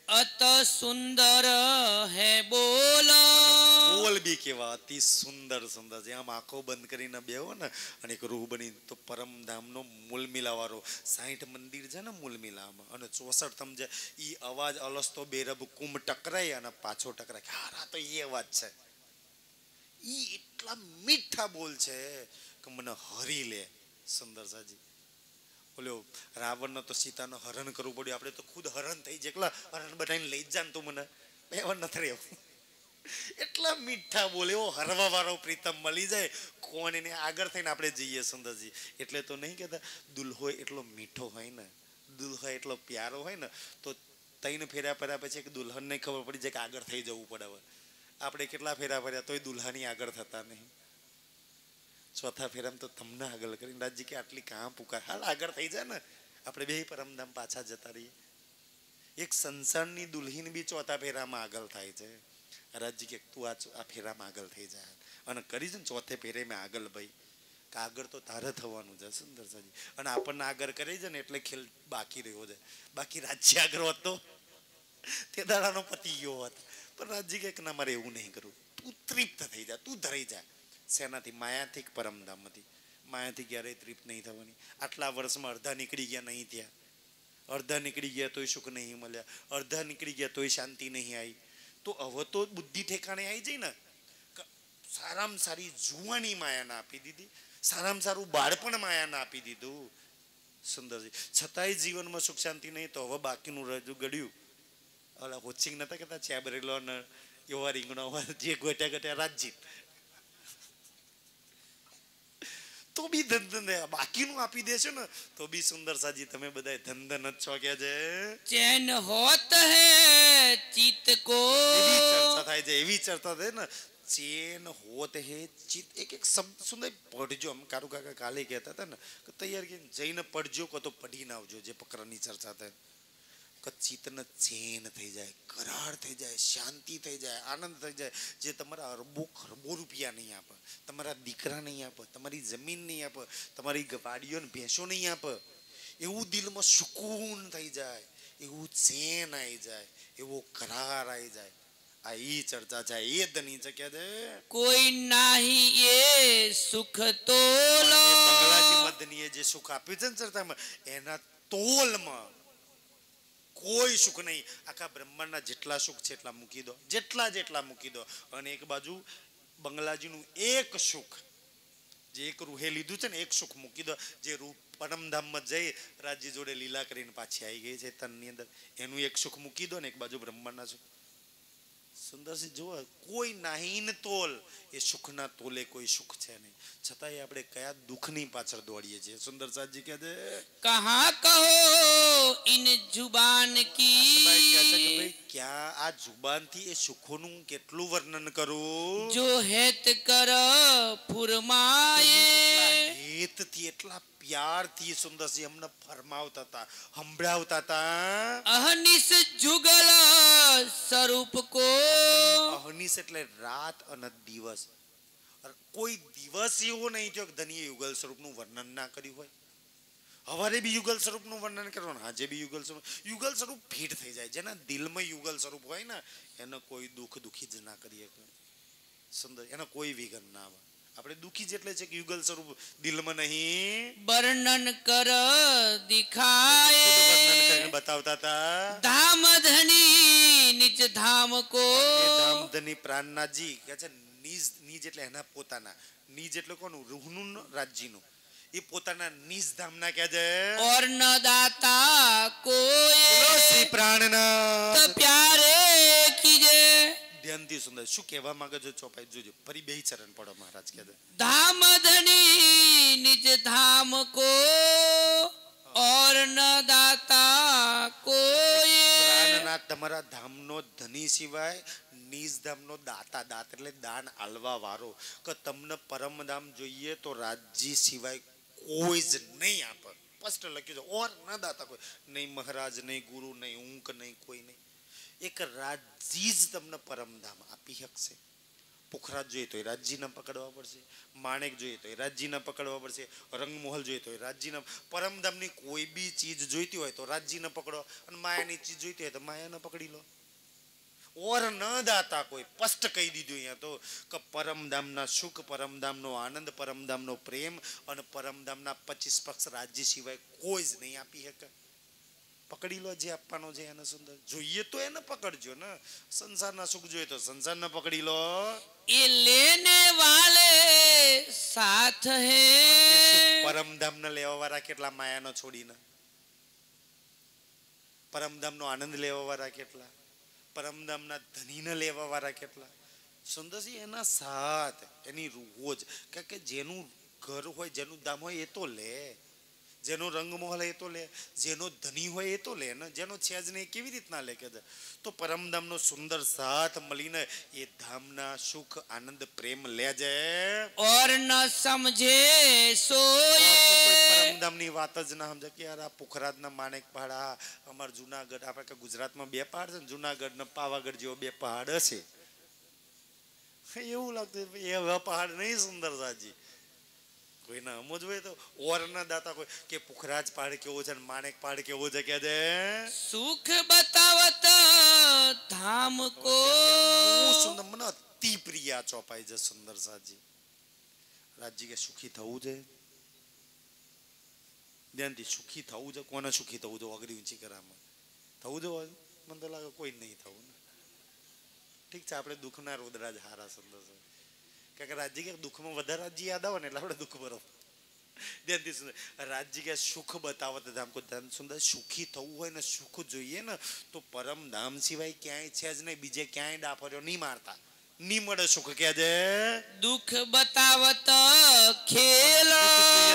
અત સુંદર હે બોલ. બોલ બી કેવા અતિ સુંદર સુંદર છે. આમ આંખો બંધ કરીને બેહો ને અને એક રૂહ બની તો પરમધામનો મૂલ મિલાવાળો 60 મંદિર છે ને મૂલ મિલામાં, અને 64 સમજે ઈ અવાજ અલસતો બેરબ કુંભ ટકરાય અને પાછો ટકરાય. હારા તો એ અવાજ છે. ઈ એટલા મીઠા બોલ છે કે મને હરી લે. સુંદરસાજી બોલ્યો રાવણને તો સીતાનો હરણ કરવું પડ્યું, આપણે તો ખુદ હરણ થઈ જાય. એકલા હરણ બનાવીને લઈ જ જાન તું મને, એવા નથી રહેવું. એટલા મીઠા બોલે, એવો હરવા વાળો પ્રીતમ મળી જાય કોણ એને આગળ થઈને આપણે જઈએ. સુંદરજી એટલે તો નહીં કહેતા દુલ્હો એટલો મીઠો હોય ને, દુલ્હો એટલો પ્યારો હોય ને તો 3 ફેરા ફર્યા પછી એક દુલ્હનને ખબર પડી જાય કે આગળ થઈ જવું પડે. હવે આપણે કેટલા ફેરા ફર્યા તોય દુલ્હાની આગળ થતા નહીં. 4થા ફેરામાં તો તમને આગળ કરીને રાજજી કે આટલી કાં પુકાર, હાલ આગળ થઈ જાય ને, આપણે બે પરમધામ પાછા જતા રહીએ. એક સંસારની દુલ્હીન બી 4થા ફેરામાં આગળ થાય છે. રાજજી કે તું આ ફેરામાં આગળ થઈ જાય અને કરી છે ને 4થે ફેરે મેં આગળ ભાઈ, કે આગળ તો તારે થવાનું છે. સુંદરસાજી અને આપણને આગળ કરી છે ને એટલે ખેલ બાકી રહ્યો છે. બાકી રાજ્ય આગળ હોત તો તે દાડાનો પતી ગયો હોત. પણ રાજજી કે ના મારે એવું નહીં કરવું, તું તૃપ્ત થઈ જા, તું ધરાઈ જા. શેનાથી? માયાથી પરમધામથી. માયાથી ક્યારેય તૃપ્ત નહીં થવાની. આટલા વર્ષમાં અડધા નીકળી ગયા નહીં થયા, અડધા નીકળી ગયા તોય સુખ નહીં મળ્યા, અડધા નીકળી ગયા તોય શાંતિ નહીં આવી. તો હવે તો બુદ્ધિ ઠેકાણે આવી જાય ને. સારામાં સારી જુવાની માયાને આપી દીધી, સારામાં સારું બાળપણ માયાને આપી દીધું. સુંદરજી છતાંય જીવનમાં સુખ શાંતિ નહીં. તો હવે બાકીનું રજૂ ગળ્યું. ઓલા હોચિંગ નતા કહેતા ચેબરેલો ને એવા રીંગણો જે ગોટ્યા ગોટ્યા રાજજી તો બી ધન બાકીનું આપી દેશો ને તો બી સુંદરસાજી તમે બધા ધન જ છો કે છે. ચેન હોત હે ચિત કો. એવી ચર્ચા થાય છે, એવી ચર્ચા થાય ને. ચેન હોત હે ચિત. એક શબ્દ સુંદર પઢજો. આમ કારુ કાકા કાલે કહેતા હતા ને કે તૈયાર કે જઈને પઢજો કો તો પઢી ના આવજો. જે પ્રકારની ચર્ચા થાય કે ચિત્તને ચેન થઈ જાય, કરાર થઈ જાય, શાંતિ થઈ જાય, આનંદ થઈ જાય. જે તમારા અરબો ખરબો રૂપિયા નહીં આપે, તમારા દીકરા નહીં આપે, તમારી જમીન નહીં આપે, તમારી વાડીઓ ને ભેંસો નહીં આપે, એવું દિલમાં સુકૂન થઈ જાય, એવું ચેન આવી જાય, એવો કરાર આવી જાય. આ ઈ ચર્ચા છે. એ ધની છે કે કોઈ નાહી એ સુખ તોલ. બંગલાજી મધનીએ જે સુખ આપ્યું છે ને ચર્ચામાં, એના તોલમાં કોઈ સુખ નહીં. આખા બ્રહ્માંડના જેટલા સુખ છે એટલા મૂકી દો, જેટલા મૂકી દો. અને એક બાજુ બંગલાજીનું એક સુખ જે એક રૂહે લીધું છે ને એક સુખ મૂકી દો, જે રૂહ પરમધામમાં જઈ રાજ્ય જોડે લીલા કરીને પાછી આવી ગઈ છે તનની અંદર, એનું એક સુખ મૂકી દો ને એક બાજુ બ્રહ્માંડના સુખ. સુંદરસિંહ જુઓ, કોઈ નાહીન તોલ એ સુખના તોલે કોઈ સુખ છે નહીં, છતાંય આપણે કયા દુઃખની પાછળ દોડીએ છીએ. સુંદર સાજી કહે છે कहाँ कहो इन जुबान આસબાઈ કહે છે કે की, ભાઈ ક્યાં આ જુબાનથી એ સુખોનું કેટલું વર્ણન કરું. जो हेत कर फुरमाए, હેતથી એટલા પ્યારથી સુંદરસિંહ અમને ફરમાવતા હતા, સંભળાવતા હતા. अहनिस जुगल स्वरूप को, અહનિશ એટલે રાત અને દિવસ, કોઈ દિવસ એવો નહીં થયો કે ધનીએ યુગલ સ્વરૂપનું વર્ણન ના કર્યું હોય. હવારે બી યુગલ સ્વરૂપનું વર્ણન કરવાનું, આજે બી યુગલ સ્વરૂપ ફીટ થઈ જાય. જેના દિલમાં યુગલ સ્વરૂપ હોય ને એને કોઈ દુઃખી જ ના કરીએ. સુંદર, એના કોઈ વિઘન ના આવે. આપણે દુઃખી જેટલે છે કે યુગલ સ્વરૂપ દિલમાં નહીં. वर्णन कर વર્ણન दिखाए, કરીને બતાવતા હતા. धाम धनी निज धाम को, એ ધામધની પ્રાણનાથજી કહે છે નિજ એટલે એના પોતાના, નિજ એટલે કોનું, રૂહનું રાજ્યનું, એ પોતાના નિજ ધામના કહે છે. और न दाता कोई બોલો શ્રી પ્રાણનાથ. तो प्यारे कीजे, ધ્યાનથી સુંદર શું કહેવા માંગે છો ચોપાઈ જોજો, ફરી બે ચરણ પડો. મહારાજ કહે છે धाम धनी निज धाम को, और न दाता कोई, પ્રાણનાથ તમારા ધામનો ધની સિવાય નિજ ધામનો દાતા, દાત એટલે દાન આલવા વાળો, કે તમને પરમધામ જોઈએ તો રાજ્ય સિવાય કોઈ જ નહીં આપે. સ્પષ્ટ લખ્યું છે, ઓર ન દાતા કોઈ નહીં, મહારાજ નહીં, ગુરુ નહીં, ઊંક નહીં, કોઈ નહીં. એક રાજ્ય જ તમને પરમધામ આપી શકશે. પુખરાજ જોઈએ તો એ રાજ્યના પકડવા પડશે, માણેક જોઈએ તો એ રાજ્યના પકડવા પડશે, રંગમોહલ જોઈએ તો એ રાજ્યના. પરમધામની કોઈ બી ચીજ જોઈતી હોય તો રાજ્યને પકડો, અને માયાની ચીજ જોઈતી હોય તો માયાને પકડી લો. ઓર ન દાતા કોઈ, સ્પષ્ટ કહી દીધું અહીંયા તો કે પરમધામના સુખ, પરમધામનો આનંદ, પરમધામનો પ્રેમ અને પરમધામના 25 પક્ષ રાજ્ય સિવાય કોઈ જ નહીં આપી શકે. પકડી લો જે આપવાનો છે એને. સુંદર, જોઈએ તો એને પકડજો ને, સંસારના સુખ જોઈએ તો સંસારને પકડી લો. ये लेने वाले साथ है, પરમધામને લેવા વાળા કેટલા, માયાનો છોડીને. પરમધામનો આનંદ લેવા વાળા કેટલા, પરમધામના ધનીને લેવા વાળા કેટલા. સુંદરસિંહ એના સાથ, એની રૂહો જ, કારણ કે જેનું ઘર હોય, જેનું ધામ હોય એ તો લે, જેનો રંગમોહલ એ તો લે, જેનો ધની હોય એ તો લે ને, જેનો છે જ નહીં કેવી રીતના લે. કે તો પરમધામનો સુંદર સાથ મળીને એ ધામના સુખ, આનંદ, પ્રેમ લે જાય. और न समझे सोए, પરમધામની વાત જ ના સમજે કે યાર આ પુખરાજના માણેક પહાડ, આ અમાર જુનાગઢ, આપણે કે ગુજરાતમાં 2 પહાડ છે ને, જુનાગઢ ને પાવાગઢ જેવો 2 પહાડ હશે, એવું લાગતું. એવા પહાડ નહીં સુંદર સાજી. કોઈને સમજ હોય તો ઓર ના દાતા કોઈ કે પુખરાજ પહાડ કેવો છે, માણેક પહાડ કેવો છે કે છે. सुख बतावत धाम को, બહુ સુંદર, મને અતિ પ્રિય ચોપાઈ છે સુંદર સાજી. રાજજી કે સુખી થવું છે, ધ્યાનથી સુખી થવું છે. કોને સુખી થવું છે? અઘરી ઊંચી કરામાં થવું છે. મને તો લાગે કોઈ નહીં થવું ને. ઠીક છે, આપણે દુઃખના રોદરા જ હારા. સુંદર છે, કારણ કે રાજજી કે દુઃખમાં વધારે રાજ્ય યાદ આવે ને એટલે આપણે દુઃખ બરોબર. ધ્યાનથી સુંદર, રાજજી કે સુખ બતાવત ધામ કો ધન. સુંદર, સુખી થવું હોય ને, સુખ જોઈએ ને તો પરમધામ સિવાય ક્યાંય છે જ નહીં. બીજે ક્યાંય ડાફર્યો નહીં મારતા, નહીં મળે સુખ. કે છે दुख बतावत खेल,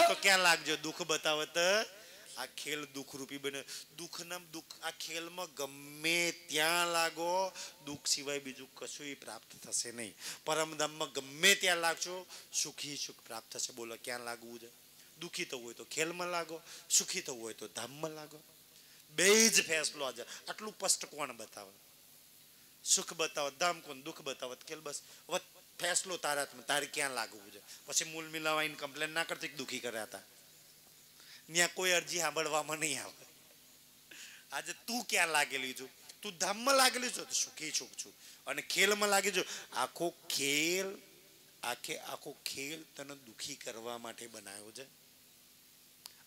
તો ક્યાં લાગજો, દુઃખ બતાવત આ ખેલ દુઃખ રૂપી બને. દુઃખના દુઃખ આ ખેલમાં ગમે ત્યાં લાગો, દુઃખ સિવાય બીજું કશું પ્રાપ્ત થશે નહીં. પરમધામમાં ગમે ત્યાં લાગશો, સુખી સુખ પ્રાપ્ત થશે. બોલો ક્યાં લાગવું છે? દુઃખી થવું હોય તો ખેલમાં લાગો, સુખી થવું હોય તો ધામમાં લાગો. બે જ ફેસલો આજે. આટલું સ્પષ્ટ કોણ બતાવે? સુખ બતાવત ધામ કોણ, દુઃખ બતાવત ખેલ. બસ હવે ફેસલો તારા હાથમાં, તારે ક્યાં લાગવું છે. પછી મૂળ મિલાવાઈને કમ્પ્લેન ના કરતી દુઃખી કર્યા હતા, ત્યાં કોઈ અરજી સાંભળવામાં નહીં આવે. આજે તું ક્યાં લાગેલી છું? તું ધામમાં લાગેલી છો તો સુખી સુખ છું, અને ખેલમાં લાગી છું. આખો ખેલ તને દુઃખી કરવા માટે બનાવ્યો છે.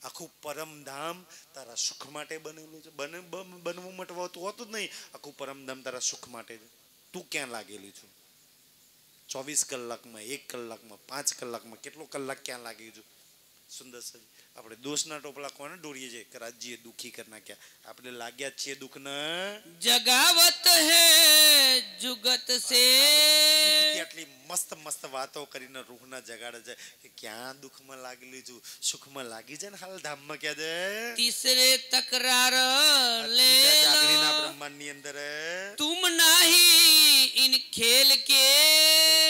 આખું પરમધામ તારા સુખ માટે બનેલું છે. બનવું મટવાતું હોતું જ નહીં. આખું પરમધામ તારા સુખ માટે છે. તું ક્યાં લાગેલી છું? 24 કલાકમાં 1 કલાકમાં 5 કલાકમાં કેટલો કલાક ક્યાં લાગી ગયો સુંદર સાજી આપણે દોષના ટોપલા કોને દોરીએ છીએ કે રાજ્યએ દુખી કરી નાખ્યા આપણે લાગ્યા છીએ દુઃખને જગાવત હે જુગત સે આટલી મસ્ત મસ્ત વાતો કરીને રૂહના જગાડે છે કે ક્યાં દુઃખમાં લાગી લીધું સુખમાં લાગી જાય ને હાલ ધામમાં ક્યાં છે तीसरे तकरार ले જાગરીના બ્રહ્માંડની અંદર तुम नहीं इन खेल के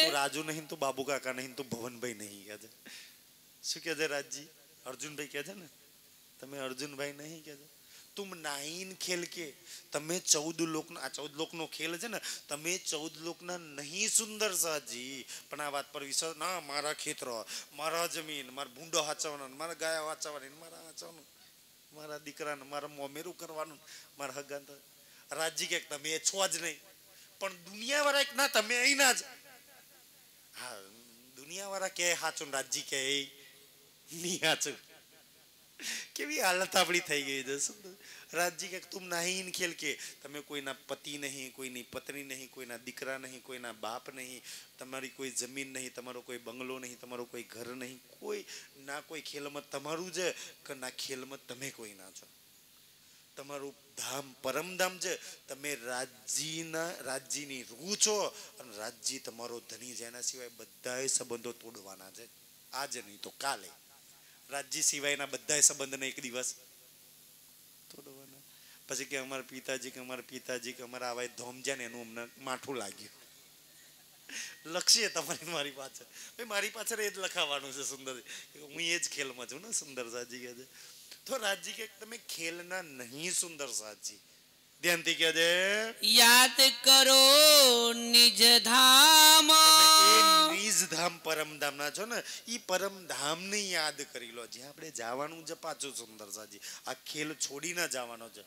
તો રાજુ નહીં તો બાબુ કાકા નહીં તો ભવનભાઈ નહીં કહે છે શું કહે છે રાજજી અર્જુનભાઈ કહે છે ને તમે અર્જુનભાઈ નહીં કહે છે તુમ નાઈન ખેલ કે તમે 14 લોકનો આ 14 લોકનો ખેલ છે ને તમે 14 લોકના નહીં સુંદર સાજી પણ આ વાત પર વિશ્વાસ ના મારા ખેતર મારા જમીન મારા ભૂંડો હાચવવાનો મારા ગાયો હાચવવાની મારા હાચવવાનું મારા દીકરાને મારા મોમેરું કરવાનું મારા હગાન રાજજી કે તમે છો જ નહીં પણ દુનિયાવાળા એક ના તમે અહીં ના જ હા દુનિયાવાળા કે હાચું રાજજી કે નહીં હાચું કેવી હાલત આપણી થઈ ગઈ છે રાજજી કે તુમ નહીં ખેલ કે તમે કોઈના પતિ નહીં કોઈની પત્ની નહીં કોઈના દીકરા નહીં કોઈના બાપ નહીં તમારી કોઈ જમીન નહીં તમારો કોઈ બંગલો નહીં તમારો કોઈ ઘર નહીં કોઈ ના કોઈ ખેલમાં તમારું છે કે ના ખેલમાં તમે કોઈ ના છો તમારું ધામ પરમધામ છે તમે રાજ્યની રૂહ છો અને રાજ્ય તમારો ધણી છે એના સિવાય બધા સંબંધો તોડવાના છે આજે નહીં તો કાલે રાજ્ય સિવાયના બધા સંબંધને એક દિવસ તોડવાના પછી કે અમારા પિતાજી કે અમારા આવા ધોમ છે ને એનું અમને માઠું લાગ્યું લક્ષ્ય તમારી મારી પાછળ ભાઈ મારી પાછળ એ જ લખાવાનું છે સુંદર હું એ જ ખેલમાં છું ને સુંદર સાજી કહે છે તો રાજજી કે તમે ખેલના નહીં સુંદર સાજી ધ્યાનથી કહે છે याद करो निज धाम નિજ ધામ પરમધામ ના છો ને ઈ પરમધામ ને યાદ કરી લો જ્યાં આપણે જવાનું છે પાછું સુંદર સાજી આ ખેલ છોડી ના જવાનો છે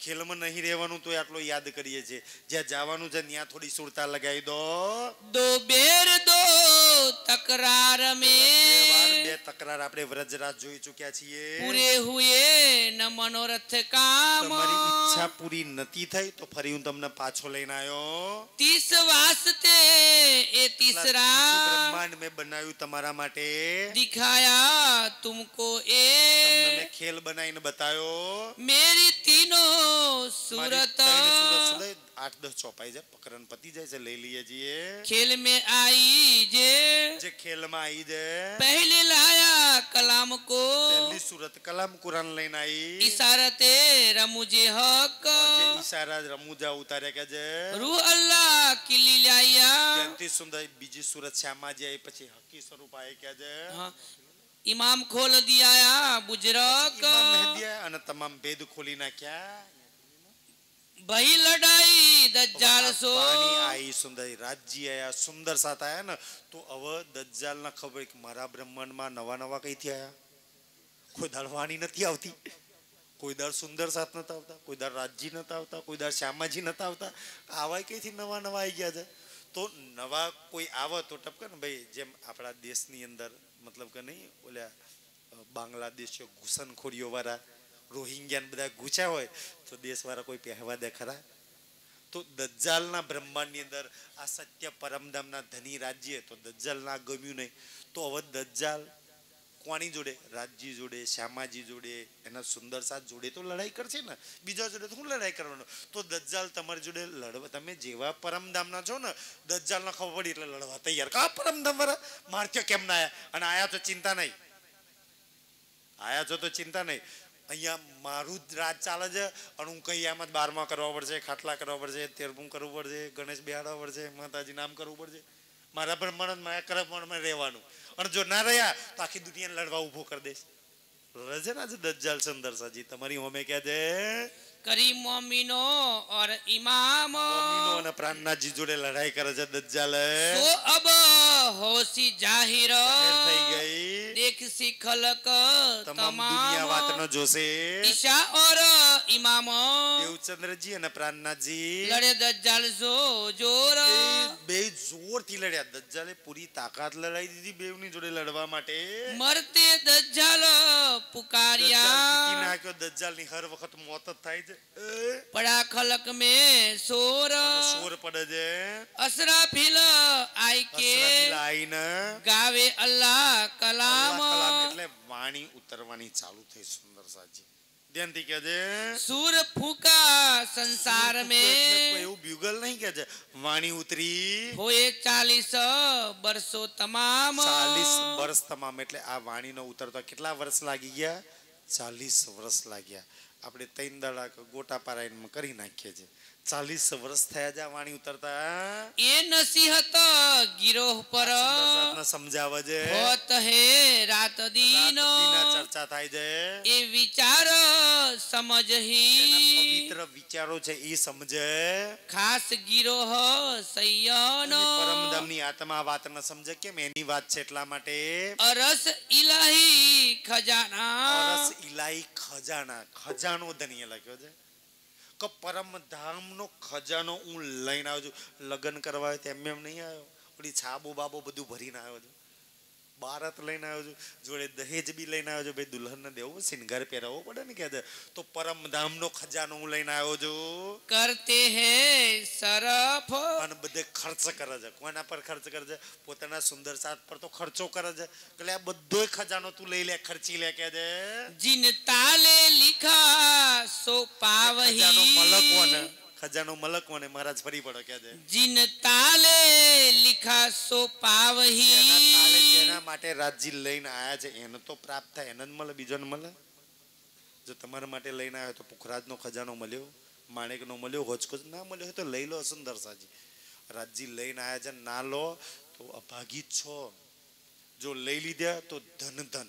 ખેલમાં નહીં રહેવાનું તો આટલો યાદ કરીએ છીએ જ્યાં જવાનું છે ત્યાં થોડી સુરતા લગાવી દો बेर दो तकरार में બે તકરાર આપણે વ્રજરાજ જોઈ ચૂક્યા છીએ पूरे हुए न मनोरथ काम તમારી ઈચ્છા પૂરી નથી થઈ તો ફરી હું તમને પાછો લઈને આવ્યો 30 वास्ते ए तीसरा બ્રહ્માંડ મેં બનાવ્યું તમારા માટે दिखाया तुमको ए તમને મેં ખેલ બનાવીને બતાવ્યો मेरी तीनों सूरत 8-10 ચોપાઈ જાય પકડન પતી જાય છે લઈ લઈએ છીએ खेल में आई જે ખેલમાં આવી છે पहले लाया कलाम को પહેલી સુરત કલામ કુરાન લઈને આવી इशारते रमुजे हक જે ઈશારા રમૂજા ઉતાર્યા કે છે रूह अल्लाह की लीलाया ત્યાંથી સુંદર બીજી સુરત શ્યામાજી આવી પછી હકી સ્વરૂપ આવી કે છે हाँ, इमाम खोल दिया बुजरक ઇમામ મહેદી આયા અને તમામ ભેદ ખોલી નાખ્યા भाई लड़ाई दज्जाल सो પાણી આવી સુંદર રાજ્ય આયા સુંદર સાથ આયા ને તો હવે દજ્જાલ ના ખબર કે મારા બ્રહ્માંડમાં નવા કઈથી આયા કોઈ દળવાની નથી આવતી કોઈ દર સુંદર સાથ નતા આવતા કોઈ દર રાજજી નતા આવતા કોઈ દર શ્યામાજી નતા આવતા આવા કઈથી નવા આવી ગયા છે તો નવા કોઈ આવે તો ટપકે ને ભાઈ જેમ આપણા દેશની અંદર મતલબ કે નહીં ઓલા બાંગ્લાદેશીઓ ઘૂસણખોરીઓ વાળા રોહિંગ્યાને બધા ઘૂસ્યા હોય તો દેશવાળા કોઈ પહેવા દે ખરા તો દજ્જાલના બ્રહ્માંડની અંદર આ સત્ય પરમધામના ધની રાજ્ય તો દજ્જાલના ગમ્યું નહીં તો હવે દજ્જાલ કોની જોડે રાજજી જોડે શ્યામાજી જોડે એના સુંદર સાથ જોડે તો લડાઈ કરશે ને બીજા જોડે તો શું લડાઈ કરવાનો તો દજ્જાલ તમારી જોડે લડવા તમે જેવા પરમધામના છો ને દજ્જાલને ખબર પડી એટલે લડવા તૈયાર કા પરમધામ વાળા મારત્યો કેમ ના આયા અને આયા તો ચિંતા નહીં આયા છો તો ચિંતા નહીં અહીંયા મારું જ રાજ ચાલે છે અને હું કઈ આમાં 12મા કરવા પડશે ખાટલા કરવા પડશે 13મું કરવું પડશે ગણેશ બેહાડવા પડશે માતાજી નામ કરવું પડશે મારા બ્રહ્માંડ માયા કર્મમાં રહેવાનું અને જો ના રહ્યા તો આખી દુનિયાને લડવા ઊભો કરી દઈશ રજે ના દજ્જાલ સુંદર સાજી તમારી હોમે કહે છે करी मोमिनो और इमाम મોમીનો અને પ્રાણનાથજી જોડે લડાઈ કરે છે દજ્જાલ तो अब होशी जाहिर જાહેર થઈ ગઈ देख देख सी खलक તમામ દુનિયા વાત ન तमाम જોશે ईशा और इमाम દેવચંદ્રજી અને પ્રાણનાથજી लड़े दज्जाल जो जोर બે જોરથી લડ્યા દજ્જાલે પૂરી તાકાત લડાઈ દીધી બેવની જોડે લડવા માટે मरते दज्जाल દજ્જાલ पुकारिया જીતી નાખ્યો દજ્જાલની હર વખત મોત જ થાય છે पड़ा खलक में सोर અને શોર પડે છે असराफिल आई के અસરાફીલ આઈને गावे अल्लाह અલ્લાહ कलाम કલામ એટલે વાણી ઉતરવાની ચાલુ થઈ સુંદર સાજી ધ્યાનથી કહેજે सूर फूका संसार એટલે में કોઈ એવું બ્યુગલ નહીં કે છે વાણી ઉતરી होए 40 बरसों तमाम 40 વર્ષ તમામ એટલે આ વાણીનો ઉતરતો કેટલા વર્ષ લાગી ગયા 40 વર્ષ લાગ્યા આપણે ત્રણ દાડા ગોટા પારાયણમાં કરી નાખીએ છીએ 40 વર્ષ થયા છે આ વાણી ઉતરતા ये नसीहत गिरोह पर સુંદર સમજાવે છે होत है रात दिन રાતદીના ચર્ચા થાય છે ये विचार समझ એના ही પવિત્ર વિચારો છે એ સમજે खास गिरोह सैयन પરમધામની આત્મા વાત ન સમજે કેમ એની વાત છે એટલા માટે अरस इलाही खजाना રસ ઇલાઈ ખજાના ખજાનો ધનિય લખ્યો છે કે પરમધામનો ખજાનો હું લઈને આવ્યો છું લગ્ન કરવા આવ્યો તેમ એમ નહીં આવ્યો ઓલી છાબો બાબો બધું ભરીને આવ્યો છું બારાત લઈને આવ્યો છું જોડે દહેજ બી લઈને આવ્યો છું ભાઈ દુલ્હનને દેવું સિંગાર પહેરાવવો પડે ને કે તો પરમધામનો ખજાનો હું લઈને આવ્યો છું करते हैं सरफ અને બધે ખર્ચ કરે છે કોના પર ખર્ચ કરે છે પોતાના સુંદર સાથ પર તો ખર્ચો કરે છે એટલે આ બધોય ખજાનો તું લઈ લે ખર્ચી લે કે છે जिन ताले लिखा सो ખજાનો મલક કોને पावही ખજાનો મલક કોને મહારાજ ફરી પડો કે છે जिन ताले लिखा सो જેના पावही તાલે જેના માટે રાજજી લઈને આયા છે એને તો પ્રાપ્ત થાય એને જ મળે બીજોને મળે જો તમારા માટે લઈને આવ્યો તો પુખરાજનો ખજાનો મળ્યો માણેકનો મળ્યો હોચકોચ ના મળ્યો હોય તો લઈ લો સુંદર સાજી રાજજી લઈને આયા છે ના લો તો અભાગી જ છો જો લઈ લીધા તો ધન ધન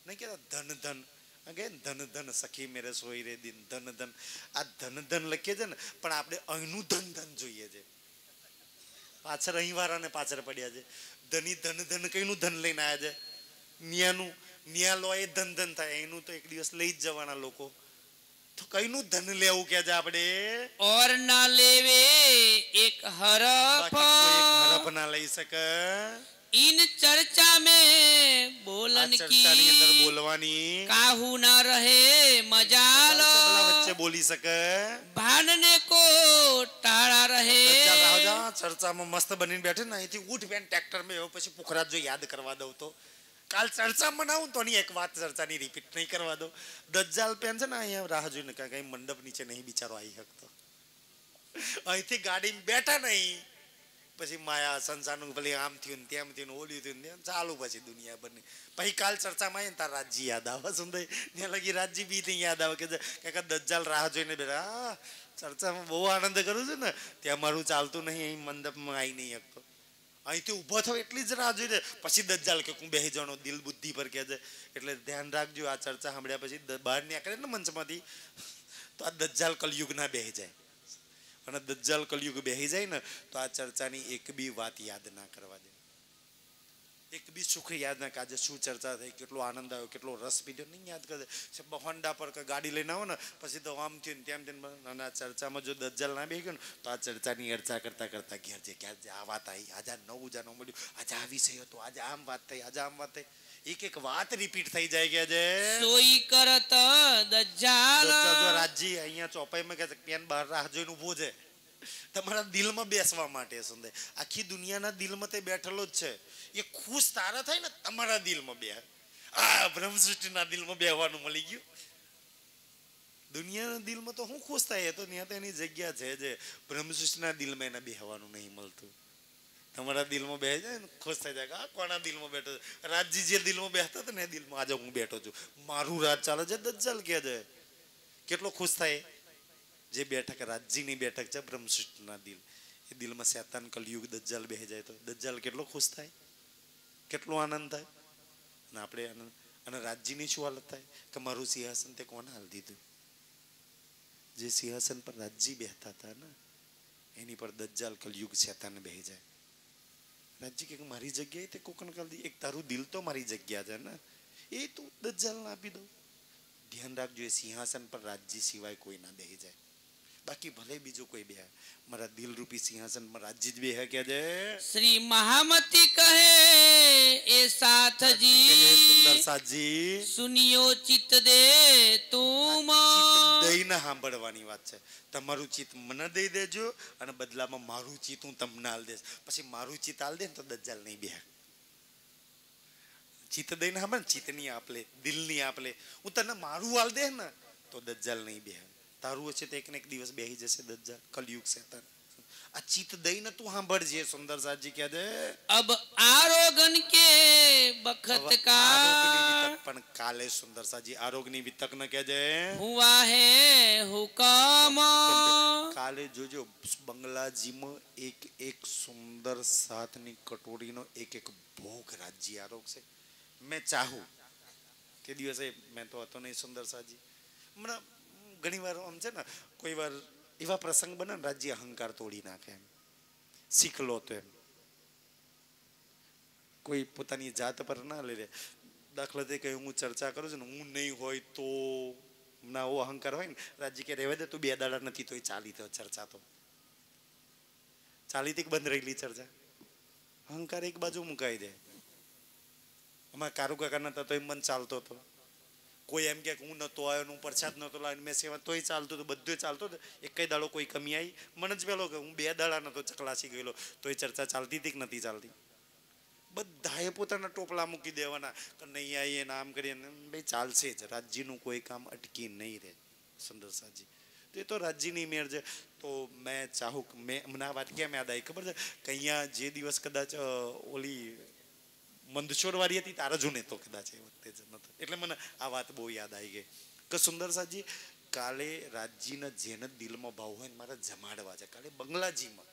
નહીં કહેતા ધન ધન કે ધન ધન સખી મેરે સોઈ રે દિન ધન ધન આ ધન ધન લખીએ છે ને પણ આપણે અહીંનું ધન ધન જોઈએ છે પાછળ અહીં વાળાને પાછળ પડ્યા છે ધની ધન ધન કઈનું ધન લઈને આવ્યા છે નિયાનું નિયા લો એ ધન ધન થાય એનું તો એક દિવસ લઈ જ જવાના લોકો તો કઈનું ધન લેવું કે છે આપણે और ना लेवे एक हरफ બાકી કોઈ એક હરફ ના લઈ શકે इन चर्चा में આ बोलन ચર્ચાની અંદર की બોલવાની काहू ना रहे मजाल પેલા વચ્ચે બોલી શકે भानने को टाड़ा रहे ચાલ રાજા ચર્ચામાં મસ્ત બનીને બેઠે ને અહીંથી ઉઠ બેન ટ્રેક્ટરમાં એવો પછી પુખરાજ જો યાદ કરવા દઉં તો કાલ ચર્ચા બનાવું તો ની એક વાત ચર્ચાની રિપીટ નહીં કરવા દો દજ્જાલ પેન છે ને અહીંયા રાહ જોઈને કઈ મંડપ નીચે નહીં બિચારો આવી શકતો અહીંથી ગાડીમાં બેઠા નહીં પછી માયા સંસારનું ભલે આમ થયું ને તેમ થયું ને ઓલું થયું ને ચાલુ પછી દુનિયા બની પછી કાલ ચર્ચામાં આવીને તાર રાજજી યાદ આવે સુંદર ત્યાં લગી રાજજી બી નહીં યાદ આવે કે દજ્જાલ રાહ જોઈને બેઠા હા ચર્ચામાં બહુ આનંદ કરું છું ને ત્યાં મારું ચાલતું નહીં અહીં મંડપમાં આવી નહીં શકતો અહીંથી ઊભો થયો એટલી જ રાહ જોઈને પછી દજ્જાલ કે હું બેસી જવાનો દિલ બુદ્ધિ પર કહે છે એટલે ધ્યાન રાખજો આ ચર્ચા સાંભળ્યા પછી બહાર નીકળે ને મંચમાંથી તો આ દજ્જાલ કલયુગ ના બેસી જાય અને દજ્જાલ કલયુગ બેસી જાય ને તો આ ચર્ચાની એક બી વાત યાદ ના કરવા દે એક બી સુખ યાદ ના કાજે શું ચર્ચા થઈ કેટલો આનંદ આવ્યો કેટલો રસ પીધો નહીં યાદ કરે હોન્ડા પર ગાડી લઈને આવો ને પછી તો આમ થયું ને તેમ થયું અને આ ચર્ચામાં જો દજ્જાલ ના બેસી ગયો ને તો આ ચર્ચાની અર્ચા કરતા કરતા ઘેર છે કે આજે આ વાત આવી આજે નવું જાણવા મળ્યું આજે આ વિષય હતો આજે આમ વાત થઈ આજે આમ વાત થઈ એક એક વાત રિપીટ થઈ જાય કે છે सोई करत दज्जाल રાજજી અહીંયા ચોપાઈમાં કે પેન બહાર રાહ જોઈને ઊભો છે તમારા દિલમાં બેસવા માટે સુંદર આખી દુનિયાના દિલમાં તે બેઠેલો જ છે એ ખુશ તારા થાય ને તમારા દિલમાં બે આ બ્રહ્મ સૃષ્ટિના દિલમાં બેહવાનું મળી ગયું દુનિયાના દિલમાં તો હું ખુશ થાય તો ત્યાં તો એની જગ્યા છે જે બ્રહ્મ સૃષ્ટિના દિલમાં એને બેહવાનું નહીં મળતું તમારા દિલમાં બેસી જાય ને ખુશ થઈ જાય આ કોના દિલમાં બેઠો છે રાજજી જે દિલમાં બેસતા હતા ને એ દિલમાં આજે હું બેઠો છું મારું રાજ ચાલે છે દજ્જાલ કે છે કેટલો ખુશ થાય જે બેઠક રાજજીની બેઠક છે બ્રહ્મ સૃષ્ટિના દિલ એ દિલમાં શેતાન કલયુગ દજ્જાલ બેસી જાય તો દજ્જાલ કેટલો ખુશ થાય કેટલો આનંદ થાય અને આપણે આનંદ અને રાજજીની શું હાલત થાય કે મારું સિંહાસન તે કોને હાલ દીધું જે સિંહાસન પર રાજજી બેહતા હતા ને એની પર દજ્જાલ કલયુગ શેતાન બેસી જાય રાજજી કે મારી જગ્યાએ તે કોકણ કાલ એક તારું દિલ તો મારી જગ્યા છે ને એ તું દજ્જાલને આપી દઉં. ધ્યાન રાખજો, એ સિંહાસન પર રાજજી સિવાય કોઈ ના બેહી જાય. બાકી ભલે બીજું કોઈ બે, મારા દિલરૂપી સિંહાસન પર રાજજી જ બેહે કે છે. શ્રી મહામતી કહે એ સાથજી સુંદર સાજી સુનિયો ચિત દે તુમ. દઈને સાંભળવાની વાત છે. તમારું ચિત્ત મને દઈ દેજો અને બદલામાં મારું ચિત્ત હું તમને આલ દઈશ. પછી મારું ચિત્ત આલ દે ને તો દજ્જાલ નહીં બેહે. ચિત્ત દઈને સાંભળ, ચિત્ત ની આપલે, દિલ ની આપલે. હું તને મારું આલ દે ને તો દજ્જાલ નહીં બેહે. તારું હશે તો એક ને એક દિવસ બેહી જશે દજ્જાલ, કલયુગ શેતાન. આ ચિત્ત દઈને તું સાંભળજે. સુંદર સાજી કહે છે અબ આરોગન કે બખત કા. પણ કાલે સુંદર સાજી આરોગની વિતક ન કહે છે હુઆ હે હુકમ. કાલે જોજો બંગલાજીમાં એક એક સુંદર સાથની કટોરીનો એક એક ભોગ રાજ્ય આરોગ છે. મેં ચાહું કે દિવસે મેં તો હતો નહીં સુંદર સાજી. હમણાં ઘણી વાર આમ છે ને, કોઈ વાર એવા પ્રસંગ બને ને રાજ્ય અહંકાર તોડી નાખે. એમ શીખ લો તો એમ કોઈ પોતાની જાત પર ના લઈ લે. દાખલા તરીકે હું ચર્ચા કરું છું ને, હું નહીં હોય તો ના ઓ અહંકાર હોય ને, રાજ્ય કે રહેવા દે તું 2 દાડા નથી તો ચાલી તો ચર્ચા તો ચાલી બંધ રહેલી ચર્ચા. અહંકાર એક બાજુ મુકાઈ દે. અમારા કારુ કાકા નતા તો એમ મન ચાલતો હતો. કોઈ એમ કે હું નતો આવ્યો, હું પ્રસાદ નતો લાવ્યો, મેં સેવા તોય ચાલતું હતું, બધું ચાલતું હતું. એક કઈ દાડો કોઈ કમી આવી મને જ પેલો કે હું 2 દાડા નતો ચકલાસી ગયેલો તોય ચર્ચા ચાલતી હતી કે નથી ચાલતી. બધાએ પોતાના ટોપલા મૂકી દેવાના કે નહીં આવીએ ને આમ કરીએ ને. ભાઈ ચાલશે જ, રાજ્યનું કોઈ કામ અટકી નહીં રહે સુંદર સાજી. તો એ તો રાજ્યની મેળ છે. તો મેં ચાહું કે મેં મને આ વાત કેમ યાદ આવી ખબર છે કે અહીંયા જે દિવસ કદાચ ઓલી મંદસોર વાળી હતી તારા જૂને તો કદાચ એ વખતે જ નતો, એટલે મને આ વાત બહુ યાદ આવી ગઈ કે સુંદર સાજી કાલે રાજ્યના જેને દિલમાં ભાવ હોય ને મારા જમાડવા છે. કાલે બંગલાજીમાં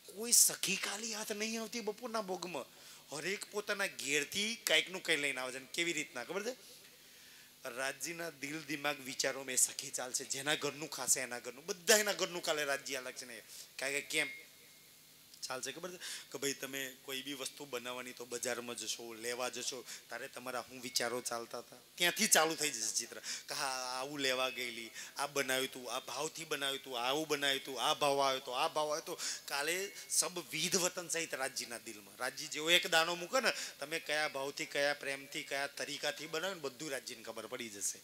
કોઈ સખી ખાલી હાથ નહીં આવતી બપોરના ભોગમાં. હરેક પોતાના ઘેરથી કંઈક નું કંઈ લઈને આવે છે. કેવી રીતના ખબર છે? રાજ્યના દિલ દિમાગ વિચારો મેં સખી ચાલશે. જેના ઘરનું ખાશે એના ઘરનું, બધા એના ઘરનું કાલે રાજ્ય અલગ છે ને. કારણ કે કેમ ચાલશે ખબર છે કે ભાઈ તમે કોઈ બી વસ્તુ બનાવવાની તો બજારમાં જશો, લેવા જશો, તારે તમારા શું વિચારો ચાલતા હતા ત્યાંથી ચાલુ થઈ જશે ચિત્ર કે હા આવું લેવા ગયેલી, આ બનાવ્યું હતું, આ ભાવથી બનાવ્યું હતું, આવું બનાવ્યું હતું, આ ભાવ આવ્યો હતો, આ ભાવ આવ્યો હતો. કાલે સબ વિધ વતન સહિત રાજ્યના દિલમાં રાજ્ય જેવો એક દાણો મૂકો ને, તમે કયા ભાવથી, કયા પ્રેમથી, કયા તરીકાથી બનાવ્યું ને બધું રાજ્યને ખબર પડી જશે.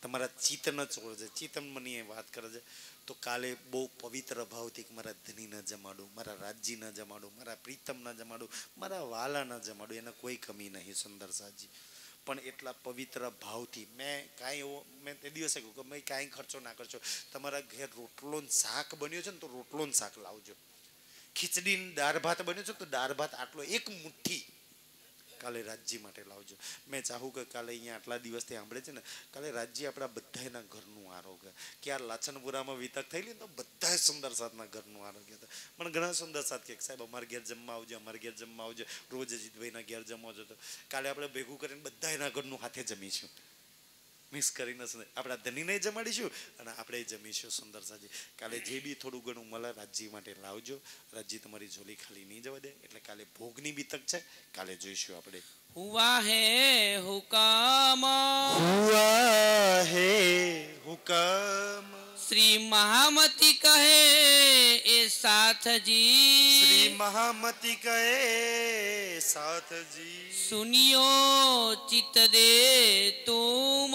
તમારા ચિત્ત ન ચોરજે. ચિત્ત મને એ વાત કરે છે તો કાલે બહુ પવિત્ર ભાવથી મારા ધની ન જમાડું, મારા રાજ્ય ન જમાડું, મારા પ્રીતમ ન જમાડું, મારા વાલા ન જમાડું, એને કોઈ કમી નહીં સુંદર સાજી. પણ એટલા પવિત્ર ભાવથી મેં કાંઈ એવો મેં તે દિવસે કહ્યું કે મેં કાંઈ ખર્ચો ના કરશો. તમારા ઘેર રોટલો ને શાક બન્યો છે ને તો રોટલો ને શાક લાવજો. ખીચડી ને દાળ ભાત બન્યો છે તો દાળ ભાત આટલો એક મુઠ્ઠી કાલે રાજ્ય માટે લાવજો. મેં ચાહું કે કાલે અહીંયા આટલા દિવસથી સાંભળે છે ને, કાલે રાજ્ય આપણા બધાના ઘરનું આરોગ્ય. કે આ લાછનપુરામાં વિતક થયેલી ને તો બધા સુંદર સાથના ઘરનું આરોગ્ય હતા. પણ ઘણા સુંદર સાથ કે સાહેબ અમારા ઘેર જમવા આવજો, અમારા ઘેર જમવા આવજો, રોજ અજીતભાઈના ઘેર જમવા આવજો. તો કાલે આપણે ભેગું કરીને બધા એના ઘરનું હાથે જમીશું. મિક્સ કરીને આપણા ધનીને જમાડીશું અને આપણે જમીશું સુંદર સાજી. કાલે જે બી થોડું ઘણું મળે રાજ્ય માટે લાવજો. રાજ્ય તમારી ઝોલી ખાલી નહીં જવા દે. એટલે કાલે ભોગની બીતક છે, કાલે જોઈશું આપણે. હુઆ હે હુકમ. હુઆ હે હુકમ. શ્રી મહામતી કહે એ સાથજી. શ્રી મહામતી કહે સાથજી. સુનિયો ચિત દે તુમ.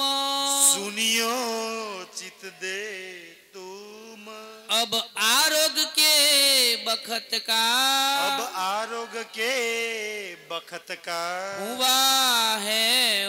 સુનિયો ચિત દે તુમ. अब आरोग के बखत का. अब आरोग के बखत का हुआ है